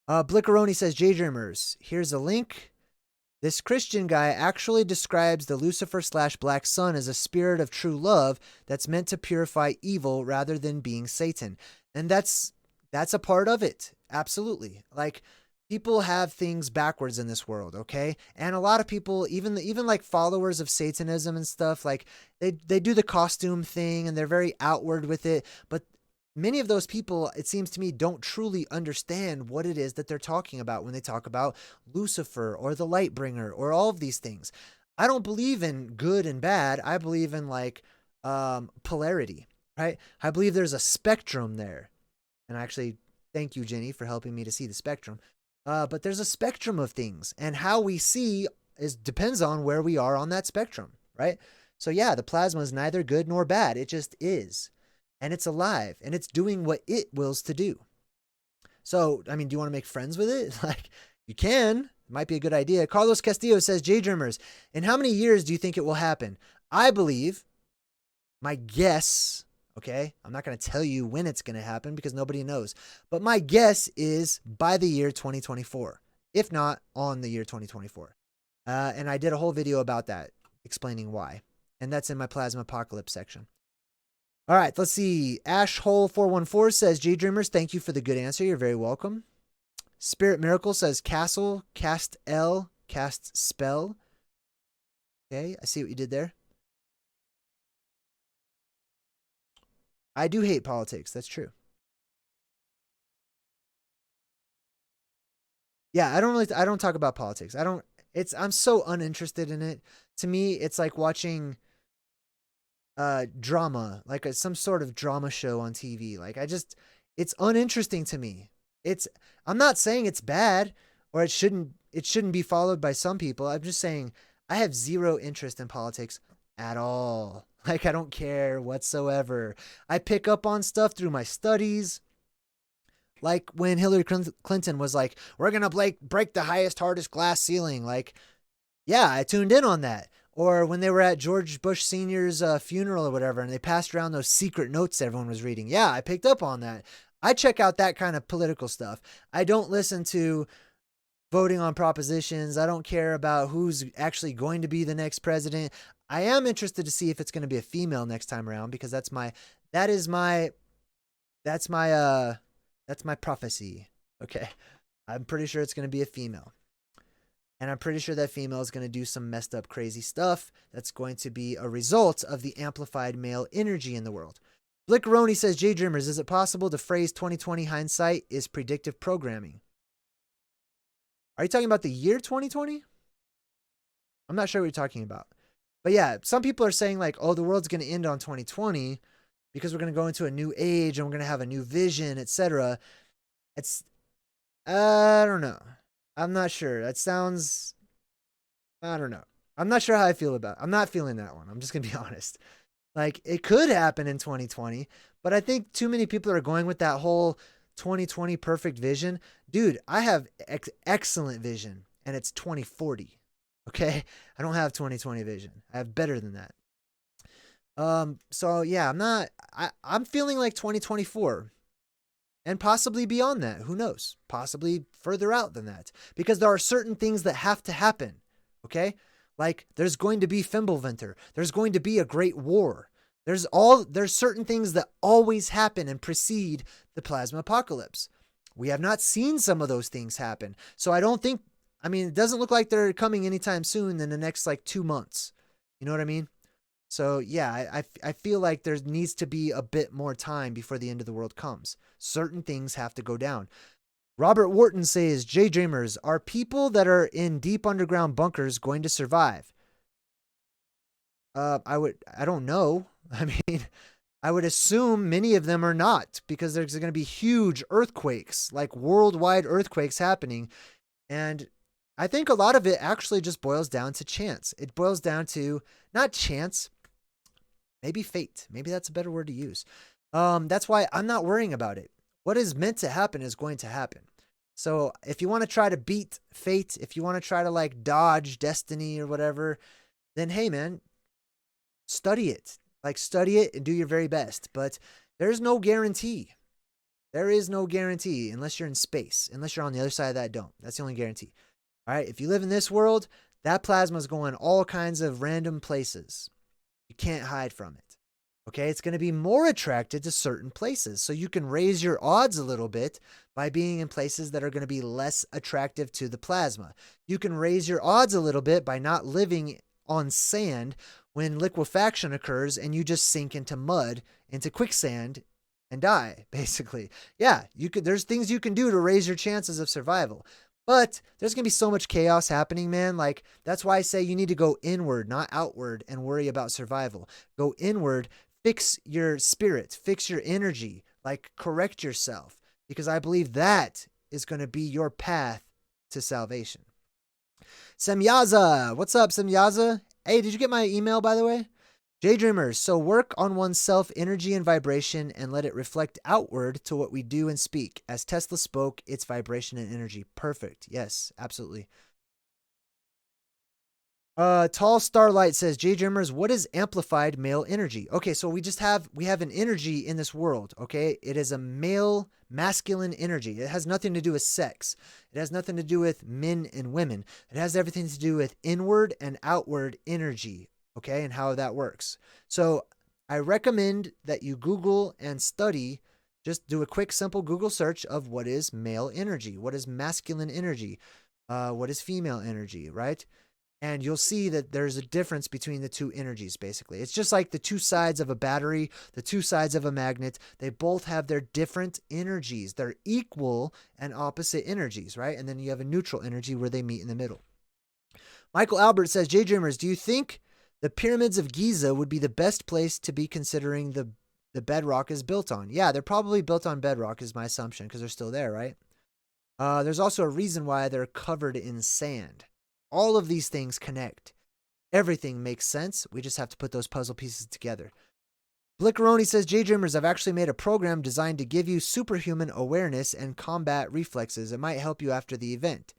Blickeroni says, JayDreamerZ, here's a link. This Christian guy actually describes the Lucifer/Black Sun as a spirit of true love that's meant to purify evil rather than being Satan. And that's a part of it. Absolutely. Like, people have things backwards in this world, okay? And a lot of people, even like followers of Satanism and stuff, like they do the costume thing and they're very outward with it, but many of those people, it seems to me, don't truly understand what it is that they're talking about when they talk about Lucifer or the Lightbringer or all of these things. I don't believe in good and bad. I believe in polarity, right? I believe there's a spectrum there. And actually, thank you, Jenny, for helping me to see the spectrum. But there's a spectrum of things, and how we see depends on where we are on that spectrum, right? So yeah, the plasma is neither good nor bad. It just is. And it's alive, and it's doing what it wills to do. So, I mean, do you want to make friends with it? Like, you can. It might be a good idea. Carlos Castillo says, JayDreamerZ, in how many years do you think it will happen? I believe, my guess, okay, I'm not going to tell you when it's going to happen because nobody knows. But my guess is by the year 2024, if not on the year 2024. And I did a whole video about that, explaining why. And that's in my Plasma Apocalypse section. All right, let's see. Ashhole414 says, JayDreamerZ, thank you for the good answer. You're very welcome. Spirit Miracle says, Castle, cast L, cast spell. Okay, I see what you did there. I do hate politics. That's true. Yeah, I don't talk about politics. I'm so uninterested in it. To me, it's like watching drama, like some sort of drama show on TV. Like it's uninteresting to me. I'm not saying it's bad or it shouldn't be followed by some people. I'm just saying I have zero interest in politics at all. Like I don't care whatsoever. I pick up on stuff through my studies. Like when Hillary Clinton was like, we're going to break the highest, hardest glass ceiling. Like, yeah, I tuned in on that. Or when they were at George Bush Sr.'s funeral or whatever, and they passed around those secret notes everyone was reading. Yeah, I picked up on that. I check out that kind of political stuff. I don't listen to voting on propositions. I don't care about who's actually going to be the next president. I am interested to see if it's going to be a female next time around, because that's my prophecy. Okay. I'm pretty sure it's going to be a female. And I'm pretty sure that female is going to do some messed up, crazy stuff that's going to be a result of the amplified male energy in the world. Blickaroni says, JayDreamerZ, is it possible the phrase 2020 hindsight is predictive programming? Are you talking about the year 2020? I'm not sure what you're talking about. But yeah, some people are saying like, oh, the world's going to end on 2020 because we're going to go into a new age and we're going to have a new vision, etc. I don't know. I'm not sure. That sounds, I don't know. I'm not sure how I feel about it. I'm not feeling that one. I'm just going to be honest. Like, it could happen in 2020, but I think too many people are going with that whole 2020 perfect vision. Dude, I have excellent vision, and it's 2040. Okay? I don't have 2020 vision. I have better than that. So yeah, I'm feeling like 2024. And possibly beyond that. Who knows? Possibly further out than that. Because there are certain things that have to happen. Okay? Like there's going to be Fimbulvinter. There's going to be a great war. There's certain things that always happen and precede the plasma apocalypse. We have not seen some of those things happen. So it doesn't look like they're coming anytime soon in the next like 2 months. You know what I mean? So yeah, I feel like there needs to be a bit more time before the end of the world comes. Certain things have to go down. Robert Wharton says, JayDreamerZ, are people that are in deep underground bunkers going to survive? I don't know. I mean, I would assume many of them are not, because there's going to be huge earthquakes, like worldwide earthquakes happening. And I think a lot of it actually just boils down to chance. It boils down to not chance, maybe fate. Maybe that's a better word to use. That's why I'm not worrying about it. What is meant to happen is going to happen. So if you want to try to beat fate, if you want to try to like dodge destiny or whatever, then hey man, study it. Like study it and do your very best. But there's no guarantee. There is no guarantee unless you're in space. Unless you're on the other side of that dome. That's the only guarantee. All right. If you live in this world, that plasma is going all kinds of random places. You can't hide from it. Okay. It's going to be more attracted to certain places. So you can raise your odds a little bit by being in places that are going to be less attractive to the plasma. You can raise your odds a little bit by not living on sand when liquefaction occurs and you just sink into mud, into quicksand, and die, basically. Yeah, there's things you can do to raise your chances of survival. But there's going to be so much chaos happening, man. Like, that's why I say you need to go inward, not outward, and worry about survival. Go inward, fix your spirit, fix your energy, like correct yourself, because I believe that is going to be your path to salvation. Semyaza, what's up, Semyaza? Hey, did you get my email, by the way? JayDreamerZ, so work on oneself energy and vibration and let it reflect outward to what we do and speak. As Tesla spoke, it's vibration and energy. Perfect. Yes, absolutely. Tall Starlight says, JayDreamerZ, what is amplified male energy? Okay, so we have an energy in this world, okay? It is a male, masculine energy. It has nothing to do with sex. It has nothing to do with men and women. It has everything to do with inward and outward energy, okay, and how that works. So I recommend that you Google and study, just do a quick, simple Google search of what is male energy, what is masculine energy, what is female energy, right? And you'll see that there's a difference between the two energies, basically. It's just like the two sides of a battery, the two sides of a magnet. They both have their different energies. They're equal and opposite energies, right? And then you have a neutral energy where they meet in the middle. Michael Albert says, JayDreamerZ, do you think the pyramids of Giza would be the best place to be considering the bedrock is built on? Yeah, they're probably built on bedrock is my assumption because they're still there, right? There's also a reason why they're covered in sand. All of these things connect. Everything makes sense. We just have to put those puzzle pieces together. Blickeroni says, JayDreamerZ, I've actually made a program designed to give you superhuman awareness and combat reflexes. It might help you after the event.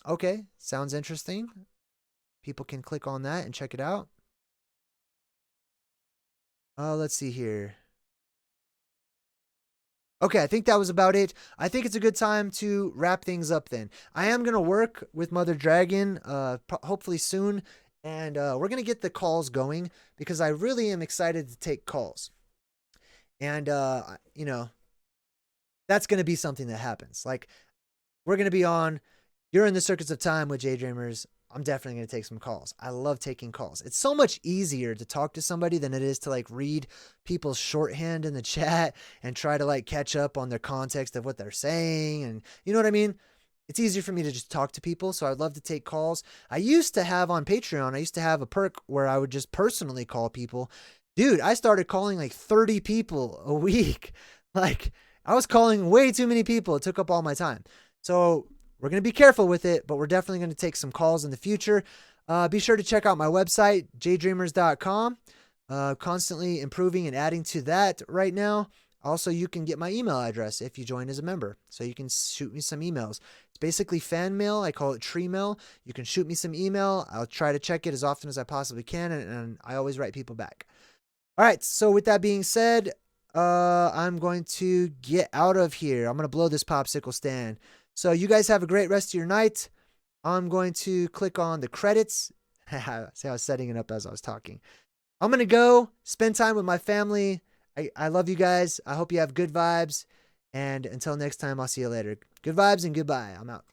Okay, sounds interesting. People can click on that and check it out. Let's see here. Okay, I think that was about it. I think it's a good time to wrap things up then. I am going to work with Mother Dragon hopefully soon, and we're going to get the calls going because I really am excited to take calls. And, you know, that's going to be something that happens. Like, we're going to be on, you're in the Circuits of Time with JayDreamerZ. I'm definitely going to take some calls. I love taking calls. It's so much easier to talk to somebody than it is to like read people's shorthand in the chat and try to like catch up on their context of what they're saying. And you know what I mean? It's easier for me to just talk to people. So I'd love to take calls. I used to have on Patreon, I used to have a perk where I would just personally call people. Dude, I started calling like 30 people a week. Like I was calling way too many people. It took up all my time. So we're going to be careful with it, but we're definitely going to take some calls in the future. Be sure to check out my website, JayDreamerZ.com. Constantly improving and adding to that right now. Also, you can get my email address if you join as a member. So you can shoot me some emails. It's basically fan mail. I call it tree mail. You can shoot me some email. I'll try to check it as often as I possibly can, and I always write people back. All right, so with that being said, I'm going to get out of here. I'm going to blow this popsicle stand. So you guys have a great rest of your night. I'm going to click on the credits. See, I was setting it up as I was talking. I'm going to go spend time with my family. I love you guys. I hope you have good vibes. And until next time, I'll see you later. Good vibes and goodbye. I'm out.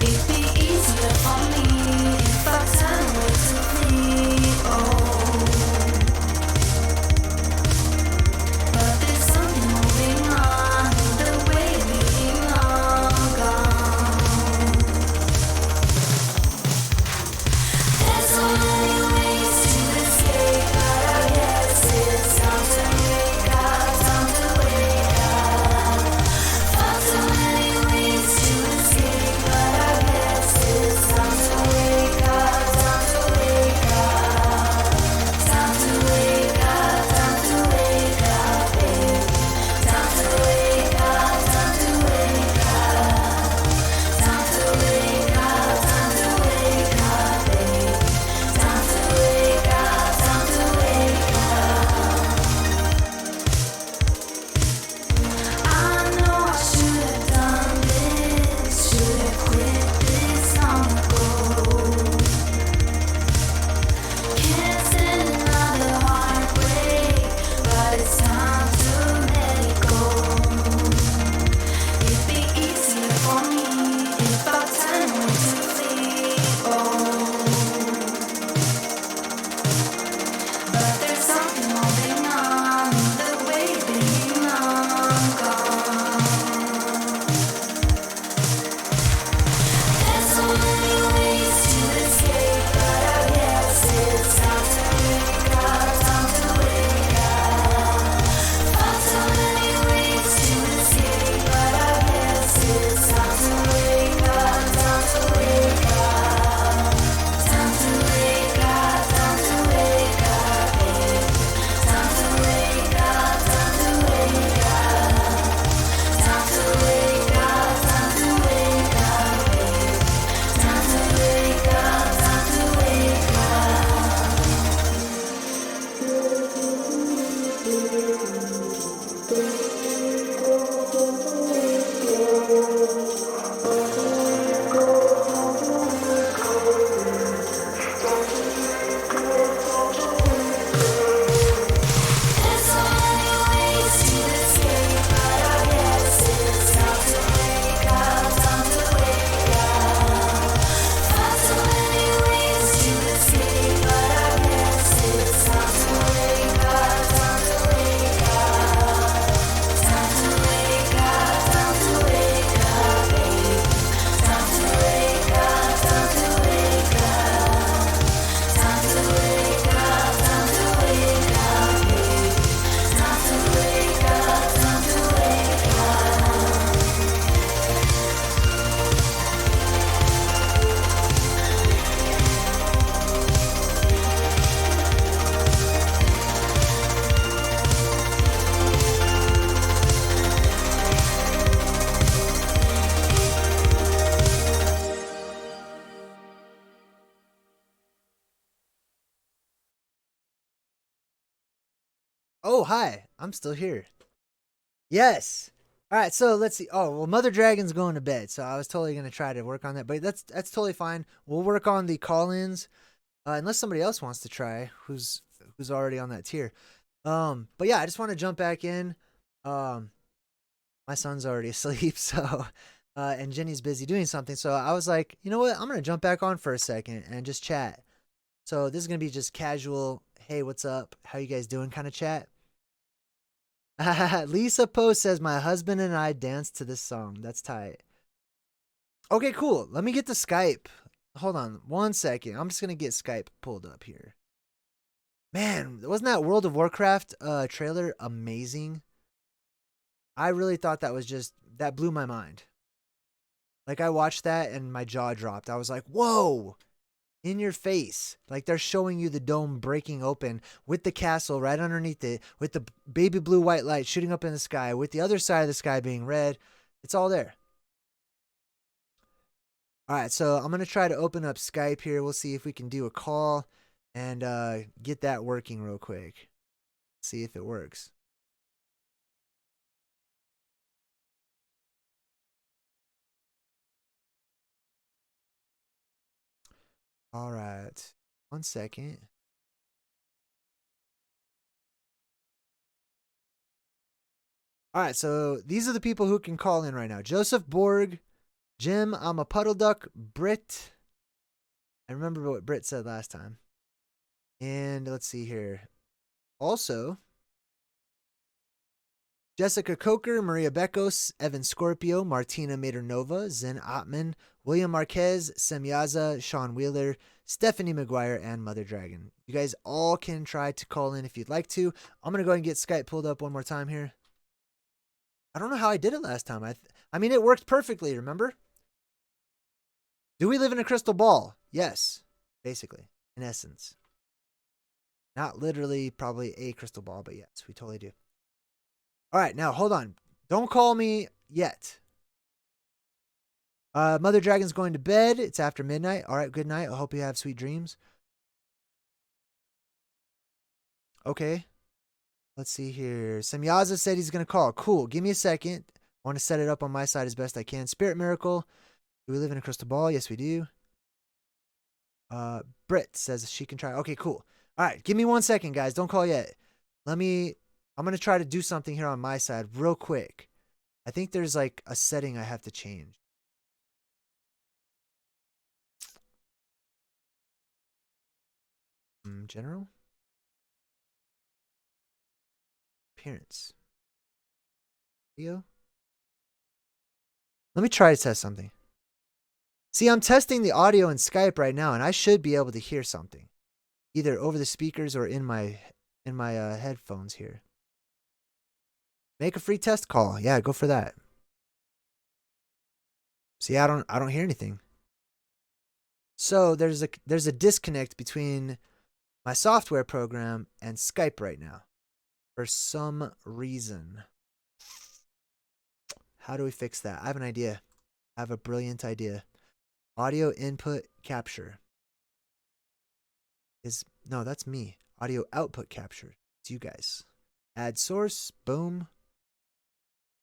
It'd be easier for me if I turned away to flee. Oh. Oh, hi. I'm still here. Yes. All right, so let's see. Oh, well, Mother Dragon's going to bed, so I was totally going to try to work on that, but that's totally fine. We'll work on the call-ins, unless somebody else wants to try who's already on that tier. But yeah, I just want to jump back in. My son's already asleep, so and Jenny's busy doing something, so I was like, you know what? I'm going to jump back on for a second and just chat. So this is going to be just casual, hey, what's up? How you guys doing kind of chat. Lisa Post says, my husband and I danced to this song. That's tight. Okay, cool. Let me get the Skype. Hold on 1 second. I'm just going to get Skype pulled up here. Man, wasn't that World of Warcraft trailer amazing? I really thought that blew my mind. Like, I watched that and my jaw dropped. I was like, whoa, in your face. Like, they're showing you the dome breaking open with the castle right underneath it, with the baby blue white light shooting up in the sky, with the other side of the sky being red. It's all there. All right, so I'm going to try to open up Skype here. We'll see if we can do a call and get that working real quick. See if it works. All right. 1 second. All right, so these are the people who can call in right now. Joseph Borg, Jim, I'm a puddle duck, Britt. I remember what Britt said last time. And let's see here. Also, Jessica Coker, Maria Becos, Evan Scorpio, Martina Maternova, Zen Ottman, William Marquez, Semyaza, Sean Wheeler, Stephanie McGuire, and Mother Dragon. You guys all can try to call in if you'd like to. I'm going to go ahead and get Skype pulled up one more time here. I don't know how I did it last time. I mean, it worked perfectly, remember? Do we live in a crystal ball? Yes, basically, in essence. Not literally probably a crystal ball, but yes, we totally do. All right, now hold on. Don't call me yet. Mother Dragon's going to bed. It's after midnight. All right, good night. I hope you have sweet dreams. Okay. Let's see here. Semyaza said he's going to call. Cool. Give me a second. I want to set it up on my side as best I can. Spirit Miracle. Do we live in a crystal ball? Yes, we do. Britt says she can try. Okay, cool. All right, give me 1 second, guys. Don't call yet. I'm going to try to do something here on my side real quick. I think there's like a setting I have to change. General? Appearance. Video? Let me try to test something. See, I'm testing the audio in Skype right now, and I should be able to hear something. Either over the speakers or in my headphones here. Make a free test call. Yeah, go for that. See, I don't hear anything. So there's a disconnect between my software program and Skype right now. For some reason. How do we fix that? I have an idea. I have a brilliant idea. Audio input capture. No, that's me. Audio output capture. It's you guys. Add source. Boom.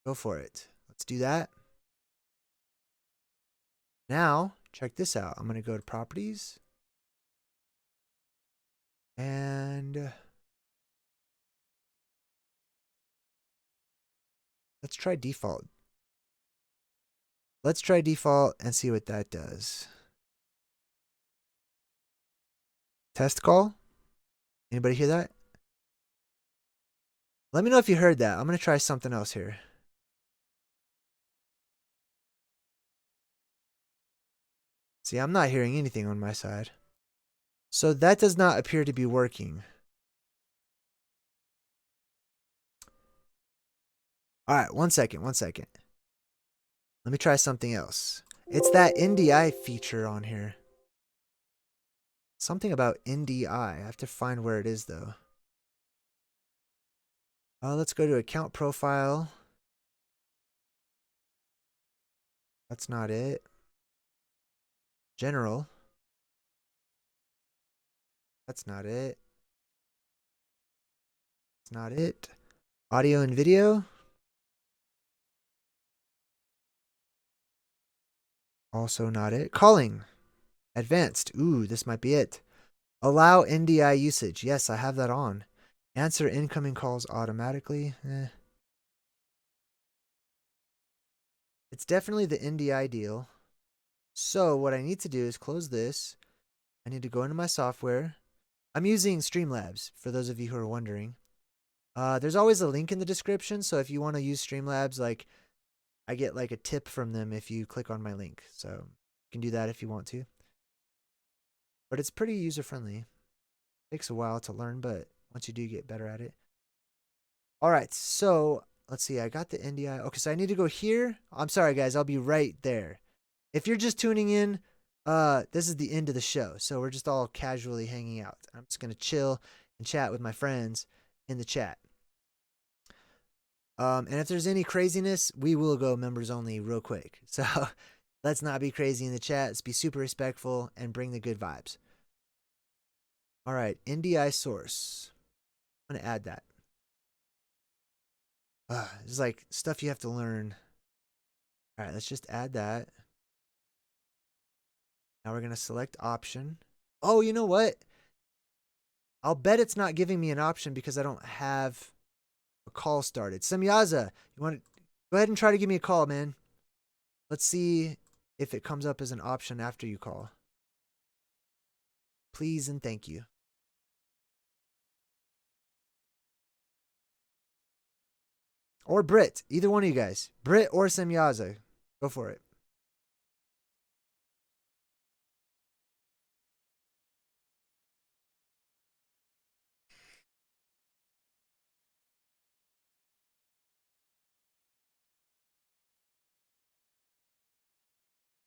Go for it. Let's do that. Now, check this out. I'm going to go to properties. And let's try default. Let's try default and see what that does. Test call. Anybody hear that? Let me know if you heard that. I'm going to try something else here. See, I'm not hearing anything on my side. So that does not appear to be working. All right, 1 second. Let me try something else. It's that NDI feature on here. Something about NDI. I have to find where it is, though. Let's go to account profile. That's not it. General. That's not it. It's not it. Audio and video. Also not it. Calling. Advanced. Ooh, this might be it. Allow NDI usage. Yes, I have that on. Answer incoming calls automatically. It's definitely the NDI deal. So what I need to do is close this. I need to go into my software. I'm using Streamlabs, for those of you who are wondering. There's always a link in the description, so if you want to use Streamlabs, like, I get like a tip from them if you click on my link. So you can do that if you want to. But it's pretty user-friendly. Takes a while to learn, but once you do get better at it. All right, so let's see. I got the NDI. Okay, so I need to go here. I'm sorry, guys. I'll be right there. If you're just tuning in, this is the end of the show. So we're just all casually hanging out. I'm just going to chill and chat with my friends in the chat. And if there's any craziness, we will go members only real quick. So let's not be crazy in the chat. Let's be super respectful and bring the good vibes. All right, NDI source. I'm going to add that. It's like stuff you have to learn. All right, let's just add that. Now we're going to select option. Oh, you know what? I'll bet it's not giving me an option because I don't have a call started. Semyaza, you want to go ahead and try to give me a call, man. Let's see if it comes up as an option after you call. Please and thank you. Or Brit. Either one of you guys. Brit or Semyaza. Go for it.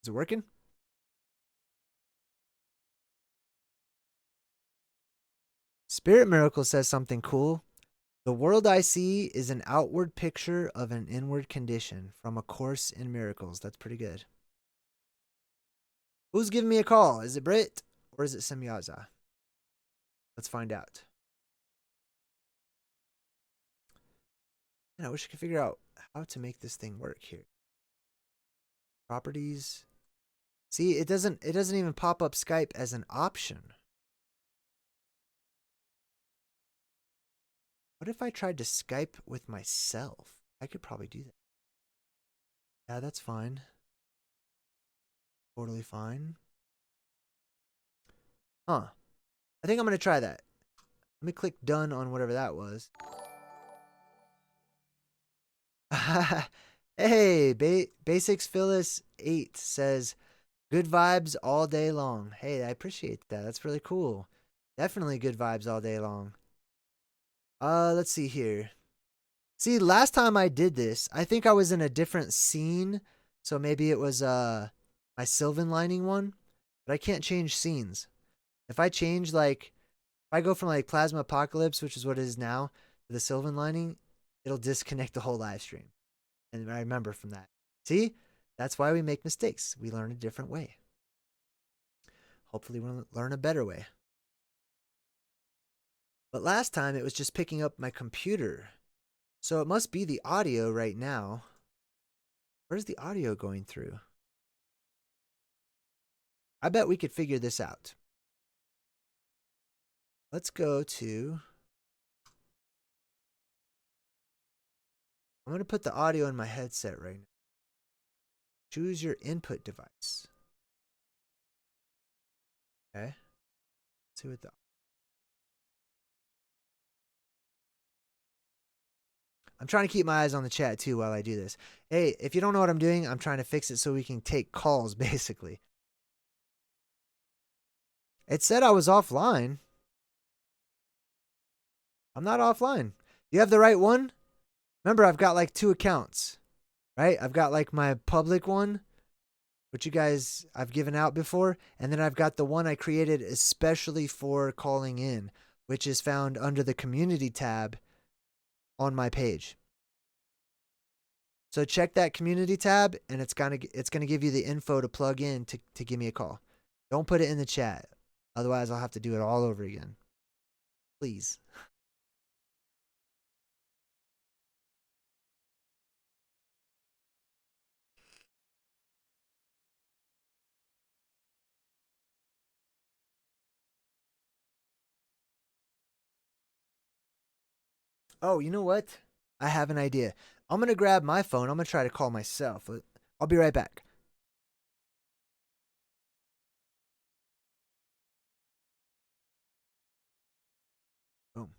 Is it working? Spirit Miracle says something cool. The world I see is an outward picture of an inward condition from A Course in Miracles. That's pretty good. Who's giving me a call? Is it Brit or is it Semyaza? Let's find out. Man, I wish I could figure out how to make this thing work here. Properties. See, it doesn't even pop up Skype as an option. What if I tried to Skype with myself? I could probably do that. Yeah, that's fine. Totally fine. Huh. I think I'm going to try that. Let me click done on whatever that was. Hey, Basics Phyllis 8 says, good vibes all day long. Hey, I appreciate that. That's really cool. Definitely good vibes all day long. Let's see here. See, last time I did this, I think I was in a different scene. So maybe it was my Sylvan lining one. But I can't change scenes. If I change, like, if I go from like Plasma Apocalypse, which is what it is now, to the Sylvan lining, it'll disconnect the whole live stream. And I remember from that. See? That's why we make mistakes. We learn a different way. Hopefully we'll learn a better way. But last time it was just picking up my computer. So it must be the audio right now. Where's the audio going through? I bet we could figure this out. Let's go to... I'm going to put the audio in my headset right now. Choose your input device. Okay. Let's see what the... I'm trying to keep my eyes on the chat too while I do this. Hey, if you don't know what I'm doing, I'm trying to fix it so we can take calls, basically. It said I was offline. I'm not offline. You have the right one? Remember, I've got like 2 accounts, right? I've got like my public one, which you guys, I've given out before. And then I've got the one I created especially for calling in, which is found under the community tab on my page. So check that community tab and it's gonna give you the info to plug in to give me a call. Don't put it in the chat. Otherwise I'll have to do it all over again. Please. Oh, you know what? I have an idea. I'm going to grab my phone. I'm going to try to call myself. I'll be right back. Boom.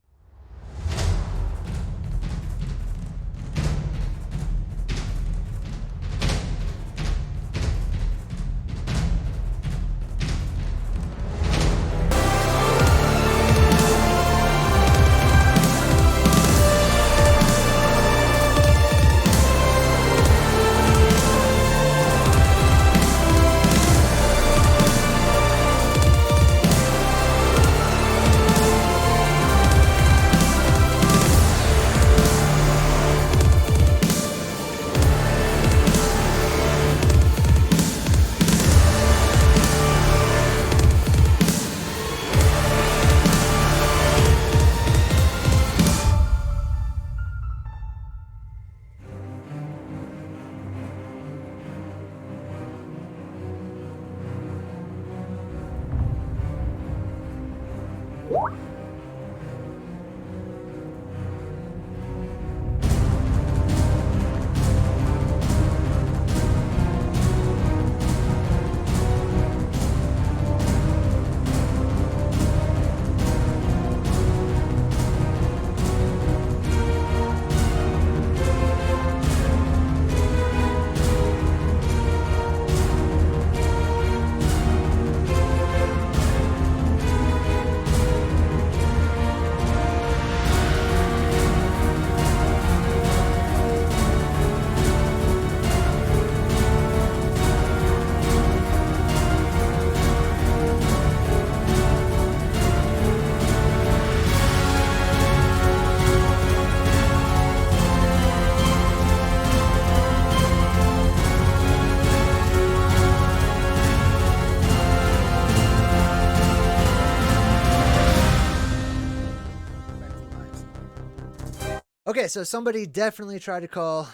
Okay, so somebody definitely tried to call.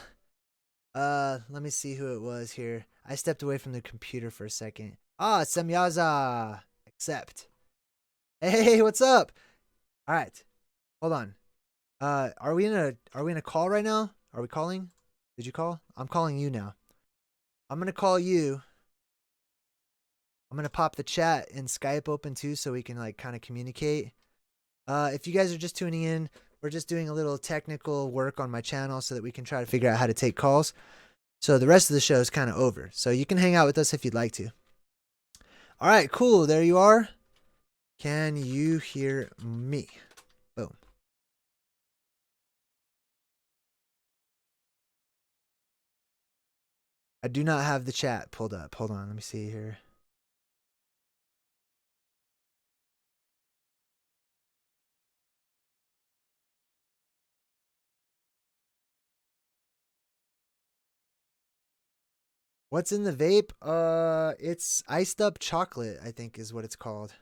Let me see who it was here. I stepped away from the computer for a second. Semyaza. Accept. Hey, what's up? All right. Hold on. Are we in a call right now? Are we calling? Did you call? I'm calling you now. I'm going to call you. I'm going to pop the chat in Skype open too so we can like kind of communicate. If you guys are just tuning in, we're just doing a little technical work on my channel so that we can try to figure out how to take calls. So the rest of the show is kind of over. So you can hang out with us if you'd like to. All right, cool. There you are. Can you hear me? Boom. I do not have the chat pulled up. Hold on. Let me see here. What's in the vape? It's iced up chocolate, I think is what it's called.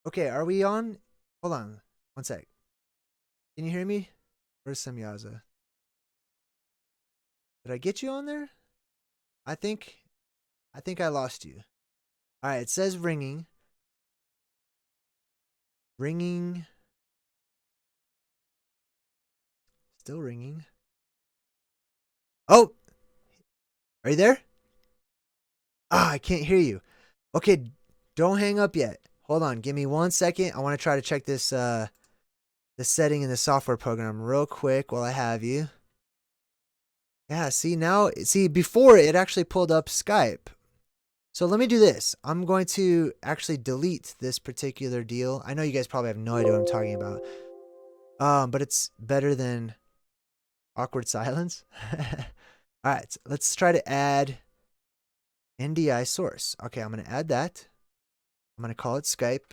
Okay, are we on? Hold on. One sec. Can you hear me? Where's Semyaza? Did I get you on there? I think I lost you. All right, it says ringing. Ringing. Still ringing. Oh! Are you there? I can't hear you. Okay, don't hang up yet. Hold on, give me 1 second. I want to try to check this the setting in the software program real quick while I have you. Yeah, see before it actually pulled up Skype. So let me do this. I'm going to actually delete this particular deal. I know you guys probably have no idea what I'm talking about. But it's better than awkward silence. All right, let's try to add NDI source. Okay, I'm going to add that. I'm going to call it Skype.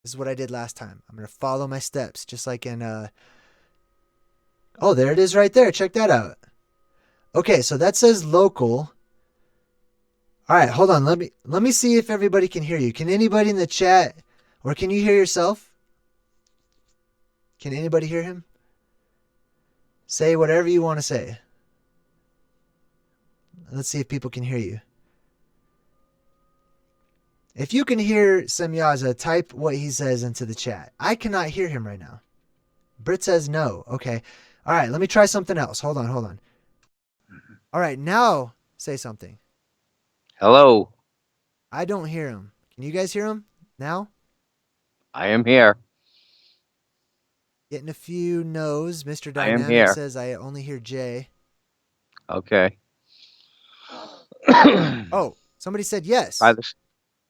This is what I did last time. I'm going to follow my steps just like in oh, there it is right there. Check that out. Okay, so that says local. All right, hold on. Let me see if everybody can hear you. Can anybody in the chat, or can you hear yourself? Can anybody hear him? Say whatever you want to say. Let's see if people can hear you. If you can hear Semyaza, type what he says into the chat. I cannot hear him right now. Brit says no. Okay. All right, let me try something else. Hold on. All right, now say something. Hello. I don't hear him. Can you guys hear him now? I am here. Getting a few no's. Mr. I am Dynamic here. says I only hear Jay. Okay. Oh, somebody said yes. Try this.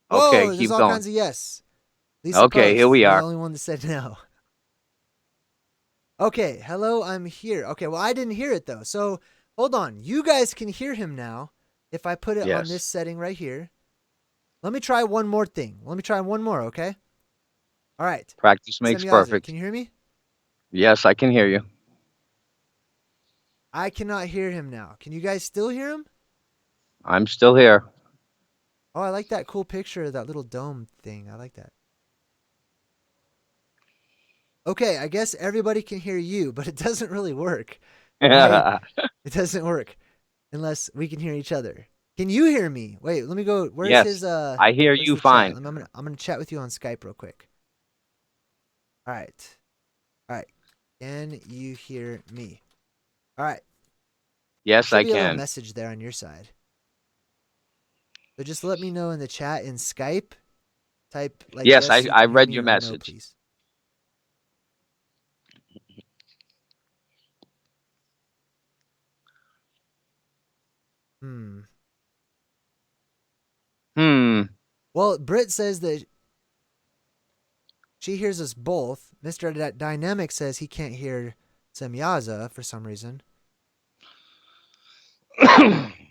Whoa, Okay, there's keep all going. kinds of yes. Lisa Okay, Post, here we you're are. the only one that said no. Okay, hello, I'm here. Okay, well, I didn't hear it, though. So, hold on. You guys can hear him now if I put it on this setting right here. Let me try one more thing. Let me try one more, okay? All right. Practice makes Semyaza, perfect. can you hear me? Yes, I can hear you. I cannot hear him now. Can you guys still hear him? I'm still here. Oh, I like that cool picture of that little dome thing. I like that. Okay, I guess everybody can hear you, but it doesn't really work. Right? It doesn't work unless we can hear each other. Can you hear me? Wait, let me go. Where's Yes, his I hear where's you the fine. chat? I'm gonna chat with you on Skype real quick. All right. All right. Can you hear me? All right. Yes, Should I be a little can. message there on your side. So just let me know in the chat in Skype. Type like Yes, yes, you I can hear read me, your or no, message. please. Well, Britt says that she hears us both. Mr. Dynamic says he can't hear Semyaza for some reason.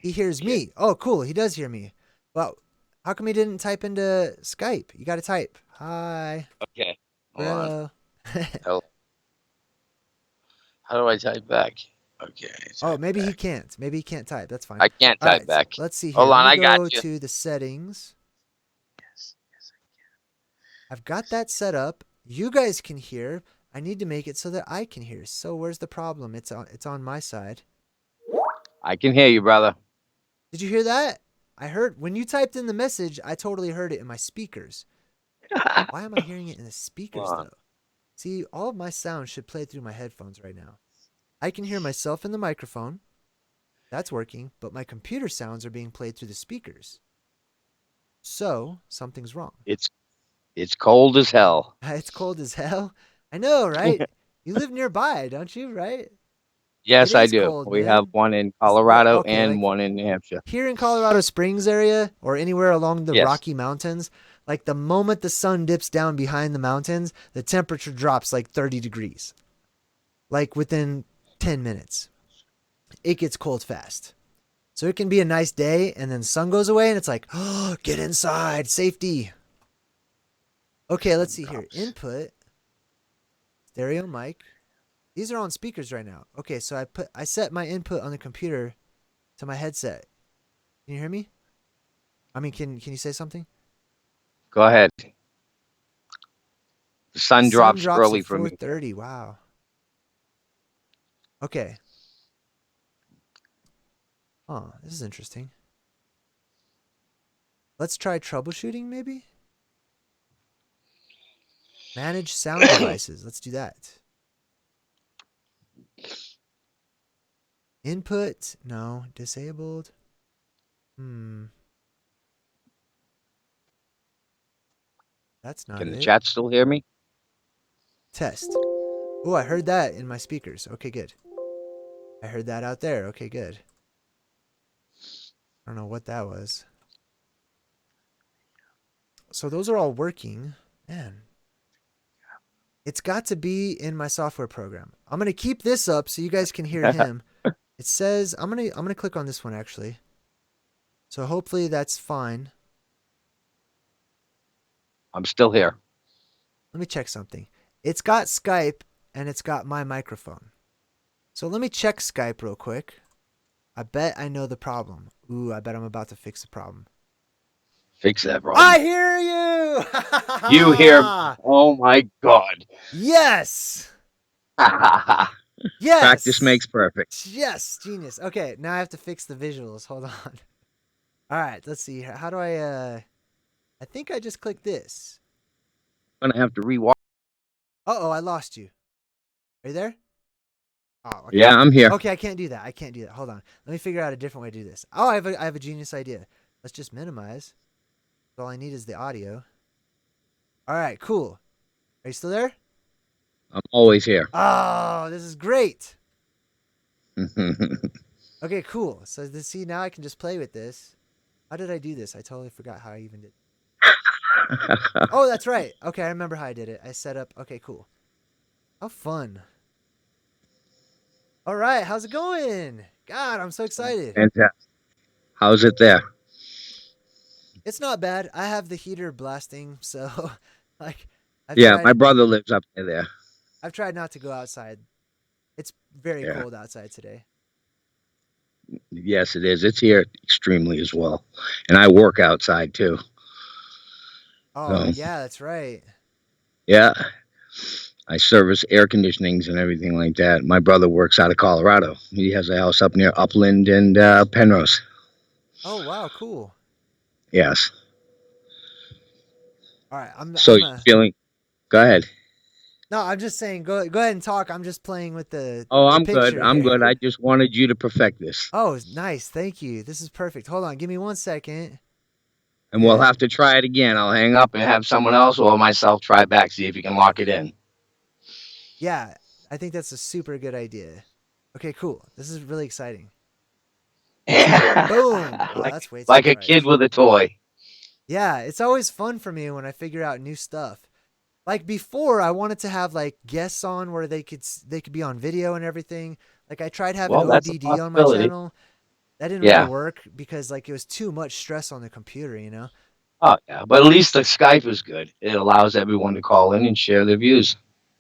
He hears me. Oh, cool. He does hear me. Well, how come he didn't type into Skype? You got to type. Hi. Okay. Hold Hello. on. Hello. How do I type back? Okay. Oh, maybe he can't. Maybe he can't type. That's fine. I can't All type right. back. Let's see here. Hold on, Let me I got go you. to the settings. Yes, I I've got that set up. You guys can hear. I need to make it so that I can hear. So where's the problem? It's on my side. I can hear you, brother. Did you hear that? I heard when you typed in the message, I totally heard it in my speakers. Why am I hearing it in the speakers though? See, all of my sound should play through my headphones right now. I can hear myself in the microphone. That's working, but my computer sounds are being played through the speakers. So, something's wrong. It's cold as hell. It's cold as hell. I know, right? You live nearby, don't you, right? Yes, It I is do. cold, We man. have one in Colorado Okay, and like one in New Hampshire. here in Colorado Springs area or anywhere along the Yes. Rocky Mountains, like the moment the sun dips down behind the mountains, the temperature drops like 30 degrees. Like within 10 minutes. It gets cold fast. So it can be a nice day and then the sun goes away and it's like, oh, get inside, safety. Okay, let's see here. Input, stereo mic. These are on speakers right now. Okay, so I set my input on the computer to my headset. Can you hear me? I mean, can you say something? Go ahead. The sun drops Drops early at for me. 4:30. Wow. Okay. Oh, this is interesting. Let's try troubleshooting maybe? Manage sound devices. Let's do that. Input. No. Disabled. That's not Can the it. chat still hear me? Test. Oh, I heard that in my speakers. Okay, good. I heard that out there. Okay, good. I don't know what that was. So those are all working. Man. It's got to be in my software program. I'm going to keep this up so you guys can hear him. It says I'm going to click on this one actually. So hopefully that's fine. I'm still here. Let me check something. It's got Skype and it's got my microphone. So let me check Skype real quick. I bet I know the problem. Ooh, I bet I'm about to fix the problem. Fix that problem. I hear you! You hear me? Oh my God. Yes! Yes! Practice makes perfect. Yes, genius. Okay, now I have to fix the visuals. Hold on. All right, let's see here. How do I I think I just clicked this. I'm gonna have to rewatch. Uh-oh, I lost you. Are you there? Oh, okay. Yeah, I'm here. Okay, I can't do that. Hold on. Let me figure out a different way to do this. Oh, I have a genius idea. Let's just minimize. All I need is the audio. All right, cool. Are you still there? I'm always here. Oh, this is great. Okay, cool. So see, now I can just play with this. How did I do this? I totally forgot how I even did. Oh, that's right. Okay, I remember how I did it. I set up. Okay, cool. How fun. All right, how's it going? God, I'm so excited. Fantastic. How's it there? It's not bad. I have the heater blasting, so like My brother lives up there. I've tried not to go outside. It's very cold outside today. Yes, it is. It's here extremely as well. And I work outside too. Oh, yeah, that's right. Yeah. I service air conditionings and everything like that. My brother works out of Colorado. He has a house up near Upland and Penrose. Oh, wow, cool. Yes. All right, you're feeling... Go ahead. No, I'm just saying, go ahead and talk. I'm just playing with the I'm good. I'm good. I just wanted you to perfect this. Oh, nice. Thank you. This is perfect. Hold on. Give me 1 second. And we'll have to try it again. I'll hang up and have someone else or myself try back, see if you can lock it in. Yeah, I think that's a super good idea. Okay, cool. This is really exciting. Boom. Oh, that's way too like a bright. kid with a toy. Yeah, it's always fun for me when I figure out new stuff. Like before, I wanted to have like guests on where they could be on video and everything. Like I tried having ODD on my channel. That didn't really work because like it was too much stress on the computer, you know? Oh yeah, but at least the Skype is good. It allows everyone to call in and share their views.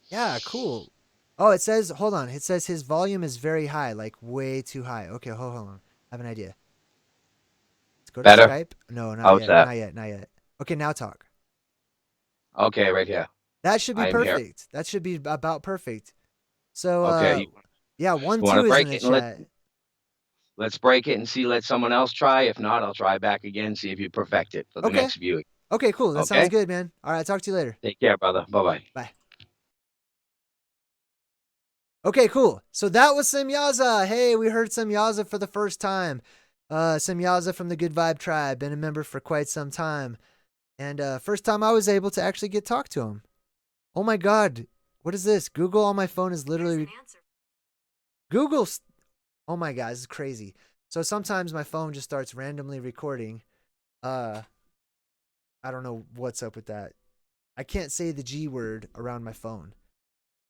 Yeah, cool. Oh, it says, hold on. It says his volume is very high, like way too high. Okay, hold on. I have an idea. Let's go to Skype. No, not yet. Not yet. Okay, now talk. Okay, right here. That should be perfect. That should be about perfect. So, okay. 1, 2 is in the chat. Let's break it and see. Let someone else try. If not, I'll try back again. See if you perfect it for the next viewing. Okay, cool. That sounds good, man. All right, talk to you later. Take care, brother. Bye-bye. Bye. Okay, cool. So that was Semyaza. Hey, we heard Semyaza for the first time. Semyaza from the Good Vibe Tribe. Been a member for quite some time. And first time I was able to actually get talk to him. Oh my God. What is this? Google on my phone is literally... Google... Oh my God, this is crazy. So sometimes my phone just starts randomly recording. I don't know what's up with that. I can't say the G word around my phone.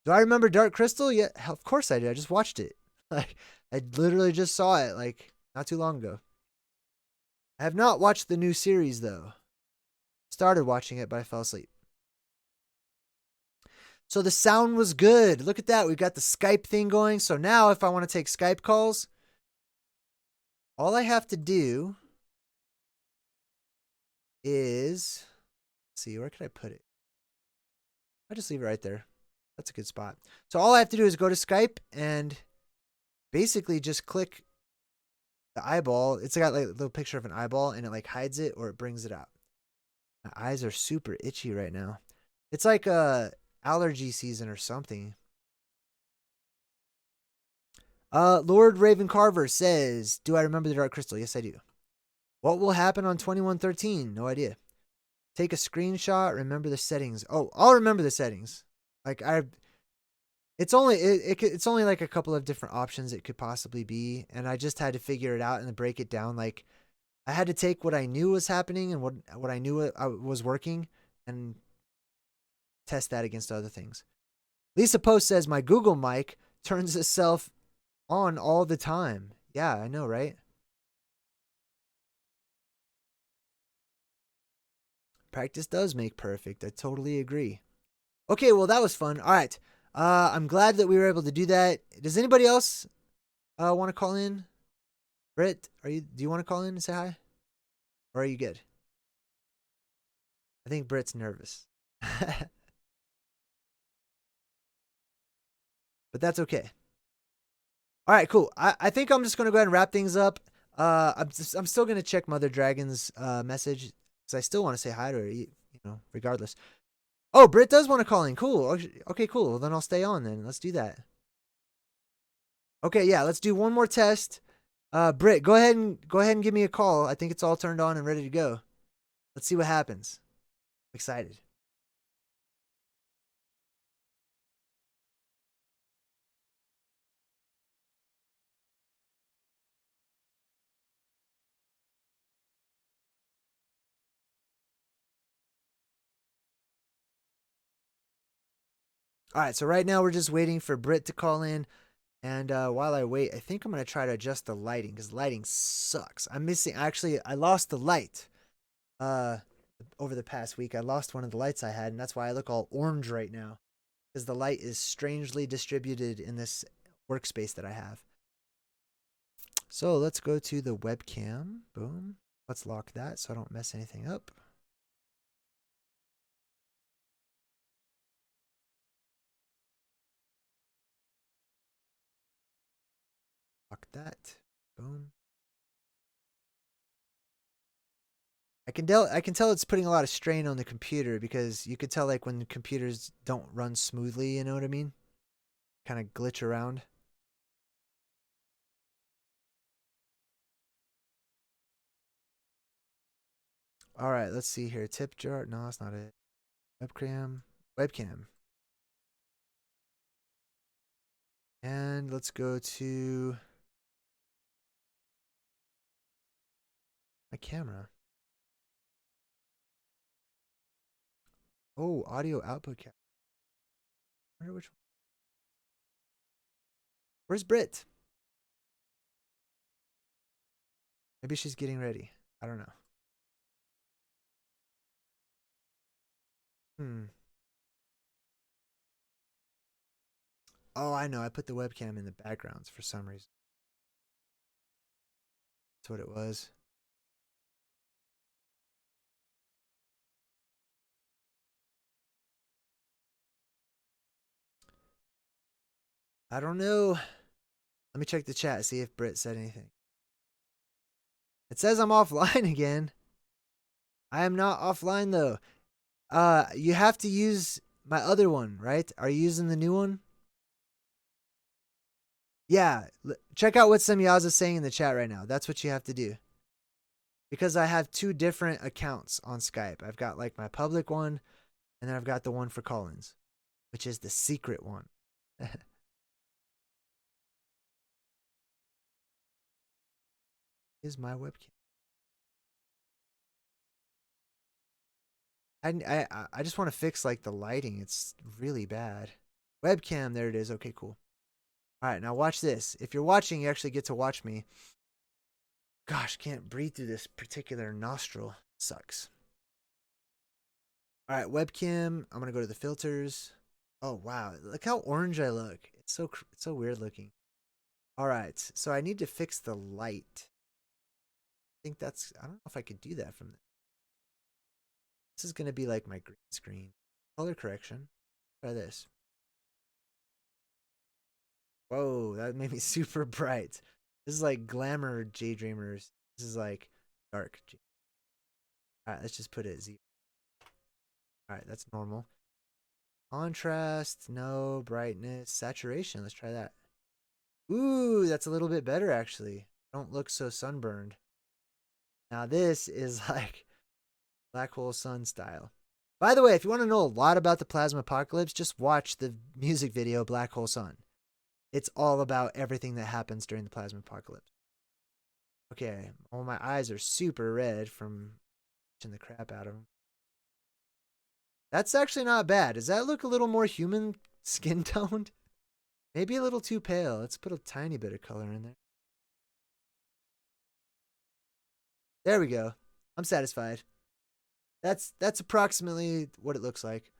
Do I remember Dark Crystal? Yeah, of course I do. I just watched it. Like I literally just saw it like not too long ago. I have not watched the new series though. Started watching it, but I fell asleep. So the sound was good. Look at that. We've got the Skype thing going. So now if I want to take Skype calls, all I have to do is, let's see, where can I put it? I'll just leave it right there. That's a good spot. So all I have to do is go to Skype and basically just click the eyeball. It's got like a little picture of an eyeball and it like hides it or it brings it out. My eyes are super itchy right now. It's like allergy season or something. Lord Raven Carver says, do I remember the Dark Crystal? Yes, I do. What will happen on 2113? No idea. Take a screenshot. Remember the settings. Oh, I'll remember the settings. Like it's only like a couple of different options it could possibly be. And I just had to figure it out and then break it down. Like I had to take what I knew was happening and what I knew was working and test that against other things. Lisa Post says my Google mic turns itself on all the time. Yeah, I know, right? Practice does make perfect. I totally agree. Okay, well, that was fun. All right. I'm glad that we were able to do that. Does anybody else want to call in? Britt, do you want to call in and say hi? Or are you good? I think Britt's nervous. But that's okay. All right, cool. I think I'm just going to go ahead and wrap things up. I'm still going to check Mother Dragon's message. because I still want to say hi to her, you know, regardless. Oh, Britt does want to call in. Cool. Okay, cool. Well, then I'll stay on then. Let's do that. Okay, yeah, let's do one more test. Britt, go ahead and give me a call. I think it's all turned on and ready to go. Let's see what happens. I'm excited. All right, so right now we're just waiting for Britt to call in. And while I wait, I think I'm going to try to adjust the lighting because lighting sucks. Actually, I lost the light over the past week. I lost one of the lights I had, and that's why I look all orange right now because the light is strangely distributed in this workspace that I have. So let's go to the webcam. Boom. Let's lock that so I don't mess anything up. Lock that. Boom. I can tell it's putting a lot of strain on the computer because you could tell like when the computers don't run smoothly, you know what I mean? Kind of glitch around. All right, let's see here. Tip jar. No, that's not it. Webcam. And let's go to my camera. Oh, audio output cap. I wonder which one. Where's Britt? Maybe she's getting ready. I don't know. Oh, I know. I put the webcam in the backgrounds for some reason. That's what it was. I don't know. Let me check the chat, see if Britt said anything. It says I'm offline again. I am not offline though. You have to use my other one, right? Are you using the new one? Yeah, check out what Semyaza is saying in the chat right now. That's what you have to do. Because I have two different accounts on Skype. I've got like my public one, and then I've got the one for Collins, which is the secret one. Is my webcam. I just want to fix like the lighting. It's really bad. Webcam, there it is. Okay, cool. All right, now watch this. If you're watching, you actually get to watch me. Gosh, can't breathe through this particular nostril. Sucks. All right, webcam. I'm gonna go to the filters. Oh wow, look how orange I look. It's so weird looking. All right, so I need to fix the light. I think that's. I don't know if I could do that from this. This is gonna be like my green screen. Color correction. Try this. Whoa, that made me super bright. This is like glamour JayDreamerZ. This is like dark. All right, let's just put it at 0. All right, that's normal. Contrast, no. Brightness, saturation. Let's try that. Ooh, that's a little bit better actually. Don't look so sunburned. Now this is like black hole sun style. By the way, if you want to know a lot about the plasma apocalypse, just watch the music video Black Hole Sun. It's all about everything that happens during the plasma apocalypse. Okay, well, my eyes are super red from watching the crap out of them. That's actually not bad. Does that look a little more human skin toned? Maybe a little too pale. Let's put a tiny bit of color in there. There we go. I'm satisfied. That's approximately what it looks like.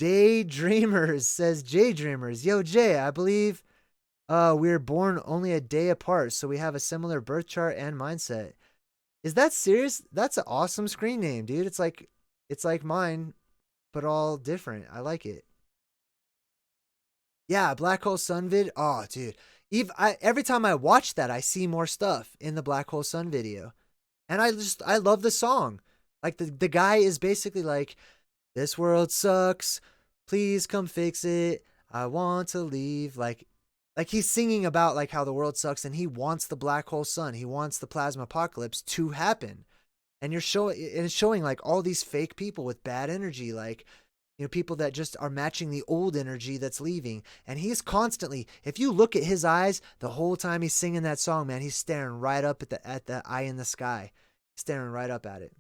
JayDreamerZ says JayDreamerZ. Yo, Jay, I believe we're born only a day apart, so we have a similar birth chart and mindset. Is that serious? That's an awesome screen name, dude. It's like mine, but all different. I like it. Yeah, Black Hole Sun vid. Oh, dude. Every time I watch that, I see more stuff in the Black Hole Sun video. And I love the song. Like the guy is basically like, this world sucks. Please come fix it. I want to leave. Like he's singing about like how the world sucks and he wants the black hole sun. He wants the plasma apocalypse to happen. And it's showing like all these fake people with bad energy, like, you know, people that just are matching the old energy that's leaving. And he's constantly, if you look at his eyes the whole time he's singing that song, man, he's staring right up at the eye in the sky, staring right up at it.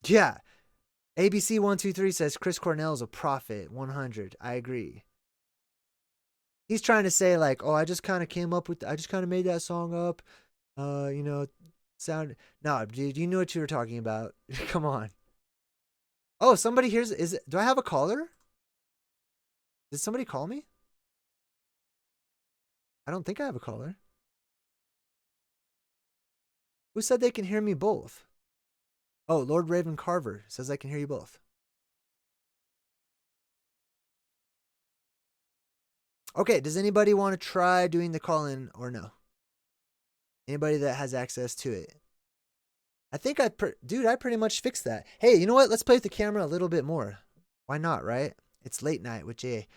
Yeah. ABC123 says Chris Cornell is a prophet. 100. I agree. He's trying to say like, oh, I just kind of made that song up. You know, sound. No, dude, you knew what you were talking about. Come on. Oh, somebody here's, do I have a caller? Did somebody call me? I don't think I have a caller. Who said they can hear me both? Oh, Lord Raven Carver says I can hear you both. Okay, does anybody want to try doing the call-in or no? Anybody that has access to it? I think I pretty much fixed that. Hey, you know what? Let's play with the camera a little bit more. Why not, right? It's late night with Jay.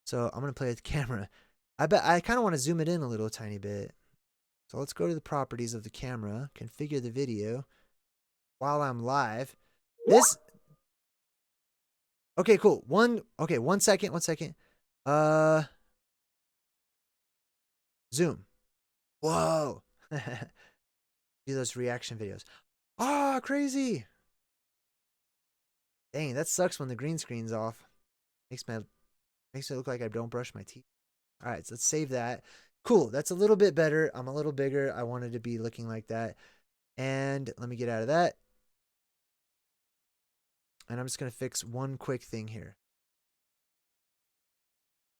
So I'm going to play with the camera. I kind of want to zoom it in a little tiny bit. So let's go to the properties of the camera, configure the video while I'm live. Okay, cool. One second. Zoom. Whoa. Do those reaction videos. Ah, crazy. Dang, that sucks when the green screen's off. Makes it look like I don't brush my teeth. All right, so let's save that. Cool, that's a little bit better. I'm a little bigger. I wanted to be looking like that. And let me get out of that. And I'm just going to fix one quick thing here.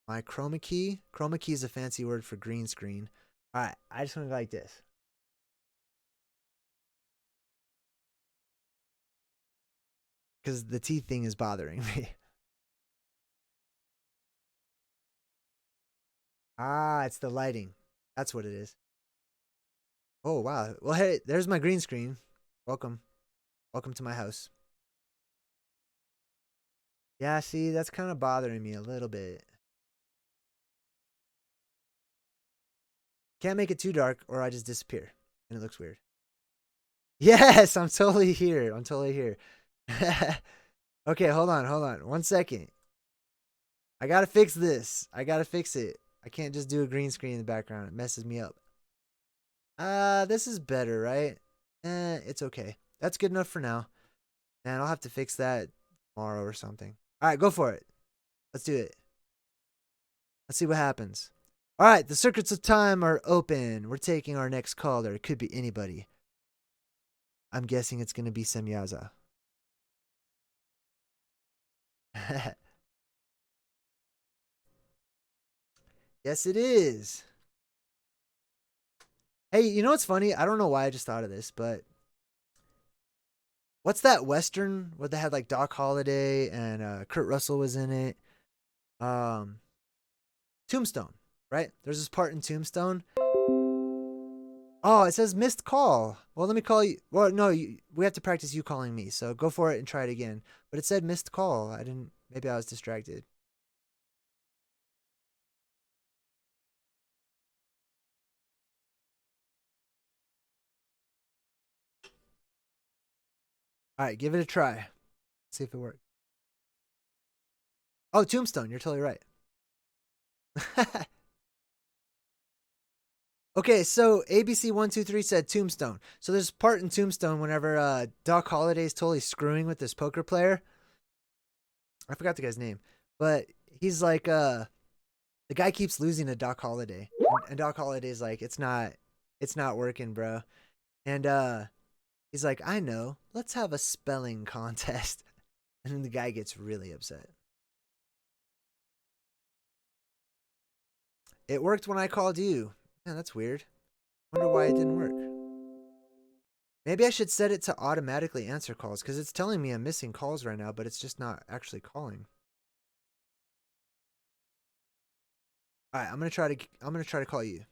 My chroma key. Chroma key is a fancy word for green screen. All right, I just want to go like this. Because the teeth thing is bothering me. Ah, it's the lighting. That's what it is. Oh, wow. Well, hey, there's my green screen. Welcome. Welcome to my house. Yeah, see, that's kind of bothering me a little bit. Can't make it too dark or I just disappear. And it looks weird. Yes, I'm totally here. Okay, hold on. 1 second. I gotta fix this. I gotta fix it. I can't just do a green screen in the background. It messes me up. This is better, right? It's okay. That's good enough for now. Man, I'll have to fix that tomorrow or something. All right, go for it. Let's do it. Let's see what happens. All right, the circuits of time are open. We're taking our next caller. It could be anybody. I'm guessing it's going to be Semyaza. Yes, it is. Hey, you know what's funny? I don't know why I just thought of this, but what's that Western where they had like Doc Holliday and Kurt Russell was in it? Tombstone, right? There's this part in Tombstone. Oh, it says missed call. Well, let me call you. Well, no, we have to practice you calling me. So go for it and try it again. But it said missed call. Maybe I was distracted. All right, give it a try. See if it works. Oh, Tombstone. You're totally right. Okay, so ABC123 said Tombstone. So there's a part in Tombstone whenever Doc Holliday's totally screwing with this poker player. I forgot the guy's name. But he's like, the guy keeps losing to Doc Holliday. And Doc Holliday's like, it's not working, bro. And he's like, I know. Let's have a spelling contest. And then the guy gets really upset. It worked when I called you. Man, that's weird. Wonder why it didn't work. Maybe I should set it to automatically answer calls because it's telling me I'm missing calls right now, but it's just not actually calling. All right, I'm gonna try to call you.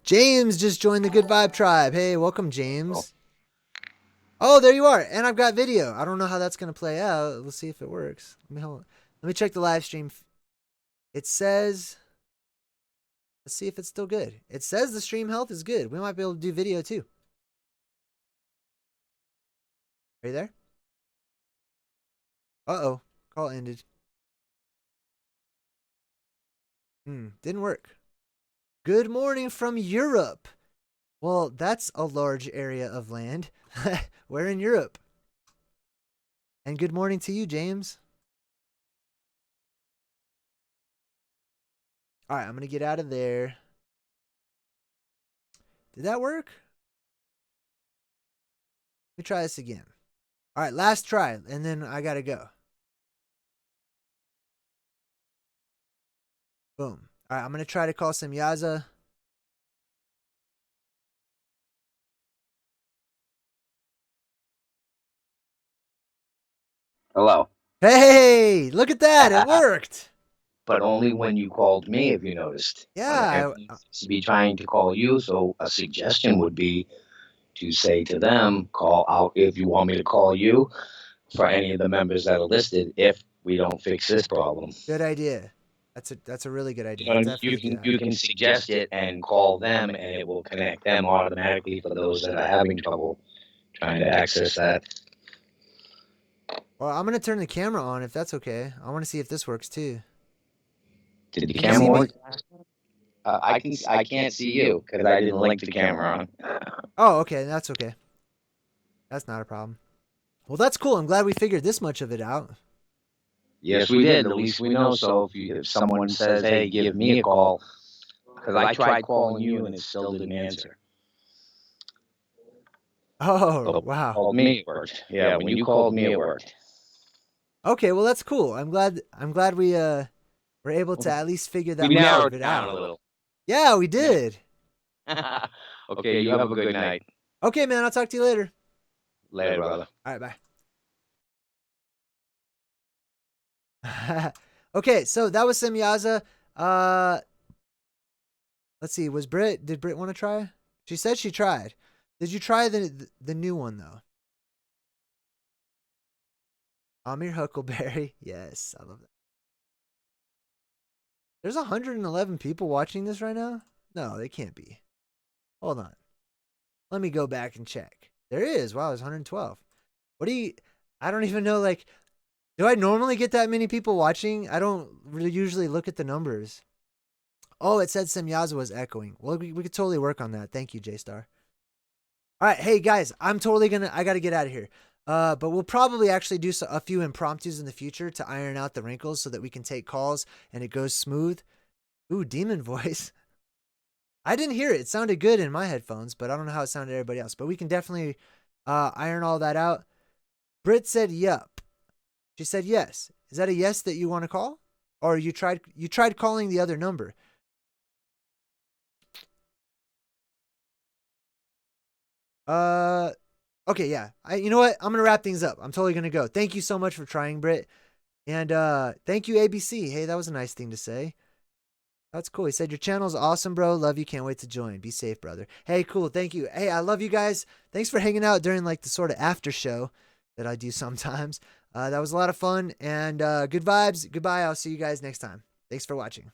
James just joined the Good Vibe Tribe. Hey, welcome, James. Oh, there you are. And I've got video. I don't know how that's going to play out. We'll see if it works. Let me check the live stream. It says, let's see if it's still good. It says the stream health is good. We might be able to do video too. Are you there? Uh-oh. Call ended. Didn't work. Good morning from Europe. Well, that's a large area of land. We're in Europe. And good morning to you, James. All right, I'm going to get out of there. Did that work? Let me try this again. All right, last try, and then I got to go. Boom. All right, I'm going to try to call Semyaza. Hello. Hey, look at that. It worked. But only when you called me, if you noticed. Yeah. To be trying to call you, so a suggestion would be to say to them, call out if you want me to call you for any of the members that are listed if we don't fix this problem. Good idea. That's a really good idea. You can suggest it and call them, and it will connect them automatically for those that are having trouble trying to access that. Well, I'm going to turn the camera on if that's okay. I want to see if this works too. Did the camera work? I can't see you because I didn't link the camera on. Oh, okay. That's okay. That's not a problem. Well, that's cool. I'm glad we figured this much of it out. Yes, we did. At least we know. So if someone says, hey, give me a call, because I tried calling you and it still didn't answer. Oh, wow. Called me, it worked. Yeah, when you called me, it worked. Okay, well, that's cool. I'm glad we were able to at least figure that we narrowed it it down out. a little. Yeah, we did. Okay, you have a good night. Okay, man. I'll talk to you later. Later, brother. All right, bye. Okay, so that was Semyaza. Let's see. Did Britt want to try? She said she tried. Did you try the new one though? Amir Huckleberry. Yes, I love that. There's 111 people watching this right now? No, they can't be. Hold on. Let me go back and check. There is. Wow, there's 112. I don't even know, like, do I normally get that many people watching? I don't really usually look at the numbers. Oh, it said Semyaza was echoing. Well, we could totally work on that. Thank you, J-Star. All right, hey, guys, I got to get out of here. But we'll probably actually do a few impromptus in the future to iron out the wrinkles so that we can take calls and it goes smooth. Ooh, demon voice. I didn't hear it. It sounded good in my headphones, but I don't know how it sounded to everybody else. But we can definitely iron all that out. Britt said yup. She said yes. Is that a yes that you want to call? Or you tried calling the other number? Okay, yeah. You know what? I'm going to wrap things up. I'm totally going to go. Thank you so much for trying, Britt. And thank you, ABC. Hey, that was a nice thing to say. That's cool. He said, your channel's awesome, bro. Love you. Can't wait to join. Be safe, brother. Hey, cool. Thank you. Hey, I love you guys. Thanks for hanging out during like the sort of after show that I do sometimes. That was a lot of fun and good vibes. Goodbye. I'll see you guys next time. Thanks for watching.